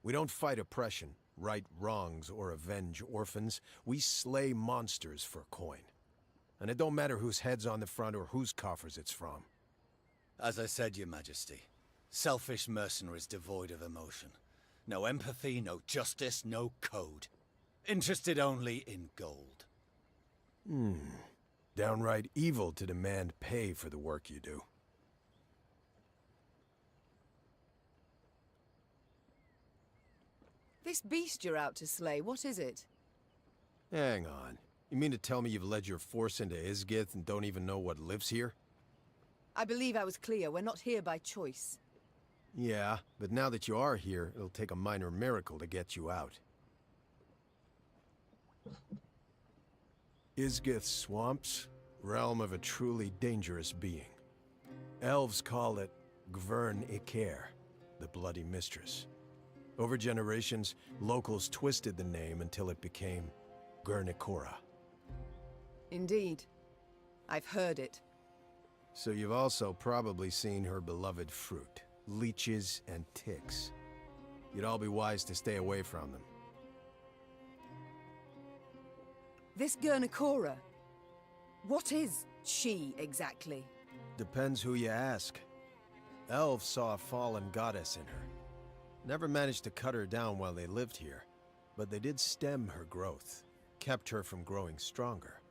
We don't fight oppression, right wrongs, or avenge orphans. We slay monsters for coin. And it don't matter whose head's on the front or whose coffers it's from. As I said, your majesty, selfish mercenaries devoid of emotion. No empathy, no justice, no code. Interested only in gold. Downright evil to demand pay for the work you do. This beast you're out to slay, what is it? Hang on. You mean to tell me you've led your force into Isgith and don't even know what lives here? I believe I was clear. We're not here by choice. Yeah, but now that you are here, it'll take a minor miracle to get you out. Isgith Swamps, realm of a truly dangerous being. Elves call it Gvern Iker, the Bloody Mistress. Over generations, locals twisted the name until it became Gurnikora. Indeed. I've heard it. So you've also probably seen her beloved fruit, leeches and ticks. You'd all be wise to stay away from them. This Gurnikora, what is she exactly? Depends who you ask. Elves saw a fallen goddess in her. Never managed to cut her down while they lived here, but they did stem her growth, kept her from growing stronger.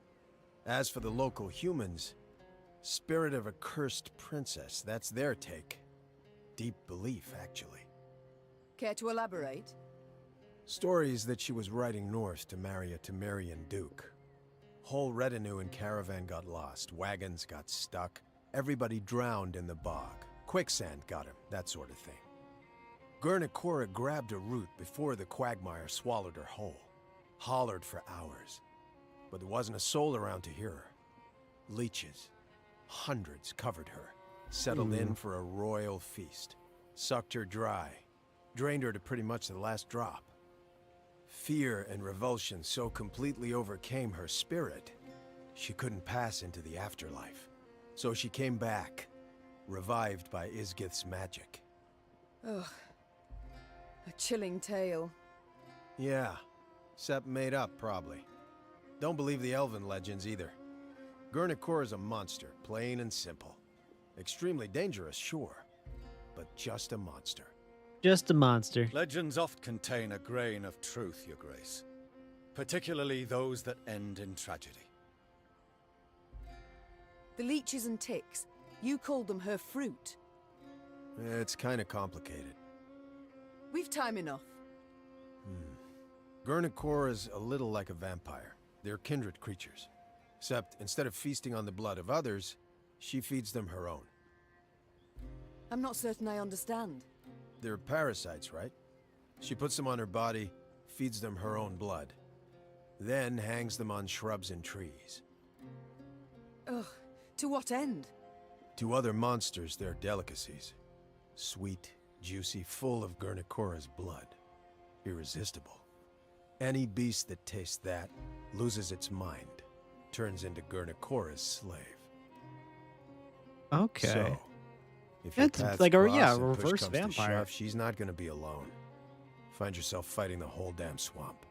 As for the local humans, spirit of a cursed princess, that's their take. Deep belief, actually. Care to elaborate? Stories that she was riding north to marry a Temerian duke. Whole retinue and caravan got lost, wagons got stuck, everybody drowned in the bog. Quicksand got him, that sort of thing. Gurnikora grabbed a root before the quagmire swallowed her whole. Hollered for hours. But there wasn't a soul around to hear her. Leeches, hundreds covered her, settled in for a royal feast. Sucked her dry, drained her to pretty much the last drop. Fear and revulsion so completely overcame her spirit, she couldn't pass into the afterlife. So she came back, revived by Isgith's magic. Ugh. A chilling tale. Yeah, Sepp made up, probably. Don't believe the elven legends either. Gurnikora's a monster, plain and simple. Extremely dangerous, sure, but just a monster. Just a monster. Legends oft contain a grain of truth, your grace. Particularly those that end in tragedy. The leeches and ticks, you called them her fruit. It's kinda complicated. We've time enough. Gurnakor is a little like a vampire. They're kindred creatures. Except, instead of feasting on the blood of others, she feeds them her own. I'm not certain I understand. They're parasites, right? She puts them on her body, feeds them her own blood, then hangs them on shrubs and trees. Ugh, to what end? To other monsters, they're delicacies. Sweet, juicy, full of Gurnakora's blood. Irresistible. Any beast that tastes that loses its mind, turns into Gurnakora's slave. Okay. So, if your That's paths like a cross and push reverse comes to vampire. shove, she's not gonna be alone. Find yourself fighting the whole damn swamp.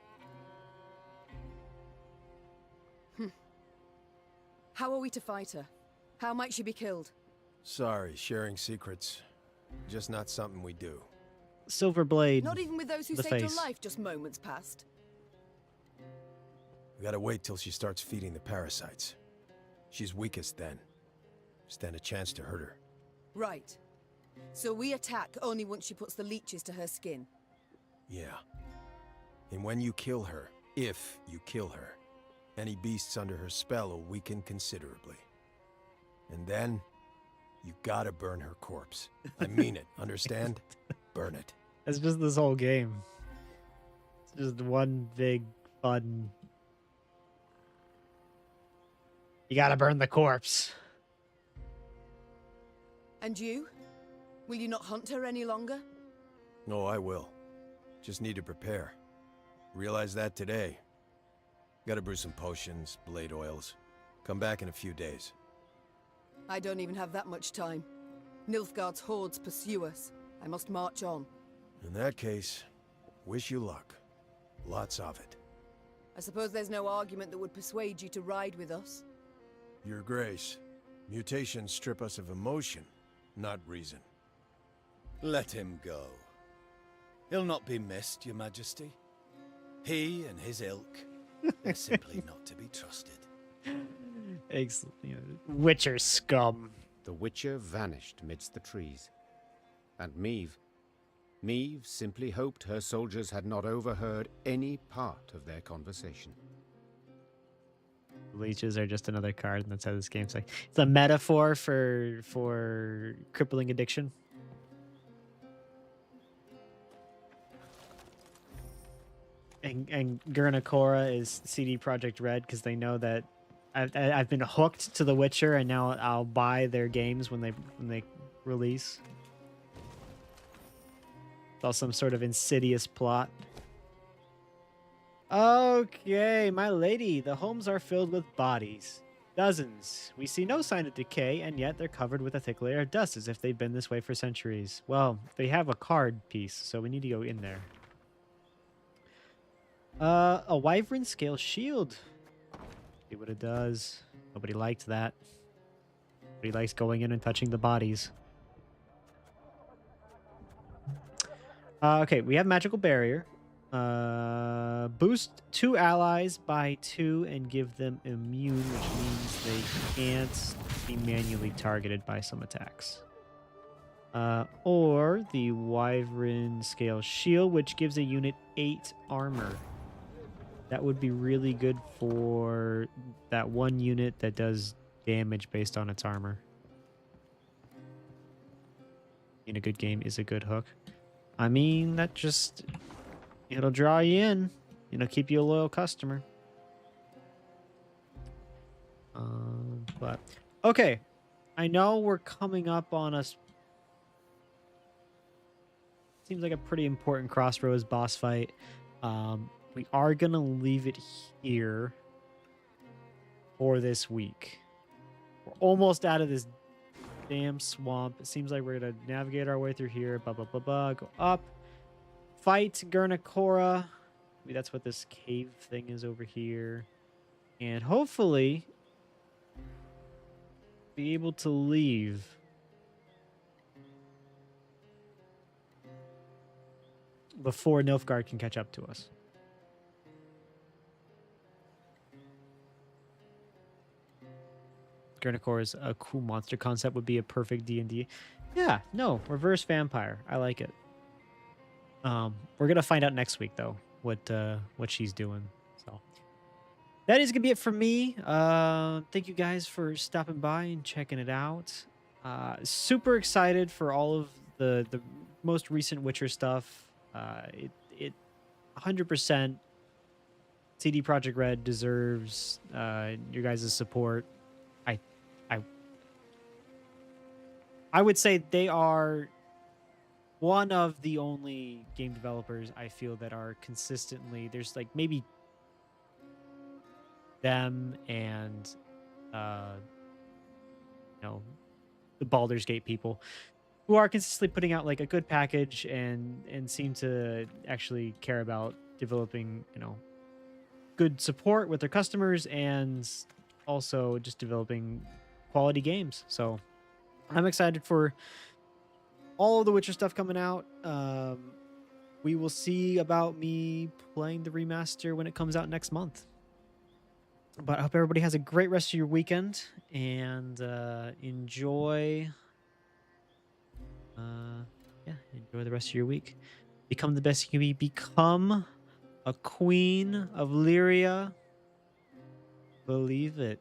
How are we to fight her? How might she be killed? Sorry, sharing secrets. Just not something we do. Silver blade. Not even with those who the saved face. her life just moments past. We gotta wait till she starts feeding the parasites. She's weakest then. Stand a chance to hurt her. Right. So we attack only once she puts the leeches to her skin. Yeah. And when you kill her, if you kill her, any beasts under her spell will weaken considerably. And then, you gotta burn her corpse. I mean it, understand? Burn it. It's just this whole game. It's just one big fun. You gotta burn the corpse. And you? Will you not hunt her any longer? No, I will. Just need to prepare. Realized that today. Gotta brew some potions, blade oils. Come back in a few days. I don't even have that much time. Nilfgaard's hordes pursue us. I must march on. In that case, wish you luck. Lots of it. I suppose there's no argument that would persuade you to ride with us. Your Grace, mutations strip us of emotion, not reason. Let him go. He'll not be missed, Your Majesty. He and his ilk, they're simply not to be trusted. Excellent. Witcher scum. The Witcher vanished midst the trees. And Meve simply hoped her soldiers had not overheard any part of their conversation. Leeches are just another card, and that's how this game's like. It's a metaphor for crippling addiction. And Gurnakora is CD Projekt Red because they know that I've been hooked to The Witcher, and now I'll buy their games when they release. It's all some sort of insidious plot. Okay, my lady, the homes are filled with bodies. Dozens. We see no sign of decay, and yet they're covered with a thick layer of dust as if they've been this way for centuries. Well, they have a card piece, so we need to go in there. A wyvern scale shield. See what it does. Nobody liked that. Nobody likes going in and touching the bodies. Okay, we have magical barrier. Boost 2 allies by 2 and give them immune, which means they can't be manually targeted by some attacks. Or the wyvern scale shield, which gives a unit 8 armor. That would be really good for that one unit that does damage based on its armor. In a good game is a good hook. I mean, that just... it'll draw you in. It'll keep you a loyal customer. But... okay. I know we're coming up on us. Seems like a pretty important crossroads boss fight. We are going to leave it here for this week. We're almost out of this damn swamp. It seems like we're going to navigate our way through here. Blah, blah, blah, blah. Go up. Fight Gurnakora. Maybe that's what this cave thing is over here. And hopefully be able to leave. Before Nilfgaard can catch up to us. Gurnakor is a cool monster concept, would be a perfect D&D. Yeah, no, reverse vampire. I like it. We're gonna find out next week though what she's doing. So that is gonna be it for me. Thank you guys for stopping by and checking it out. Super excited for all of the most recent Witcher stuff. It 100% CD Projekt Red deserves your guys' support. I I I would say they are one of the only game developers I feel that are consistently, there's like maybe them and uh the Baldur's Gate people who are consistently putting out like a good package and seem to actually care about developing, good support with their customers and also just developing quality games. So I'm excited for all of the Witcher stuff coming out. We will see about me playing the remaster when it comes out next month. But I hope everybody has a great rest of your weekend and enjoy. Enjoy the rest of your week. Become the best you can be. Become a queen of Lyria. Believe it.